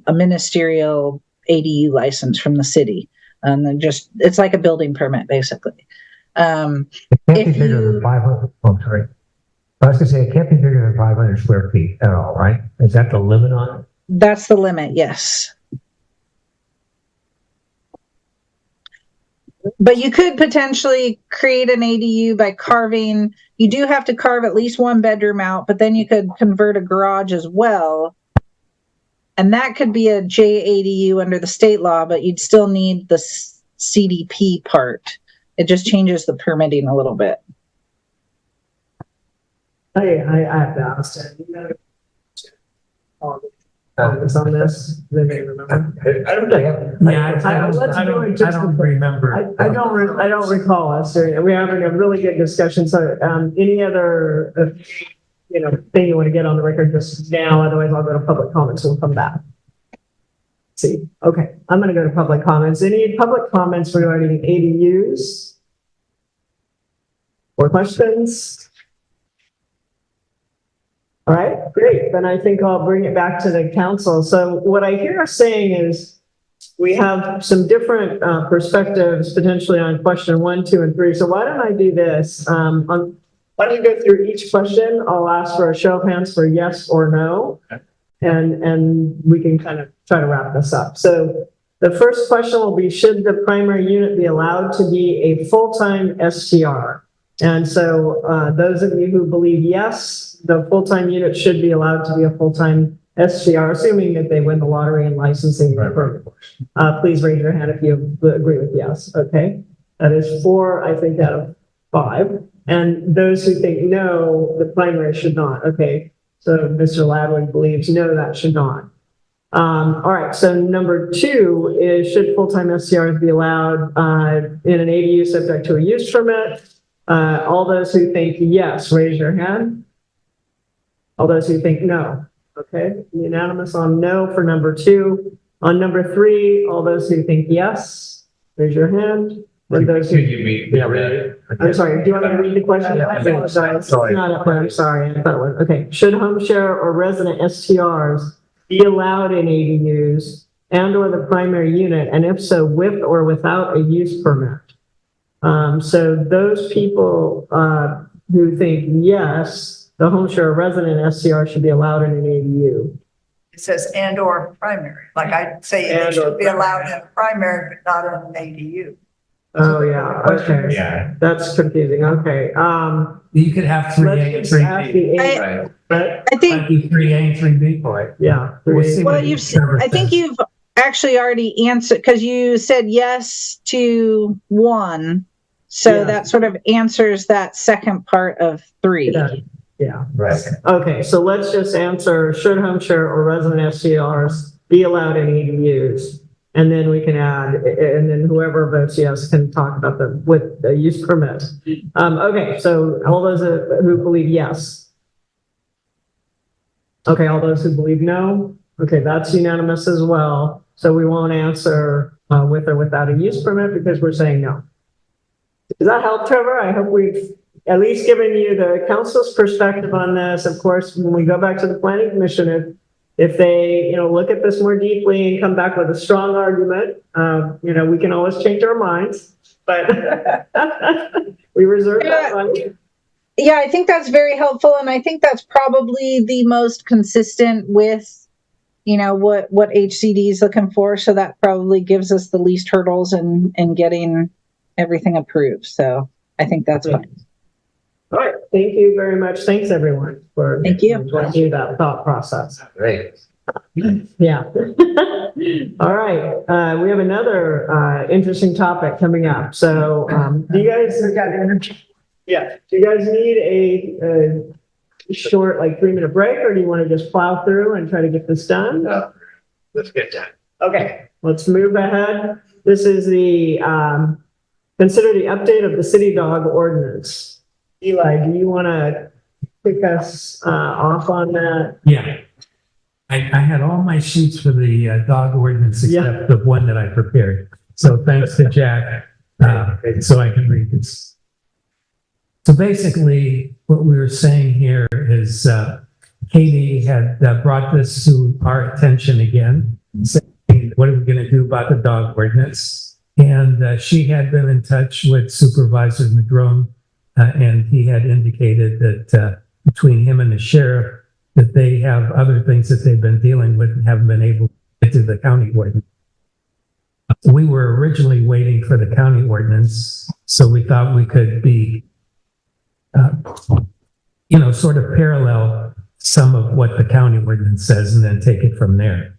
S11: ministerial ADU license from the city. And then it's like a building permit, basically.
S3: It can't be bigger than 500. Oh, sorry. I was gonna say, it can't be bigger than 500 square feet at all, right? Is that the limit on it?
S11: That's the limit, yes. But you could potentially create an ADU by carving. You do have to carve at least one bedroom out, but then you could convert a garage as well. And that could be a JADU under the state law, but you'd still need the CDP part. It just changes the permitting a little bit.
S2: I have to ask on this. They may remember.
S3: I don't think.
S2: I don't remember. I don't recall us. We're having a really good discussion. So, any other, thing you want to get on the record just now? Otherwise, I'll go to public comments. We'll come back. See, okay, I'm going to go to public comments. Any public comments regarding ADUs or questions? All right, great. Then I think I'll bring it back to the council. So what I hear us saying is we have some different perspectives potentially on question 1, 2, and 3. So why don't I do this? Why don't you go through each question? I'll ask for a show of hands for yes or no. Okay. And we can kind of try to wrap this up. So the first question will be, should the primary unit be allowed to be a full-time STR? And so those of you who believe yes, the full-time unit should be allowed to be a full-time STR, assuming that they win the lottery and licensing. Right. Please raise your hand if you agree with yes. Okay. That is 4, I think, out of 5. And those who think no, the primary should not. Okay. So Mr. Ladwin believes no, that should not. All right. So number 2 is, should full-time STRs be allowed in an ADU subject to a use permit? All those who think yes, raise your hand. All those who think no. Okay, unanimous on no for number 2. On number 3, all those who think yes, raise your hand. And those who, I'm sorry, do you want me to read the question? I'm sorry, it's not up there. I'm sorry. Okay, should home share or resident STRs be allowed in ADUs and or the primary unit? And if so, with or without a use permit? So those people who think yes, the home share resident SCR should be allowed in an ADU.
S7: It says and or primary, like I'd say it should be allowed in a primary, but not in an ADU.
S2: Oh, yeah, okay.
S19: Yeah.
S2: That's confusing, okay.
S4: You could have 3A and 3B.
S11: I think
S4: 3A and 3B for it.
S2: Yeah.
S11: Well, I think you've actually already answered, because you said yes to 1. So that sort of answers that second part of 3.
S2: Yeah.
S14: Right.
S2: Okay, so let's just answer, should home share or resident SCRs be allowed in ADUs? And then we can add, and then whoever votes yes can talk about them with the use permit. Okay, so all those who believe yes. Okay, all those who believe no. Okay, that's unanimous as well. So we won't answer with or without a use permit because we're saying no. Does that help, Trevor? I hope we've at least given you the council's perspective on this. Of course, when we go back to the planning commission, if they, look at this more deeply and come back with a strong argument, we can always change our minds, but we reserve that right.
S11: Yeah, I think that's very helpful. And I think that's probably the most consistent with, what HCD is looking for. So that probably gives us the least hurdles in getting everything approved. So I think that's fine.
S2: All right. Thank you very much. Thanks everyone for going through that thought process.
S14: Great.
S2: Yeah. All right. We have another interesting topic coming up. So do you guys got energy? Yeah, do you guys need a short, like 3-minute break, or do you want to just plow through and try to get this done?
S1: Let's get done.
S2: Okay, let's move ahead. This is the, consider the update of the city dog ordinance. Eli, do you want to kick us off on that?
S4: Yeah. I had all my sheets for the dog ordinance except the one that I prepared. So thanks to Jack, so I can read this. So basically, what we were saying here is Katie had brought this to our attention again, saying, what are we going to do about the dog ordinance? And she had been in touch with Supervisor Madrone, and he had indicated that between him and the sheriff, that they have other things that they've been dealing with and haven't been able to get to the county ordinance. We were originally waiting for the county ordinance, so we thought we could be, sort of parallel some of what the county ordinance says and then take it from there.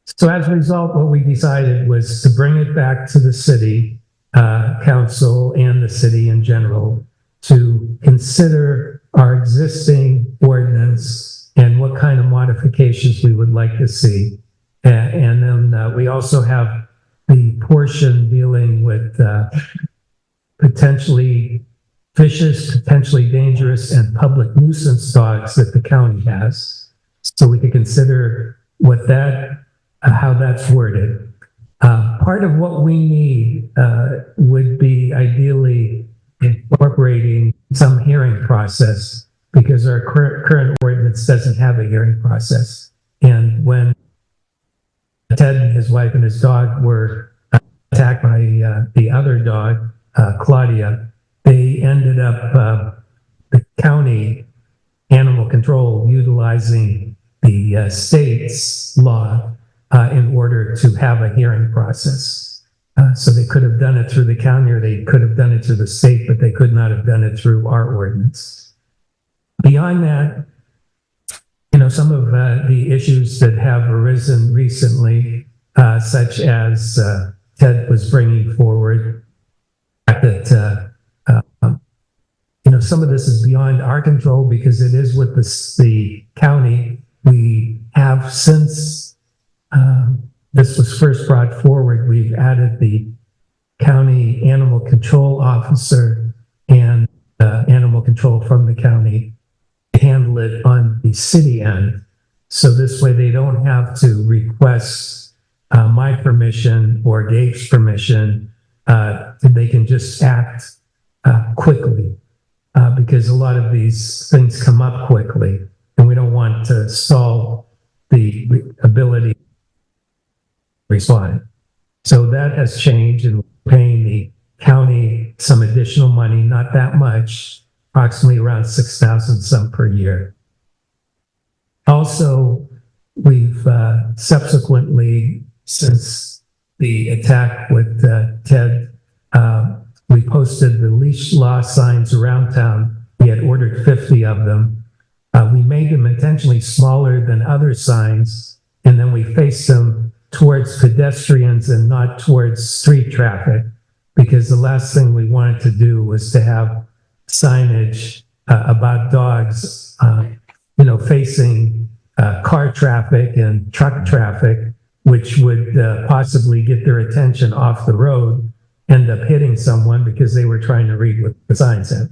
S4: So as a result, what we decided was to bring it back to the city council and the city in general to consider our existing ordinance and what kind of modifications we would like to see. And then we also have the portion dealing with potentially vicious, potentially dangerous, and public nuisance dogs that the county has. So we could consider what that, how that's worded. Part of what we need would be ideally incorporating some hearing process, because our current ordinance doesn't have a hearing process. And when Ted and his wife and his dog were attacked by the other dog, Claudia, they ended up, the county animal control utilizing the state's law in order to have a hearing process. So they could have done it through the county, or they could have done it through the state, but they could not have done it through our ordinance. Beyond that, some of the issues that have arisen recently, such as Ted was bringing forward, that some of this is beyond our control because it is with the county. We have, since this was first brought forward, we've added the county animal control officer and animal control from the county to handle it on the city end. So this way they don't have to request my permission or Dave's permission. They can just act quickly because a lot of these things come up quickly, and we don't want to stall the ability to respond. So that has changed, and we're paying the county some additional money, not that much, approximately around $6,000 some per year. Also, we've subsequently, since the attack with Ted, we posted the leash law signs around town. We had ordered 50 of them. We made them intentionally smaller than other signs, and then we faced them towards pedestrians and not towards street traffic, because the last thing we wanted to do was to have signage about dogs, facing car traffic and truck traffic, which would possibly get their attention off the road, end up hitting someone because they were trying to read what the sign said.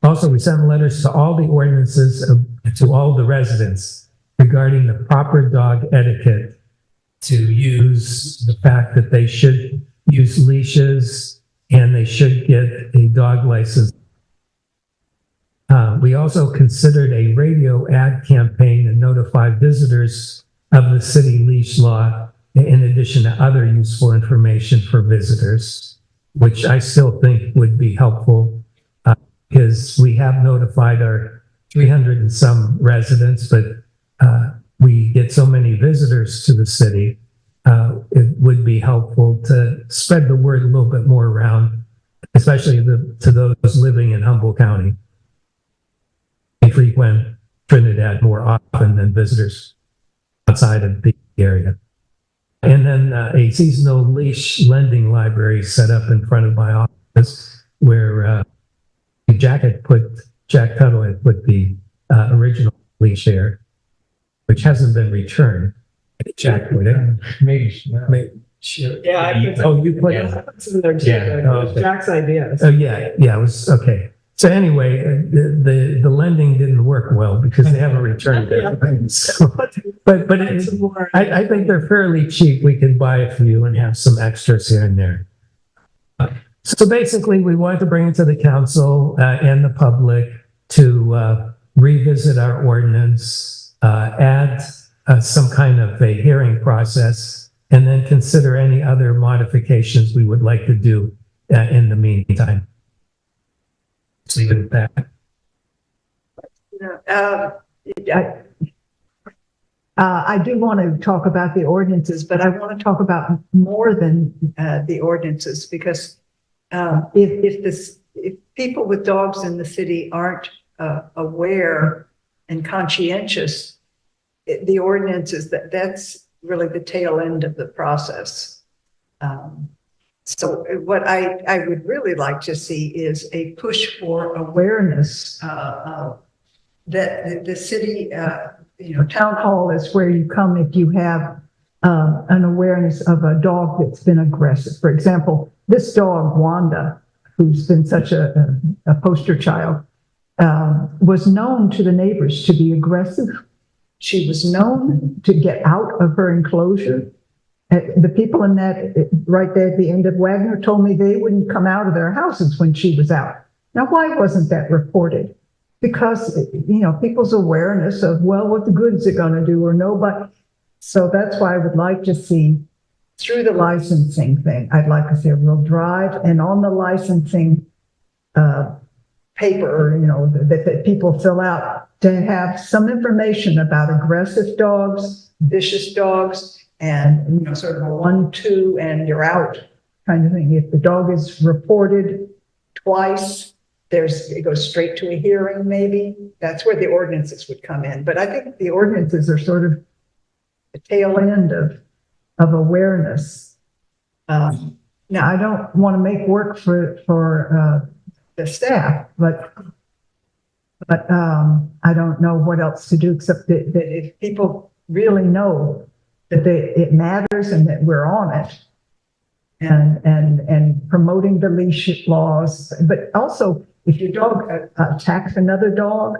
S4: Also, we sent letters to all the ordinances, to all the residents regarding the proper dog etiquette, to use the fact that they should use leashes and they should get a dog license. We also considered a radio ad campaign and notify visitors of the city leash law, in addition to other useful information for visitors, which I still think would be helpful, because we have notified our 300 and some residents, but we get so many visitors to the city. It would be helpful to spread the word a little bit more around, especially to those living in Humboldt County. They frequent Trinidad more often than visitors outside of the area. And then a seasonal leash lending library set up in front of my office, where think Jack Tuttle had put the original leash there, which hasn't been returned. Jack put it. Maybe. Sure.
S2: Yeah, I put,
S4: Oh, you put it?
S2: it's in there too.
S4: Yeah.
S2: It
S4: Oh,
S2: was
S4: okay.
S2: Jack's idea.
S4: Oh, yeah, it was, okay. So anyway, the lending didn't work well because they haven't returned it. So, but I think they're fairly cheap. We can buy a few and have some extras here and there. So basically, we wanted to bring it to the council and the public to revisit our ordinance, add some kind of a hearing process, and then consider any other modifications we would like to do in the meantime. So leave it at that.
S7: I do want to talk about the ordinances, but I want to talk about more than the ordinances because if people with dogs in the city aren't aware and conscientious, the ordinances that's really the tail end of the process. So what I would really like to see is a push for awareness that the city, town hall is where you come if you have an awareness of a dog that's been aggressive. For example, this dog, Wanda, who's been such a poster child, was known to the neighbors to be aggressive. She was known to get out of her enclosure. The people in that, right there at the end of Wagner, told me they wouldn't come out of their houses when she was out. Now, why wasn't that reported? Because, people's awareness of, well, what the good is it going to do or nobody. So that's why I would like to see, through the licensing thing, I'd like to see a real drive, and on the licensing paper, that people fill out, to have some information about aggressive dogs, vicious dogs, and, sort of a 1-2 and you're out kind of thing. If the dog is reported twice, it goes straight to a hearing, maybe. That's where the ordinances would come in. But I think the ordinances are sort of the tail end of awareness. Now, I don't want to make work for the staff, but I don't know what else to do except that if people really know that it matters and that we're on it, and promoting the leash laws, but also if your dog attacks another dog,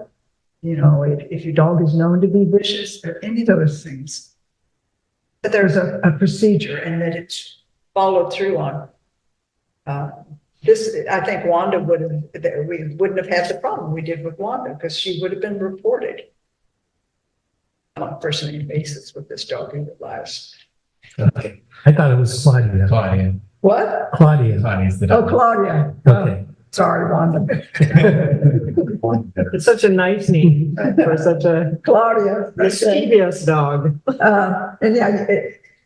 S7: if your dog is known to be vicious or any of those things, that there's a procedure and that it's followed through on. This, I think we wouldn't have had the problem we did with Wanda because she would have been reported on a first-name basis with this dog in your lives.
S4: Okay. I thought it was Claudia. Claudia.
S7: What?
S4: Claudia. Claudia's the dog.
S7: Oh, Claudia.
S4: Okay.
S7: Sorry, Wanda.
S2: It's such a nice name for such a
S7: Claudia,
S2: mischievous dog.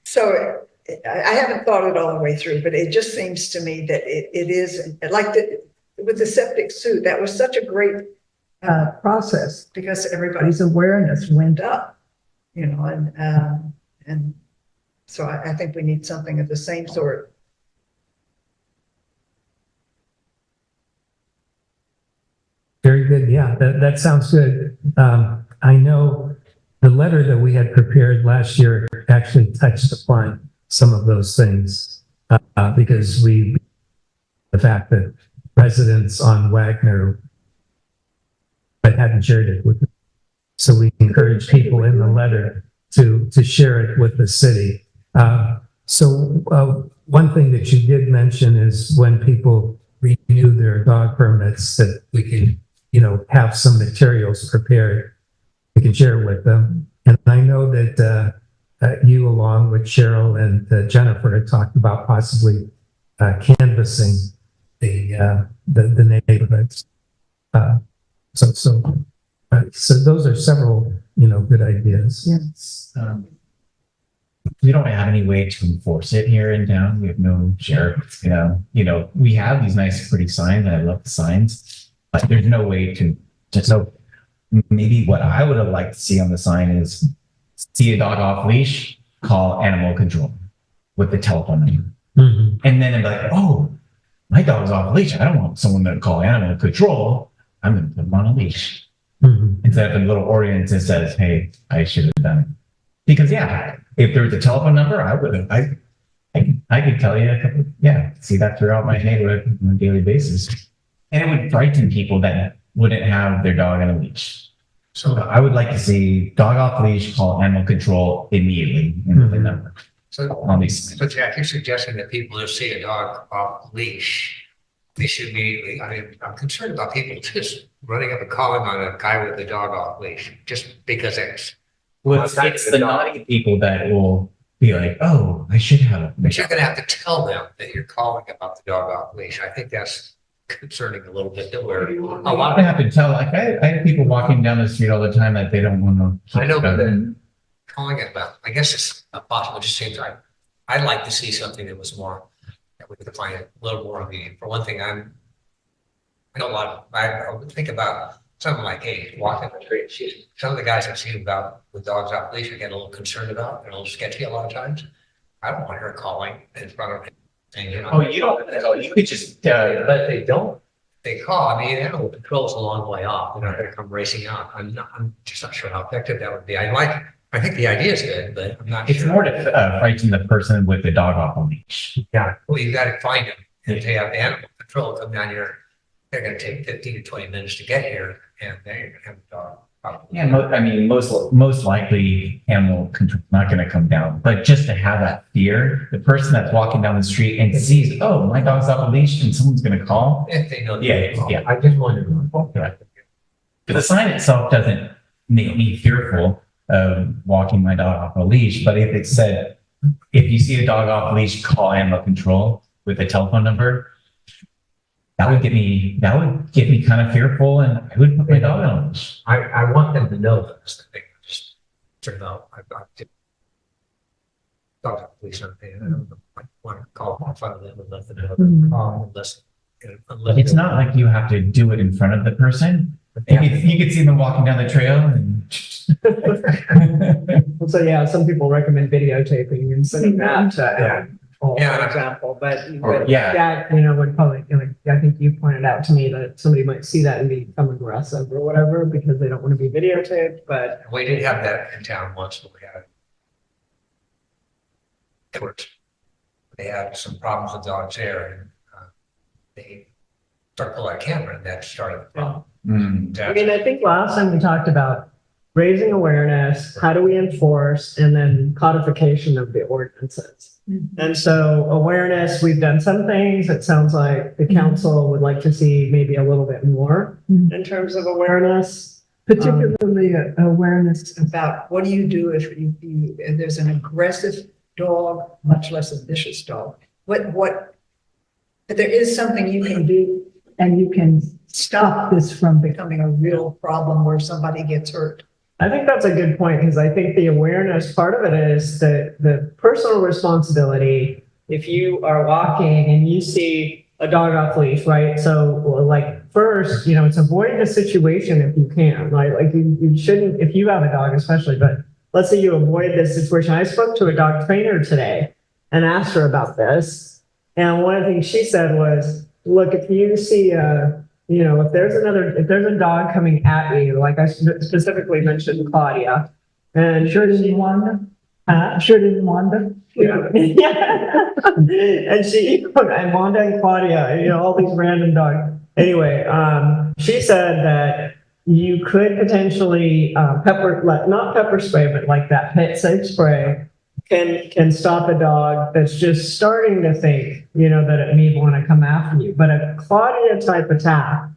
S7: So I haven't thought it all the way through, but it just seems to me that it is like with the septic suit, that was such a great process because everybody's awareness went up, and so I think we need something of the same sort.
S4: Very good. Yeah, that sounds good. I know the letter that we had prepared last year actually touched upon some of those things because the fact that residents on Wagner but hadn't shared it with them. So we encourage people in the letter to share it with the city. So one thing that you did mention is when people renew their dog permits that we can, have some materials prepared we can share with them. And I know that you, along with Cheryl and Jennifer, had talked about possibly canvassing the neighborhoods. So those are several, good ideas.
S7: Yes.
S19: We don't have any way to enforce it here in town. We have no sheriff. We have these nice, pretty signs, and I love the signs, but there's no way to so maybe what I would have liked to see on the sign is see a dog off leash, call animal control with the telephone number.
S4: Mm-hmm.
S19: And then it'd be like, oh, my dog's off leash. I don't want someone to call animal control. I'm going to put him on a leash. Instead of a little ordinance that says, hey, I should have done it. Because yeah, if there was a telephone number, I would have, I could tell you, see that throughout my neighborhood on a daily basis. And it would frighten people that wouldn't have their dog on a leash. So I would like to see dog off leash, call animal control immediately with the number.
S16: So Jack, you're suggesting that people who see a dog off leash, they should immediately, I mean, I'm concerned about people just running up and calling on a guy with a dog off leash, just because it's.
S19: Well, it's the naughty people that will be like, oh, I should have.
S16: But you're gonna have to tell them that you're calling about the dog off leash. I think that's concerning a little bit, that we're a lot
S19: I have to tell, like, I have people walking down the street all the time that they don't want to.
S16: I know, but then calling it about, I guess it's possible, just same time. I'd like to see something that was more, that we could define it a little more immediate. For one thing, I know a lot of, I would think about someone like, hey, walking the street, some of the guys I've seen about with dogs off leash, I get a little concerned about, and a little sketchy a lot of times. I don't want her calling in front of me. And, you know,
S19: oh, you don't, you could just,
S16: but they don't. They call. I mean, animal control is a long way off. They're not going to come racing out. I'm just not sure how effective that would be. I think the idea is good, but I'm not
S19: it's
S16: sure.
S19: more to frighten the person with the dog off a leash.
S16: Yeah. Well, you got to find them. And if they have animal control come down here, they're going to take 15 to 20 minutes to get here, and then you're going to have a dog.
S19: Yeah, I mean, most likely animal control not going to come down, but just to have that fear, the person that's walking down the street and sees, oh, my dog's off a leash, and someone's going to call.
S16: If they know.
S19: Yeah. I just wanted to. The sign itself doesn't make me fearful of walking my dog off a leash, but if it said, if you see a dog off a leash, call animal control with a telephone number. That would get me kind of fearful, and I would put my dog on a leash.
S16: I want them to know this. They just turn out. I've got dogs off leash on I don't know. I want to call in front of them and let them know. Unless
S19: it's not like you have to do it in front of the person. You could see them walking down the trail. And
S2: So yeah, some people recommend videotaping and sending that to for example, but that, you know, would probably, you know, I think you pointed out to me that somebody might see that and become aggressive or whatever because they don't want to be videotaped, but.
S16: We did have that in town once when we had it. They had some problems with dogs there, and they started pulling out a camera, and that started the problem.
S2: I mean, I think last time we talked about raising awareness, how do we enforce, and then codification of the ordinances. And so awareness, we've done some things. It sounds like the council would like to see maybe a little bit more in terms of awareness.
S7: Particularly awareness about what do you do if there's an aggressive dog, much less a vicious dog. But there is something you can do, and you can stop this from becoming a real problem where somebody gets hurt.
S2: I think that's a good point, because I think the awareness part of it is the personal responsibility. If you are walking and you see a dog off leash, right? So like first, you know, it's avoid the situation if you can, right? Like you shouldn't, if you have a dog especially, but let's say you avoid this situation. I spoke to a dog trainer today and asked her about this. And one of the things she said was, look, if you see you know, if there's a dog coming at you, like I specifically mentioned Claudia, and
S7: Sure didn't Wanda.
S2: Yeah. and Wanda and Claudia, you know, all these random dogs. Anyway, she said that you could potentially not pepper spray, but like that pet safe spray can stop a dog that's just starting to think, you know, that it may want to come after you. But a Claudia type attack,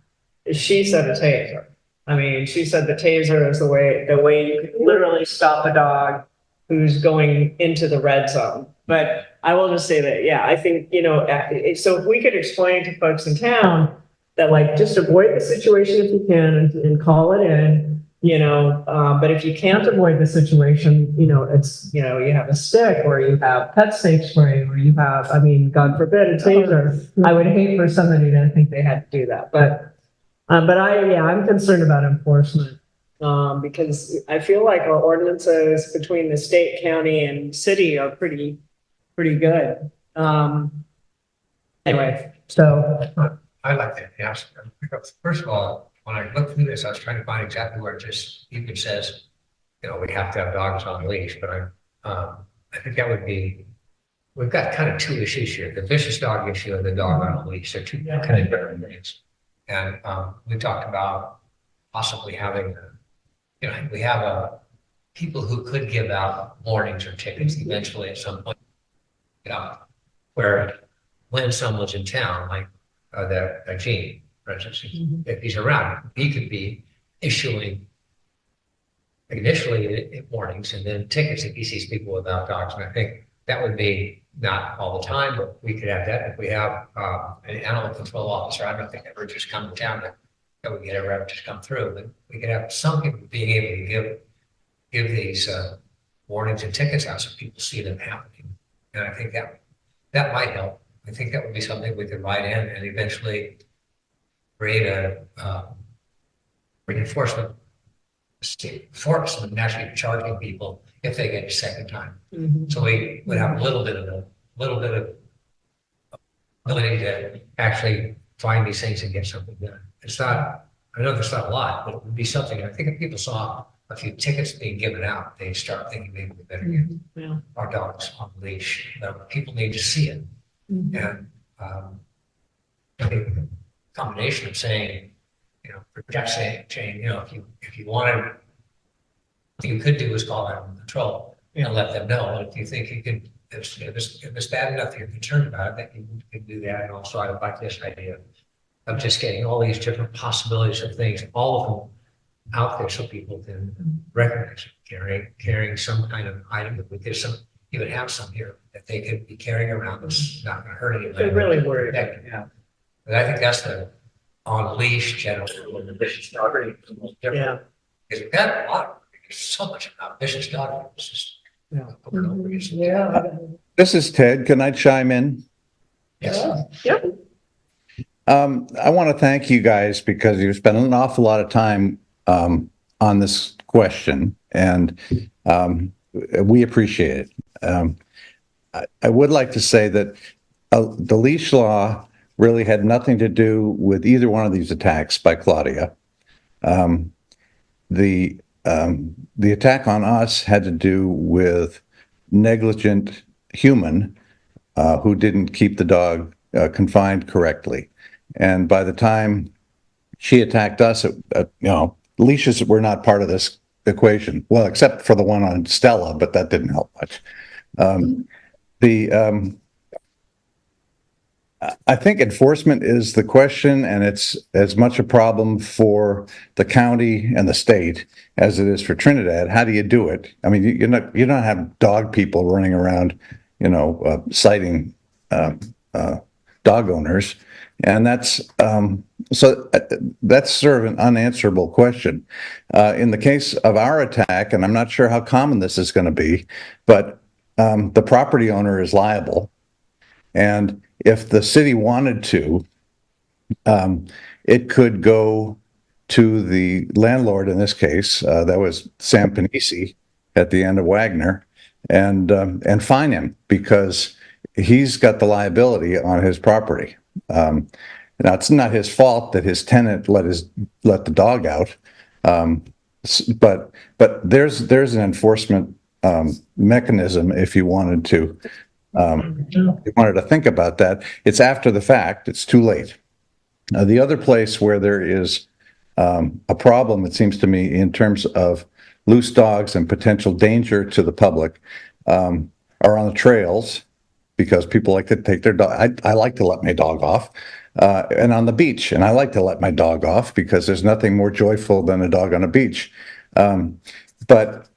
S2: she said a taser. I mean, she said the taser is the way you can literally stop a dog who's going into the red zone. But I will just say that, yeah, I think, you know, so if we could explain to folks in town that, like, just avoid the situation if you can and call it in. You know, but if you can't avoid the situation, you know, it's, you know, you have a stick or you have pet safe spray or you have, I mean, God forbid, a taser. I would hate for somebody to think they had to do that. But I'm concerned about enforcement because I feel like our ordinances between the state, county, and city are pretty good. Anyway, so,
S16: I'd like to ask, first of all, when I looked through this, I was trying to find exactly where it just even says, you know, we have to have dogs on leash, but I think that would be, we've got kind of two issues here, the vicious dog issue and the dog on a leash. They're two kind of different things. And we talked about possibly having, you know, we have people who could give out warnings or tickets eventually at some point, you know, where when someone's in town, like Gene, for instance, if he's around, he could be issuing initially warnings and then tickets if he sees people without dogs. And I think that would be not all the time, but we could have that if we have an animal control officer. I don't think ever just come to town that we get ever just come through, but we could have some people being able to give these warnings and tickets out so people see them happening. And I think that might help. I think that would be something we could write in and eventually create a reinforcement and actually charging people if they get a second time. So we would have a little bit of ability to actually find these things and get something done. It's not, I know there's not a lot, but it would be something. I think if people saw a few tickets being given out, they'd start thinking maybe we better get our dogs on the leash. People need to see it. And I think the combination of saying, you know, saying, you know, if you wanted, what you could do is call animal control and let them know. And if you think you could, if it's bad enough that you're concerned about it, that you could do that. And also I would like this idea of just getting all these different possibilities of things, all of them out there so people can recognize it, carrying some kind of item that we could even have some here that they could be carrying around that's not going to hurt anybody.
S2: they're really worried.
S16: Yeah. But I think that's the on leash general and the vicious dog is the most different.
S2: Yeah.
S16: Because we've got a lot, there's so much about vicious dog. It's just over and over again.
S2: Yeah.
S6: This is Ted. Can I chime in?
S16: Yes.
S2: Yep.
S6: I want to thank you guys because you've spent an awful lot of time on this question, and we appreciate it. I would like to say that the leash law really had nothing to do with either one of these attacks by Claudia. The attack on us had to do with negligent human who didn't keep the dog confined correctly. And by the time she attacked us, you know, leashes were not part of this equation. Well, except for the one on Stella, but that didn't help much. I think enforcement is the question, and it's as much a problem for the county and the state as it is for Trinidad. How do you do it? I mean, you don't have dog people running around, you know, citing dog owners, and that's that's sort of an unanswerable question. In the case of our attack, and I'm not sure how common this is going to be, but the property owner is liable, and if the city wanted to, it could go to the landlord in this case, that was Sam Panisi at the end of Wagner, and fine him because he's got the liability on his property. Now it's not his fault that his tenant let the dog out, but there's an enforcement mechanism if you wanted to. You wanted to think about that. It's after the fact. It's too late. The other place where there is a problem, it seems to me, in terms of loose dogs and potential danger to the public, are on the trails, because people like to take their dog. I like to let my dog off, and on the beach, and I like to let my dog off because there's nothing more joyful than a dog on a beach. But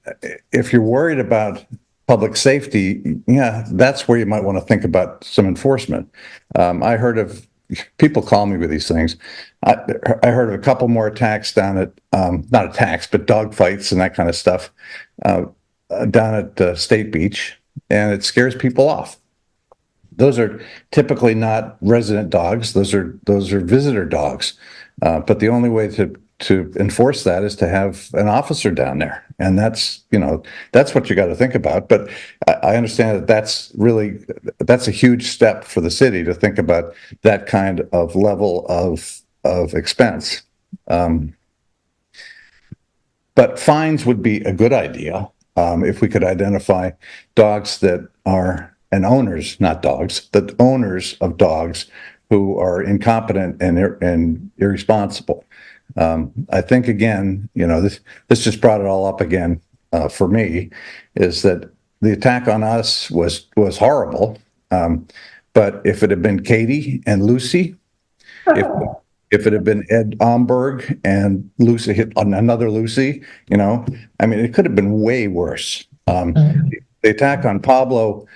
S6: if you're worried about public safety, yeah, that's where you might want to think about some enforcement. I heard of people call me with these things. I heard of a couple more attacks down at, not attacks, but dog fights and that kind of stuff down at State Beach, and it scares people off. Those are typically not resident dogs. Those are visitor dogs. But the only way to enforce that is to have an officer down there. And that's, that's what you got to think about. But I understand that that's a huge step for the city to think about that kind of level of expense. But fines would be a good idea if we could identify dogs that are, and owners, not dogs, but owners of dogs who are incompetent and irresponsible. I think, again, this just brought it all up again for me, is that the attack on us was horrible. But if it had been Katie and Lucy, if it had been Ed Omberg and Lucy hit on another Lucy, it could have been way worse. The attack on Pablo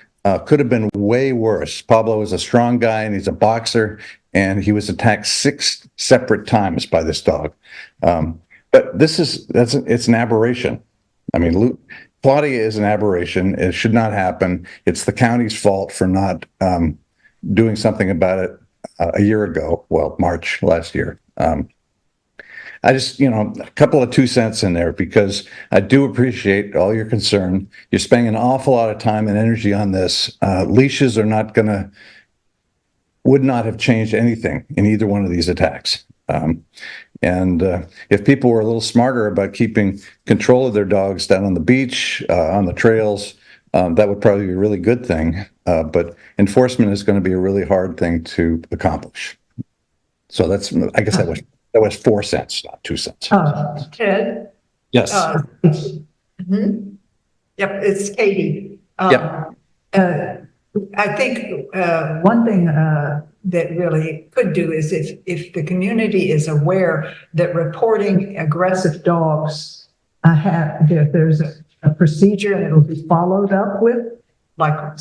S6: could have been way worse. Pablo is a strong guy and he's a boxer, and he was attacked 6 separate times by this dog. But it's an aberration. Claudia is an aberration. It should not happen. It's the county's fault for not doing something about it a year ago. Well, March last year. I just, a couple of 2 cents in there, because I do appreciate all your concern. You're spending an awful lot of time and energy on this. Leashes are would not have changed anything in either one of these attacks. And if people were a little smarter about keeping control of their dogs down on the beach, on the trails, that would probably be a really good thing. But enforcement is going to be a really hard thing to accomplish. So I guess that was 4 cents, not 2 cents.
S7: Ted?
S6: Yes.
S7: Yep, it's Katie.
S6: Yep.
S7: I think one thing that really could do is if the community is aware that reporting aggressive dogs, there's a procedure and it'll be followed up with, like,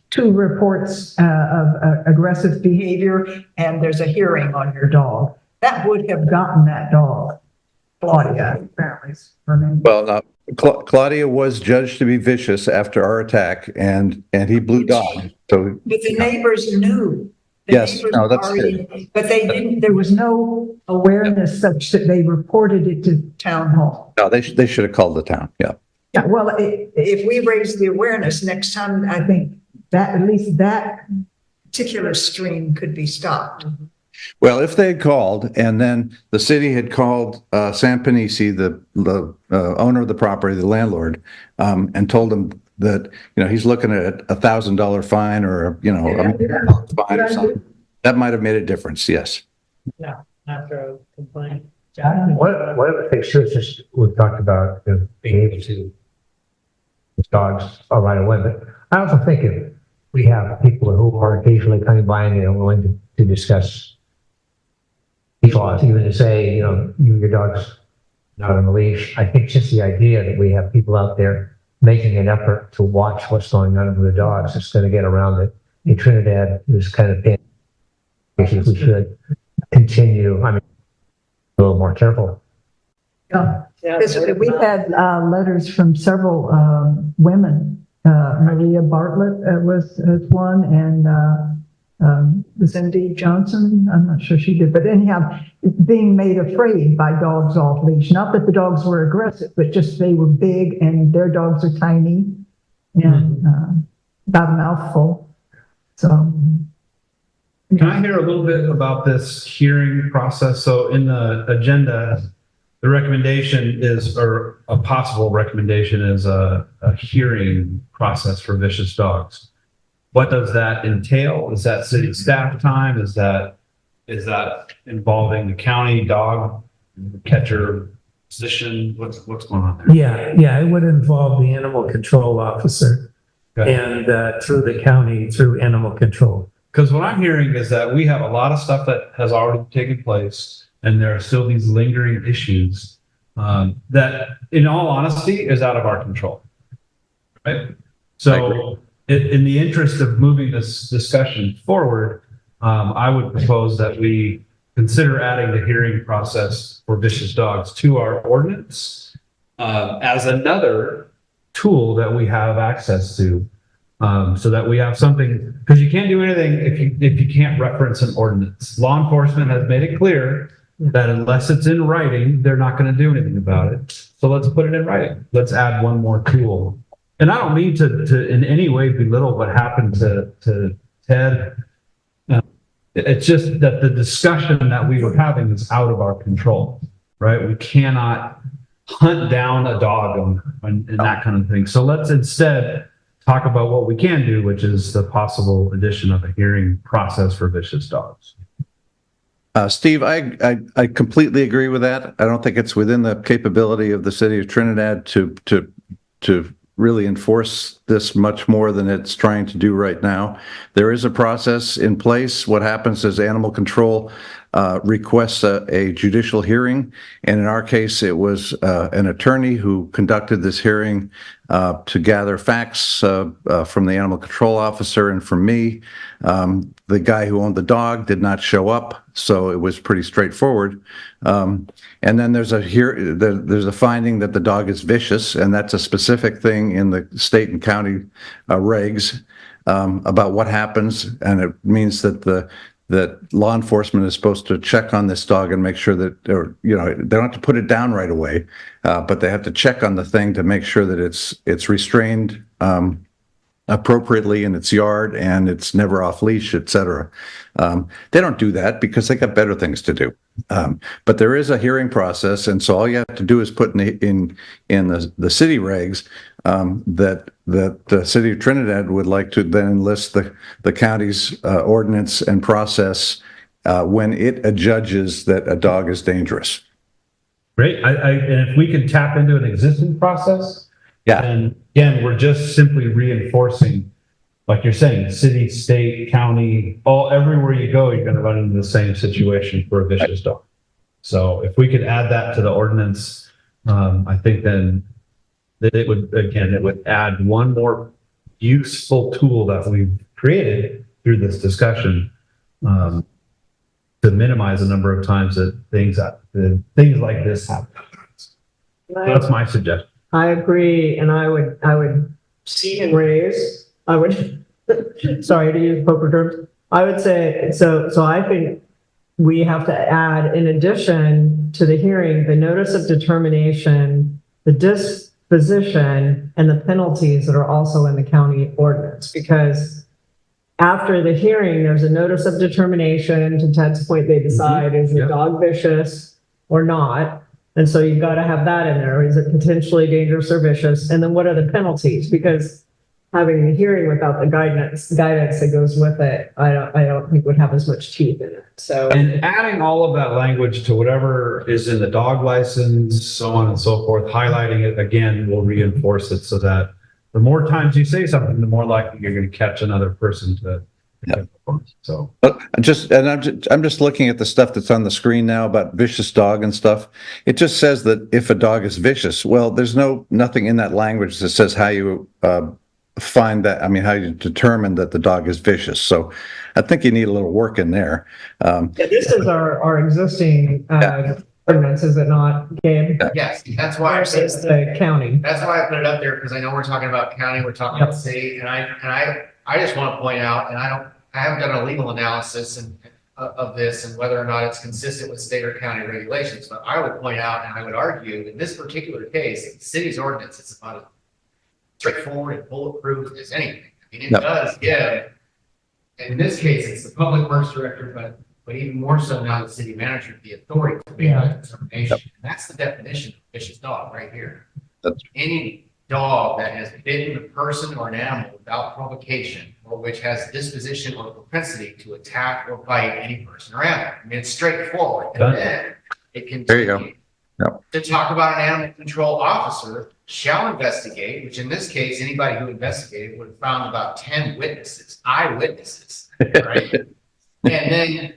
S7: 2 reports of aggressive behavior, and there's a hearing on your dog. That would have gotten that dog, Claudia, apparently.
S6: Well, Claudia was judged to be vicious after our attack, and he blew dog. So,
S7: but the neighbors knew.
S6: Yes, no, that's good.
S7: But they didn't. There was no awareness such that they reported it to town hall.
S6: No, they should have called the town. Yeah.
S7: Yeah. Well, if we raise the awareness next time, I think that at least that particular stream could be stopped.
S6: Well, if they had called, and then the city had called Sam Panisi, the owner of the property, the landlord, and told him that he's looking at $1,000 fine or a $1,000 fine or something, that might have made a difference. Yes.
S2: Yeah. After a complaint.
S3: One of the things too is just we've talked about being able to dogs right away, but I also think if we have people who are occasionally coming by and they're willing to discuss laws, even to say, your dog's not on the leash. I think just the idea that we have people out there making an effort to watch what's going on with the dogs is going to get around it. In Trinidad, there's kind of issues we should continue. A little more careful.
S7: Yeah. We had letters from several women. Maria Bartlett was one, and Cindy Johnson, I'm not sure she did, but anyhow, being made afraid by dogs off leash. Not that the dogs were aggressive, but just they were big and their dogs are tiny and about a mouthful. So.
S1: Can I hear a little bit about this hearing process? So in the agenda, the recommendation is, or a possible recommendation is a hearing process for vicious dogs. What does that entail? Is that city staff time? Is that involving the county dog catcher position? What's going on there?
S4: Yeah, it would involve the animal control officer and through the county, through animal control.
S1: Because what I'm hearing is that we have a lot of stuff that has already taken place, and there are still these lingering issues that, in all honesty, is out of our control. Right? So, in the interest of moving this discussion forward, I would propose that we consider adding the hearing process for vicious dogs to our ordinance as another tool that we have access to, so that we have something, because you can't do anything if you can't reference an ordinance. Law enforcement has made it clear that unless it's in writing, they're not going to do anything about it. So let's put it in writing. Let's add one more tool. And I don't mean to in any way belittle what happened to Ted. It's just that the discussion that we were having is out of our control, right? We cannot hunt down a dog and that kind of thing. So let's instead talk about what we can do, which is the possible addition of a hearing process for vicious dogs.
S6: Steve, I completely agree with that. I don't think it's within the capability of the city of Trinidad to really enforce this much more than it's trying to do right now. There is a process in place. What happens is animal control requests a judicial hearing. And in our case, it was an attorney who conducted this hearing to gather facts from the animal control officer and from me. The guy who owned the dog did not show up, so it was pretty straightforward. And then there's a finding that the dog is vicious, and that's a specific thing in the state and county regs about what happens, and it means that law enforcement is supposed to check on this dog and make sure that, or they don't have to put it down right away, but they have to check on the thing to make sure that it's restrained appropriately in its yard and it's never off leash, etc. They don't do that because they got better things to do. But there is a hearing process, and so all you have to do is put in the city regs that the city of Trinidad would like to then enlist the county's ordinance and process when it adjudges that a dog is dangerous.
S1: Great. And if we can tap into an existing process, and again, we're just simply reinforcing, like you're saying, city, state, county, everywhere you go, you're going to run into the same situation for a vicious dog. So if we could add that to the ordinance, I think then that it would add one more useful tool that we've created through this discussion to minimize the number of times that things like this happen. So that's my suggestion.
S2: I agree, and I would see and raise. I would, sorry to use poker terms. I would say so. I think we have to add, in addition to the hearing, the notice of determination, the disposition, and the penalties that are also in the county ordinance. Because after the hearing, there's a notice of determination. To Ted's point, they decide is the dog vicious or not. And so you've got to have that in there. Is it potentially dangerous or vicious? And then what are the penalties? Because having the hearing without the guidance that goes with it, I don't think would have as much teeth in it. So,
S1: and adding all of that language to whatever is in the dog license, so on and so forth, highlighting it again will reinforce it so that the more times you say something, the more likely you're going to catch another person to. So
S6: I'm just looking at the stuff that's on the screen now about vicious dog and stuff. It just says that if a dog is vicious, well, there's nothing in that language that says how you find that. I mean, how you determine that the dog is vicious. So I think you need a little work in there.
S2: This is our existing ordinance, is it not, Gabe?
S21: Yes, that's why
S2: it's the county.
S21: That's why I put it up there, because I know we're talking about county, we're talking about city, and I just want to point out, and I haven't done a legal analysis of this and whether or not it's consistent with state or county regulations, but I would point out, and I would argue, in this particular case, the city's ordinance is about as straightforward and bulletproof as anything. I mean, it does give, in this case, it's the public works director, but even more so now the city manager, the authority to make that determination. And that's the definition of vicious dog right here. Any dog that has bitten a person or an animal without provocation, or which has disposition or propensity to attack or bite any person or animal. I mean, it's straightforward. And then it can to talk about an animal control officer shall investigate, which in this case, anybody who investigated would have found about 10 witnesses, eyewitnesses, right? And then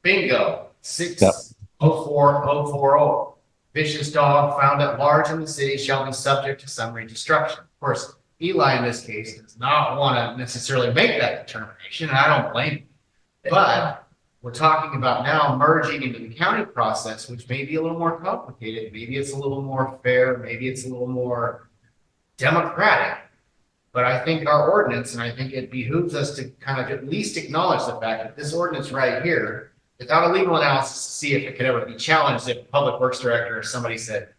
S21: bingo, 604040. Vicious dog found at large in the city shall be subject to summary destruction. Of course, Eli in this case does not want to necessarily make that determination, and I don't blame him. But we're talking about now merging into the county process, which may be a little more complicated. Maybe it's a little more fair. Maybe it's a little more democratic. But I think our ordinance, and I think it behooves us to kind of at least acknowledge the fact that this ordinance right here without a legal analysis to see if it could ever be challenged, if Public Works Director or somebody said,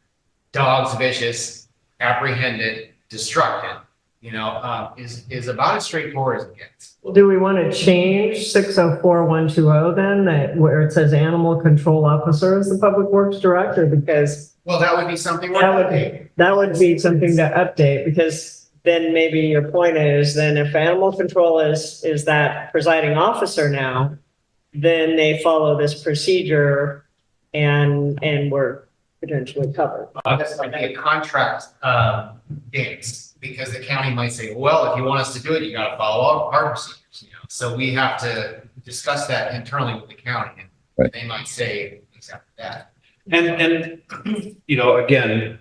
S21: dog's vicious, apprehend it, destruct it, is about as straightforward as it gets.
S2: Well, do we want to change 604-120 then, that where it says animal control officer is the public works director? Because
S21: Well, that would be something.
S2: that would be something to update, because then maybe your point is, then if animal control is that presiding officer now, then they follow this procedure and we're potentially covered.
S21: That's might be a contract dance, because the county might say, well, if you want us to do it, you got to follow our procedures. So we have to discuss that internally with the county, and they might say exactly that.
S1: And again,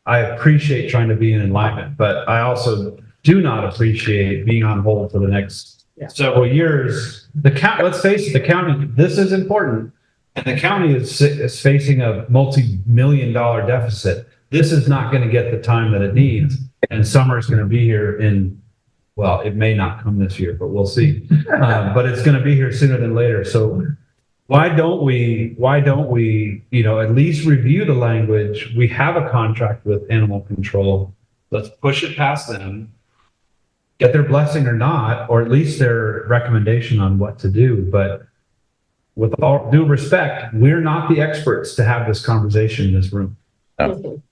S1: I appreciate trying to be in alignment, but I also do not appreciate being on hold for the next several years. Let's face it, the county, this is important. And the county is facing a multi-million-dollar deficit. This is not going to get the time that it needs. And summer is going to be here well, it may not come this year, but we'll see. But it's going to be here sooner than later. So why don't we, at least review the language? We have a contract with animal control. Let's push it past them, get their blessing or not, or at least their recommendation on what to do. But with all due respect, we're not the experts to have this conversation in this room.
S7: Can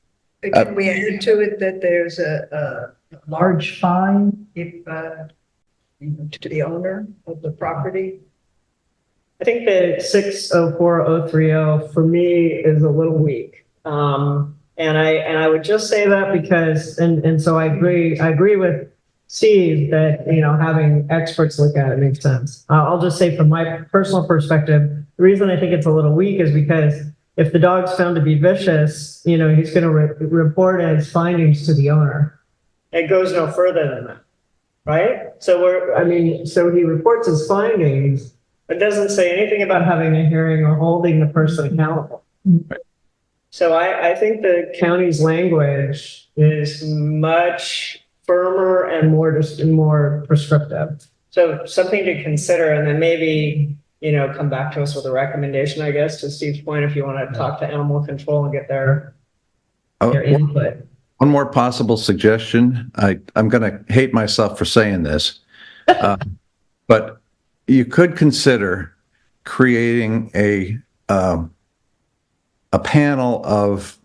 S7: we add to it that there's a large fine if, to the owner of the property?
S2: I think that 604-030 for me is a little weak. And I would just say that because, and so I agree with Steve that, having experts look at it makes sense. I'll just say from my personal perspective, the reason I think it's a little weak is because if the dog's found to be vicious, he's going to report his findings to the owner. It goes no further than that, right? So he reports his findings, but doesn't say anything about having a hearing or holding the person accountable. So I think the county's language is much firmer and more prescriptive. So something to consider, and then maybe, come back to us with a recommendation, I guess, to Steve's point, if you want to talk to animal control and get their input.
S6: One more possible suggestion. I'm going to hate myself for saying this, but you could consider creating a panel of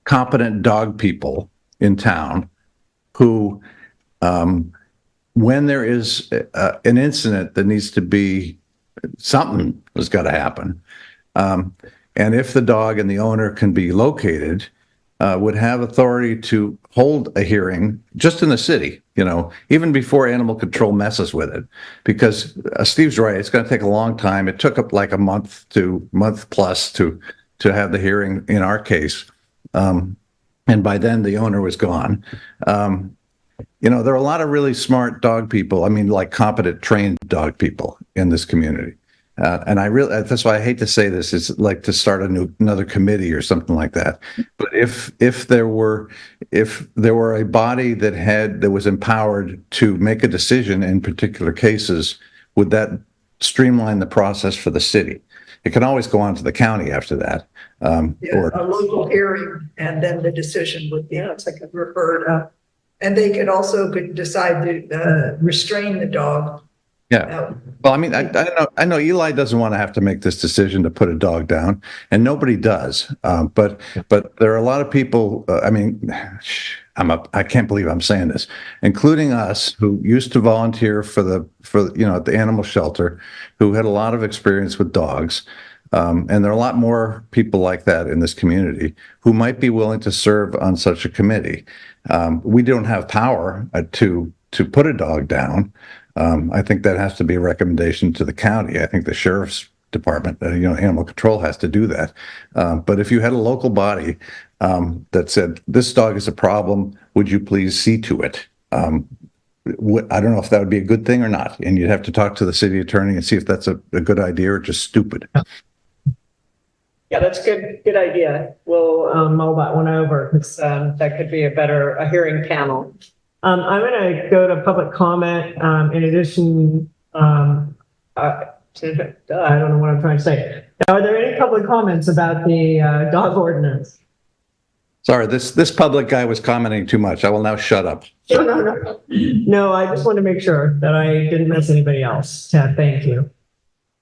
S6: competent dog people in town who, when there is an incident that needs to be, something has got to happen. And if the dog and the owner can be located, would have authority to hold a hearing just in the city, even before animal control messes with it. Because Steve's right, it's going to take a long time. It took up like a month plus to have the hearing in our case. And by then the owner was gone. There are a lot of really smart dog people. Like competent, trained dog people in this community. And that's why I hate to say this, it's like to start another committee or something like that. But if there were a body that was empowered to make a decision in particular cases, would that streamline the process for the city? It can always go on to the county after that.
S7: A local hearing, and then the decision would be referred up. And they could also decide to restrain the dog.
S6: Yeah. Well, I know Eli doesn't want to have to make this decision to put a dog down, and nobody does. But there are a lot of people. I can't believe I'm saying this, including us, who used to volunteer at the animal shelter, who had a lot of experience with dogs. And there are a lot more people like that in this community who might be willing to serve on such a committee. We don't have power to put a dog down. I think that has to be a recommendation to the county. I think the sheriff's department, animal control has to do that. But if you had a local body that said, this dog is a problem, would you please see to it? I don't know if that would be a good thing or not. And you'd have to talk to the city attorney and see if that's a good idea or just stupid.
S2: Yeah, that's good idea. We'll mull that one over, because that could be a hearing panel. I'm going to go to public comment. In addition to I don't know what I'm trying to say. Now, are there any public comments about the dog ordinance?
S6: Sorry, this public guy was commenting too much. I will now shut up.
S2: No. No, I just want to make sure that I didn't miss anybody else. Tad, thank you.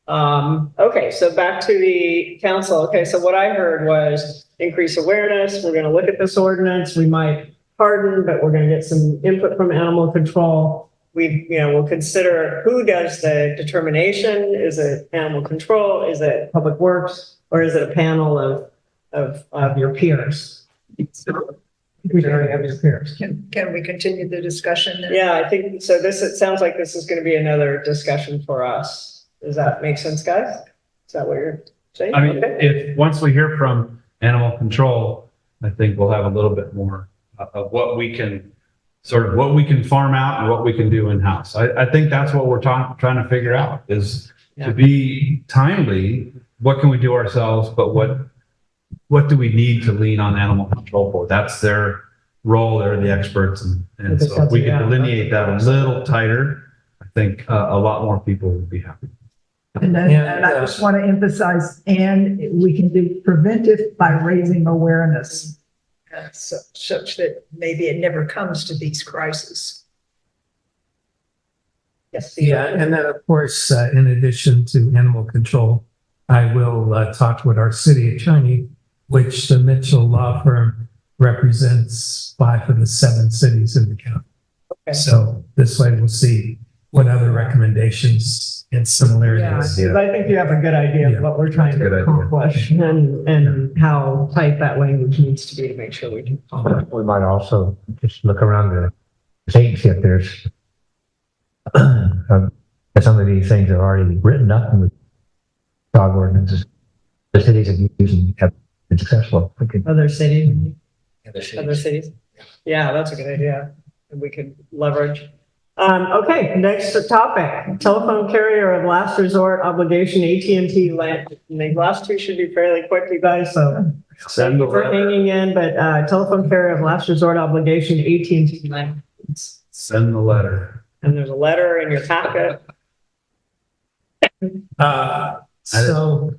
S2: Okay, so back to the council. Okay, so what I heard was increase awareness. We're going to look at this ordinance. We might pardon, but we're going to get some input from animal control. We'll consider who does the determination. Is it animal control? Is it public works? Or is it a panel of your peers? Your peers.
S7: Can we continue the discussion?
S2: Yeah, I think so. It sounds like this is going to be another discussion for us. Does that make sense, guys? Is that what you're saying?
S1: I mean, if, once we hear from animal control, I think we'll have a little bit more of what we can farm out and what we can do in-house. I think that's what we're trying to figure out is to be timely. What can we do ourselves, but what do we need to lean on animal control for? That's their role. They're the experts. And so if we can delineate that a little tighter, I think a lot more people would be happy.
S7: And I just want to emphasize, and we can do preventive by raising awareness, such that maybe it never comes to these crises.
S2: Yes.
S4: Yeah, and then of course, in addition to animal control, I will talk with our city attorney, which the Mitchell law firm represents 5 of the 7 cities in the county.
S2: Okay.
S4: So this way we'll see what other recommendations and similarities.
S2: Yeah, I think you have a good idea of what we're trying to accomplish and how tight that language needs to be to make sure we can.
S3: We might also just look around the state and see if there's some of these things are already written up in the dog ordinances. The cities have used and have been successful.
S2: Other cities?
S16: Other
S2: cities? Yeah, that's a good idea. And we could leverage. Okay, next topic, telephone carrier of last resort obligation, AT&T land. And the last two should be fairly quick, you guys, so thank you for hanging in, but telephone carrier of last resort obligation, AT&T land.
S1: Send the letter.
S2: And there's a letter in your packet.
S4: So,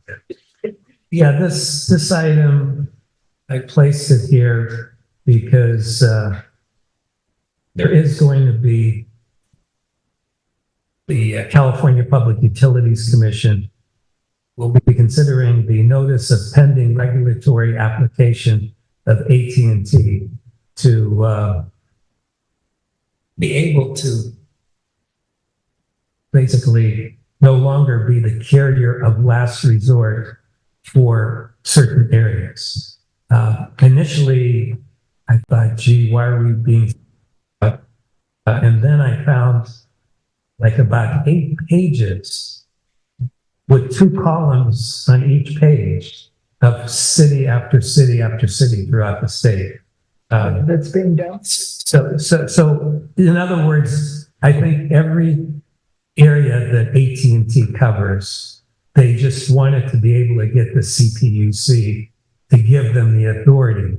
S4: yeah, this item, I placed it here because there is going to be the California Public Utilities Commission will be considering the notice of pending regulatory application of AT&T to be able to basically no longer be the carrier of last resort for certain areas. Initially, I thought, gee, why are we being... and then I found like about 8 pages with 2 columns on each page of city after city after city throughout the state.
S7: That's being done.
S4: So in other words, I think every area that AT&T covers, they just wanted to be able to get the CPUC to give them the authority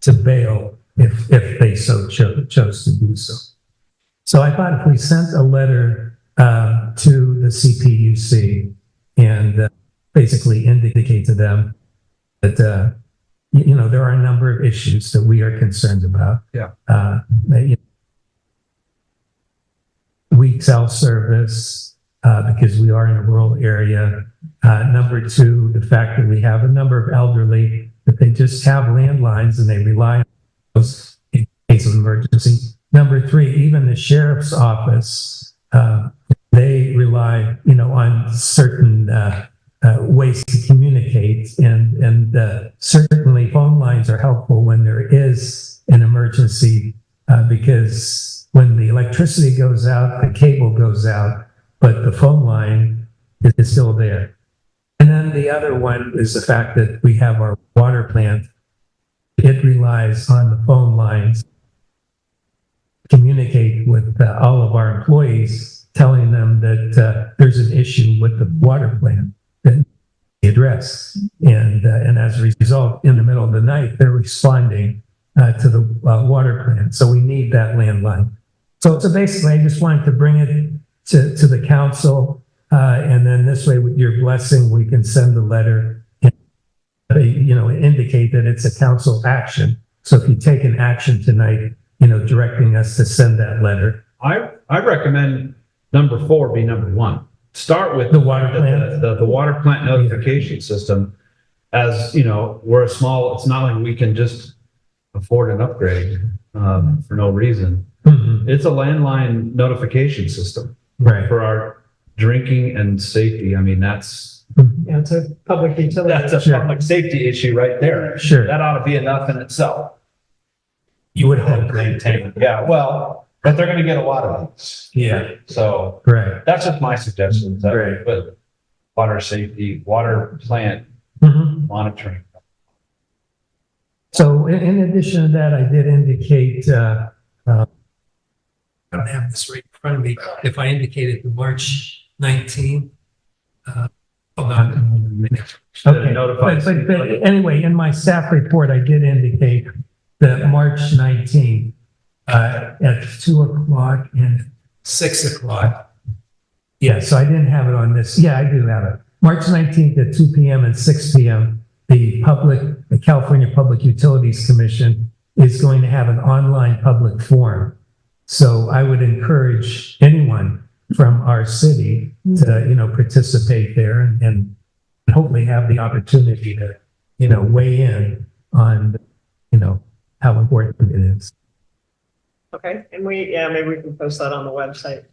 S4: to bail if they so chose to do so. So I thought if we sent a letter to the CPUC and basically indicate to them that there are a number of issues that we are concerned about.
S1: Yeah.
S4: Weak cell service because we are in a rural area. Number 2, the fact that we have a number of elderly that they just have landlines and they rely on those in case of emergency. Number 3, even the sheriff's office, they rely, on certain ways to communicate, and certainly phone lines are helpful when there is an emergency, because when the electricity goes out, the cable goes out, but the phone line is still there. And then the other one is the fact that we have our water plant. It relies on the phone lines communicate with all of our employees, telling them that there's an issue with the water plant that they address. And as a result, in the middle of the night, they're responding to the water plant. So we need that landline. So basically, I just wanted to bring it to the council And then this way, with your blessing, we can send the letter, and, indicate that it's a council action. So if you take an action tonight, directing us to send that letter.
S1: I recommend number 4 be number 1. Start with
S4: The water plant?
S1: the water plant notification system. As we're a small, it's not like we can just afford an upgrade for no reason.
S4: Mhm.
S1: It's a landline notification system
S4: Right.
S1: for our drinking and safety. I mean, that's
S2: it's a public utility.
S1: a
S4: Sure.
S1: public safety issue right there.
S4: Sure.
S1: That ought to be enough in itself.
S4: You would hope.
S1: Maintain. Yeah, well, but they're going to get a lot of these.
S4: Yeah.
S1: So
S4: Right.
S1: that's just my suggestion.
S4: Right.
S1: But water safety, water plant
S4: Mhm.
S1: monitoring.
S4: So in addition to that, I did indicate, I don't have this right in front of me. If I indicated the March 19th, hold on a minute. Okay, but anyway, in my staff report, I did indicate that March 19th, at 2:00 and 6:00. Yeah, so I didn't have it on this. Yeah, I do have it. March 19th at 2 p.m. and 6 p.m., the California Public Utilities Commission is going to have an online public forum. So I would encourage anyone from our city to, participate there and hopefully have the opportunity to, weigh in on, how important it is.
S2: Okay, and maybe we can post that on the website.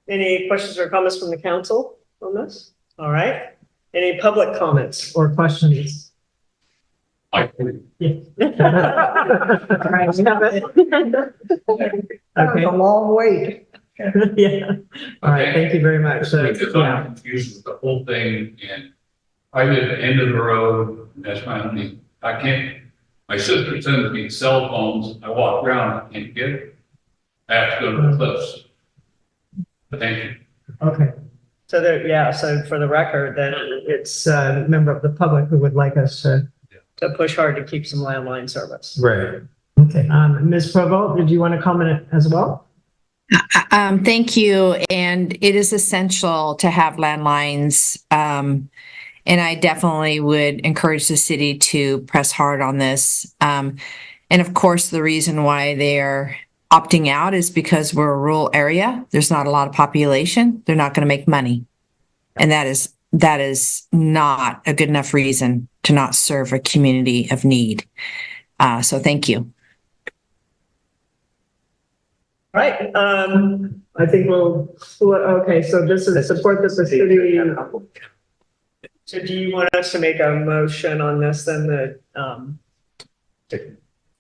S2: Any questions or comments from the council on this? All right. Any public comments or questions? Yeah. All right, we have it.
S7: That was a long wait.
S2: Yeah. All right, thank you very much. So,
S5: Because I'm confused with the whole thing, and I live at the end of the road, and that's my only, I can't, my sister sends me cell phones, I walk around, I can't get it. I have to go to the cliffs. But thank you.
S2: okay. So for the record, then it's a member of the public who would like us to push hard to keep some landline service.
S4: Right. Okay.
S2: Ms. Provo, did you want to comment as well?
S10: Thank you. And it is essential to have landlines. And I definitely would encourage the city to press hard on this. And of course, the reason why they're opting out is because we're a rural area. There's not a lot of population. They're not going to make money. And that is not a good enough reason to not serve a community of need. So thank you.
S2: All right. I think okay, so this is support the city. So do you want us to make a motion on this then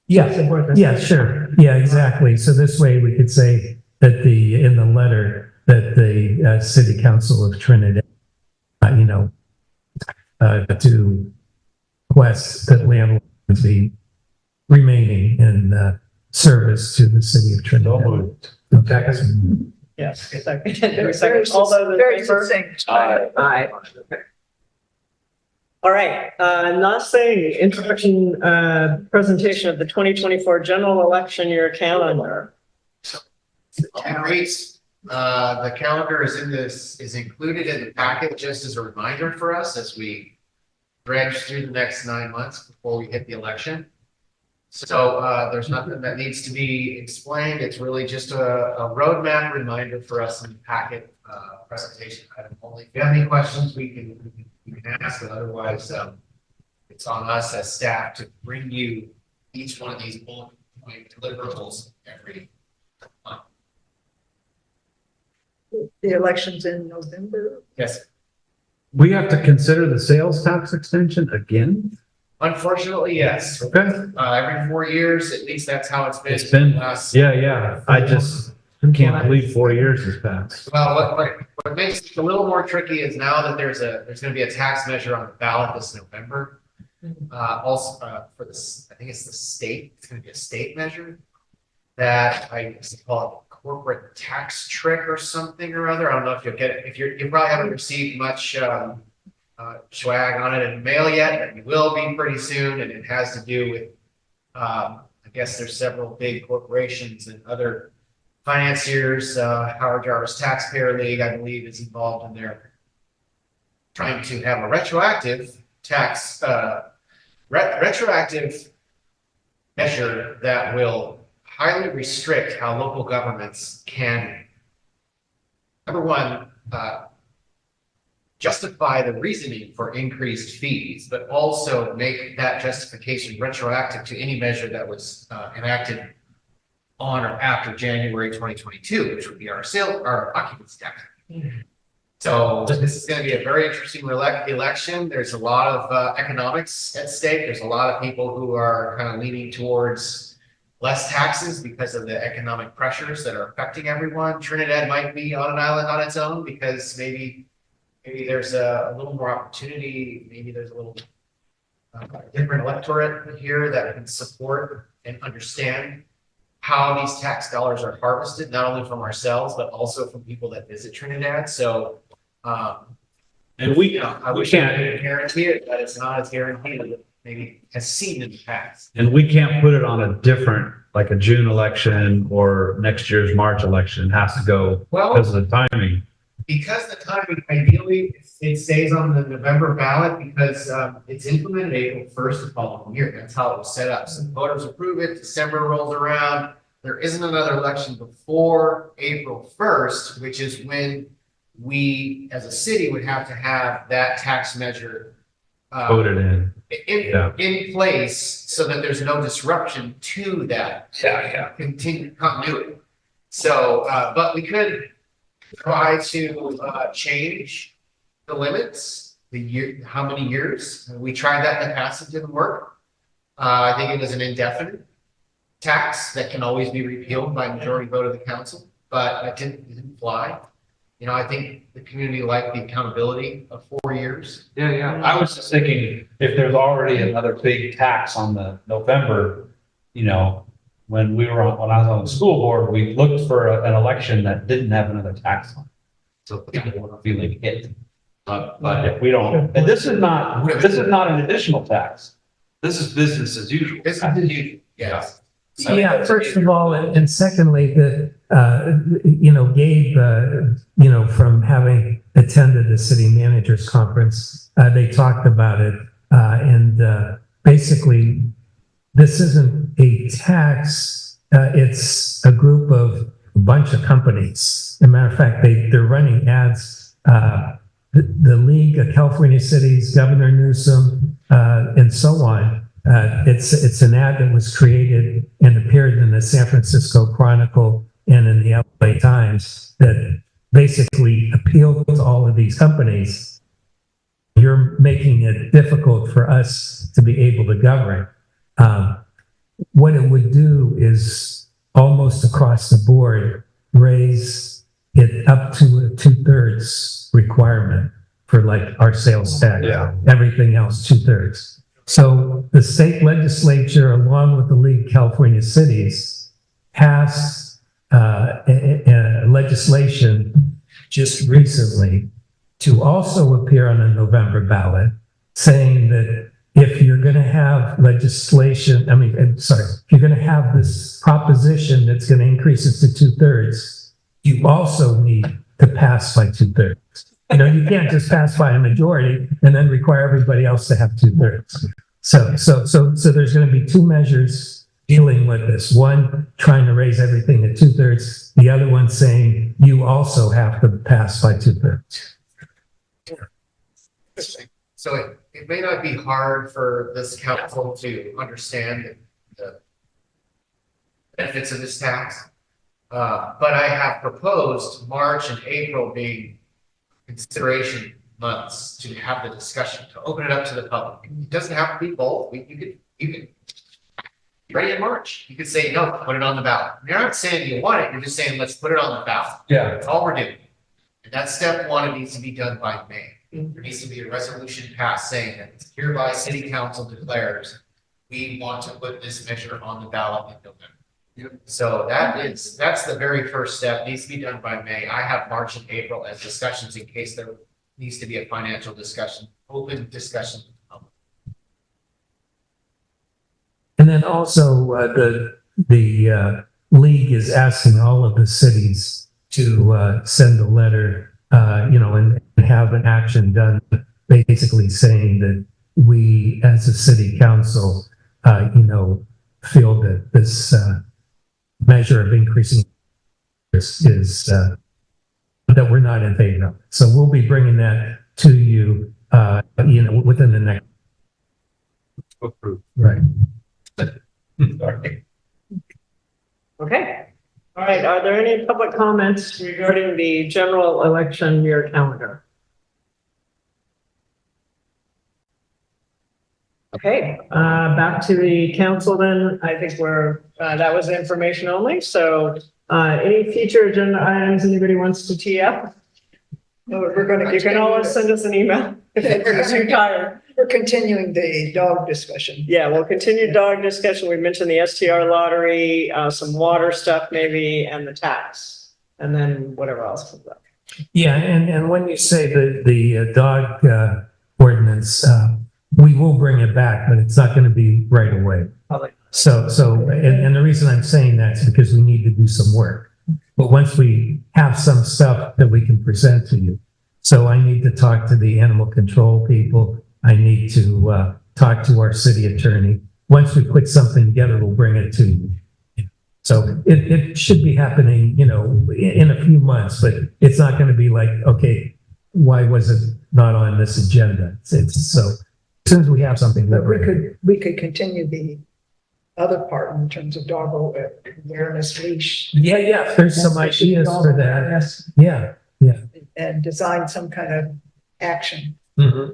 S4: Yeah, sure. Yeah, exactly. So this way we could say that in the letter that the City Council of Trinidad, to request that landlords be remaining in service to the City of Trinidad. Okay.
S2: Yes. Second. All those in favor? Aye. Okay. All right, last thing, introduction, presentation of the 2024 general election year calendar.
S21: Great. The calendar is included in the packet just as a reminder for us as we dredge through the next 9 months before we hit the election. So there's nothing that needs to be explained. It's really just a roadmap reminder for us in the packet presentation item only. If you have any questions, we can ask, but otherwise it's on us as staff to bring you each one of these bullet point deliverables every month.
S7: The election's in November.
S21: Yes.
S1: We have to consider the sales tax extension again?
S21: Unfortunately, yes.
S1: Okay.
S21: Every 4 years, at least that's how it's been.
S1: It's been,
S21: last.
S1: yeah. I just can't believe 4 years has passed.
S21: Well, what makes it a little more tricky is now that there's going to be a tax measure on the ballot this November. Also for this, I think it's the state. It's going to be a state measure that I used to call it corporate tax trick or something or other. I don't know if you'll get it. You probably haven't received much swag on it in the mail yet, but you will be pretty soon. And it has to do with, I guess there's several big corporations and other financiers, Howard Jarvis Taxpayer League, I believe, is involved in their trying to have a retroactive tax, retroactive measure that will highly restrict how local governments can, number one, justify the reasoning for increased fees, but also make that justification retroactive to any measure that was enacted on or after January 2022, which would be our occupancy tax. So this is going to be a very interesting election. There's a lot of economics at stake. There's a lot of people who are kind of leaning towards less taxes because of the economic pressures that are affecting everyone. Trinidad might be on an island on its own because maybe there's a little more opportunity. Maybe there's a little different electorate here that can support and understand how these tax dollars are harvested, not only from ourselves, but also from people that visit Trinidad. So,
S1: and we,
S21: I wish I could guarantee it, but it's not as guaranteed as it maybe has seen in the past.
S1: and we can't put it on a different, like a June election or next year's March election. It has to go because of the timing.
S21: Because the timing, ideally, it stays on the November ballot because it's implemented April 1st the following year. That's how it was set up. So voters approve it, December rolls around. There isn't another election before April 1st, which is when we, as a city, would have to have that tax measure
S1: Voted in.
S21: in place so that there's no disruption to that continued continuity. So, but we could try to change the limits, the year, how many years. We tried that in the past, it didn't work. I think it was an indefinite tax that can always be repealed by majority vote of the council, but it didn't fly. You know, I think the community liked the accountability of 4 years.
S1: Yeah. I was just thinking, if there's already another big tax on the November, you know, when I was on the school board, we looked for an election that didn't have another tax on it. So people weren't feeling hit. But if we don't, and this is not an additional tax. This is business as usual.
S21: This is as usual, yes.
S4: Yeah, first of all, and secondly, Gabe, from having attended the city managers conference, they talked about it. And basically, this isn't a tax. It's a group of a bunch of companies. As a matter of fact, they're running ads. The League of California Cities, Governor Newsom, and so on. It's an ad that was created and appeared in the San Francisco Chronicle and in the LA Times that basically appealed to all of these companies. You're making it difficult for us to be able to govern. What it would do is almost across the board raise it up to a 2/3 requirement for like our sales tax.
S1: Yeah.
S4: Everything else 2/3. So the state legislature, along with the League of California Cities, passed legislation just recently to also appear on the November ballot, saying that if you're going to have legislation, if you're going to have this proposition that's going to increase it to 2/3, you also need to pass by 2/3. You can't just pass by a majority and then require everybody else to have 2/3. So there's going to be two measures dealing with this. One, trying to raise everything to 2/3. The other one saying you also have to pass by 2/3.
S21: So it may not be hard for this council to understand the benefits of this tax. But I have proposed March and April being consideration months to have the discussion, to open it up to the public. It doesn't have to be both. You could be ready in March. You could say, no, put it on the ballot. You're not saying you want it, you're just saying, let's put it on the ballot.
S1: Yeah.
S21: That's all we're doing. And that's step one. It needs to be done by May. There needs to be a resolution passed saying that hereby city council declares we want to put this measure on the ballot in November. So that's the very first step. It needs to be done by May. I have March and April as discussions in case there needs to be a financial discussion, open discussion.
S4: And then also the league is asking all of the cities to send a letter, and have an action done, basically saying that we, as a city council, feel that this measure of increasing is that we're not in favor of. So we'll be bringing that to you, within the next.
S1: Approved.
S4: Right.
S1: Sorry.
S2: Okay. All right. Are there any public comments regarding the general election year calendar? Okay, back to the council then. I think that was information only. So, any future agenda items anybody wants to tee up? You can always send us an email if you're too tired.
S7: We're continuing the dog discussion.
S2: Yeah, we'll continue dog discussion. We mentioned the STR lottery, some water stuff maybe, and the tax, and then whatever else comes up.
S4: Yeah, and when you say the dog ordinance, we will bring it back, but it's not going to be right away. So, and the reason I'm saying that is because we need to do some work. But once we have some stuff that we can present to you, so I need to talk to the animal control people. I need to talk to our city attorney. Once we put something together, we'll bring it to you. So it should be happening, in a few months, but it's not going to be like, okay, why was it not on this agenda? It's so as soon as we have something that
S7: We could continue the other part in terms of dog awareness leash.
S4: Yeah, there's some ideas for that. Yeah.
S7: And design some kind of action.
S4: Mm-hmm.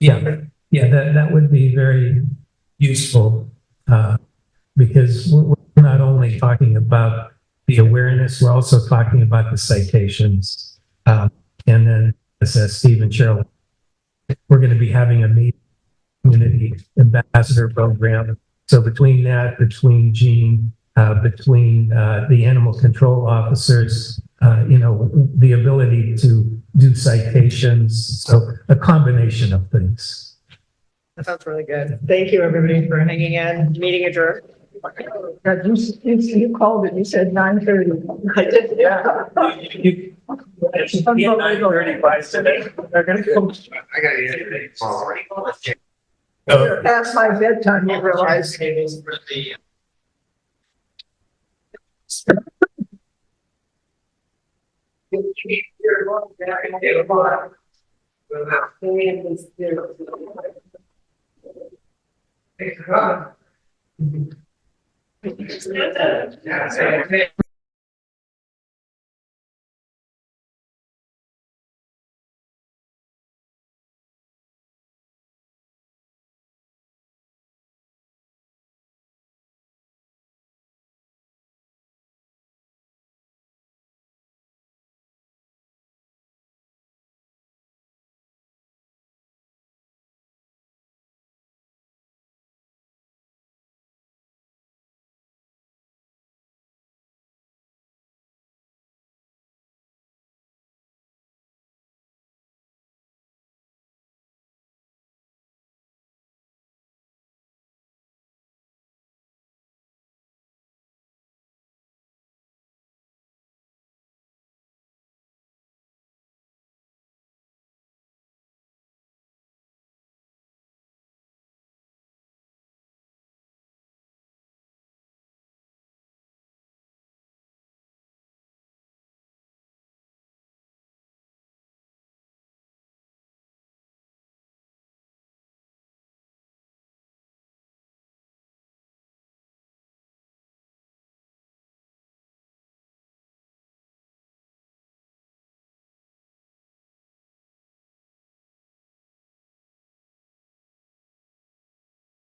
S4: Yeah, that would be very useful, because we're not only talking about the awareness, we're also talking about the citations. And then, as Steve and Cheryl, we're going to be having a meeting, community ambassador program. So between Gene, between the animal control officers, the ability to do citations, so a combination of things.
S2: That sounds really good. Thank you, everybody, for hanging in. Meeting adjourned.
S7: You called it, you said 9:30.
S2: I did, yeah. They're gonna come.
S21: I got it.
S7: Past my bedtime, you realize.
S21: Yeah.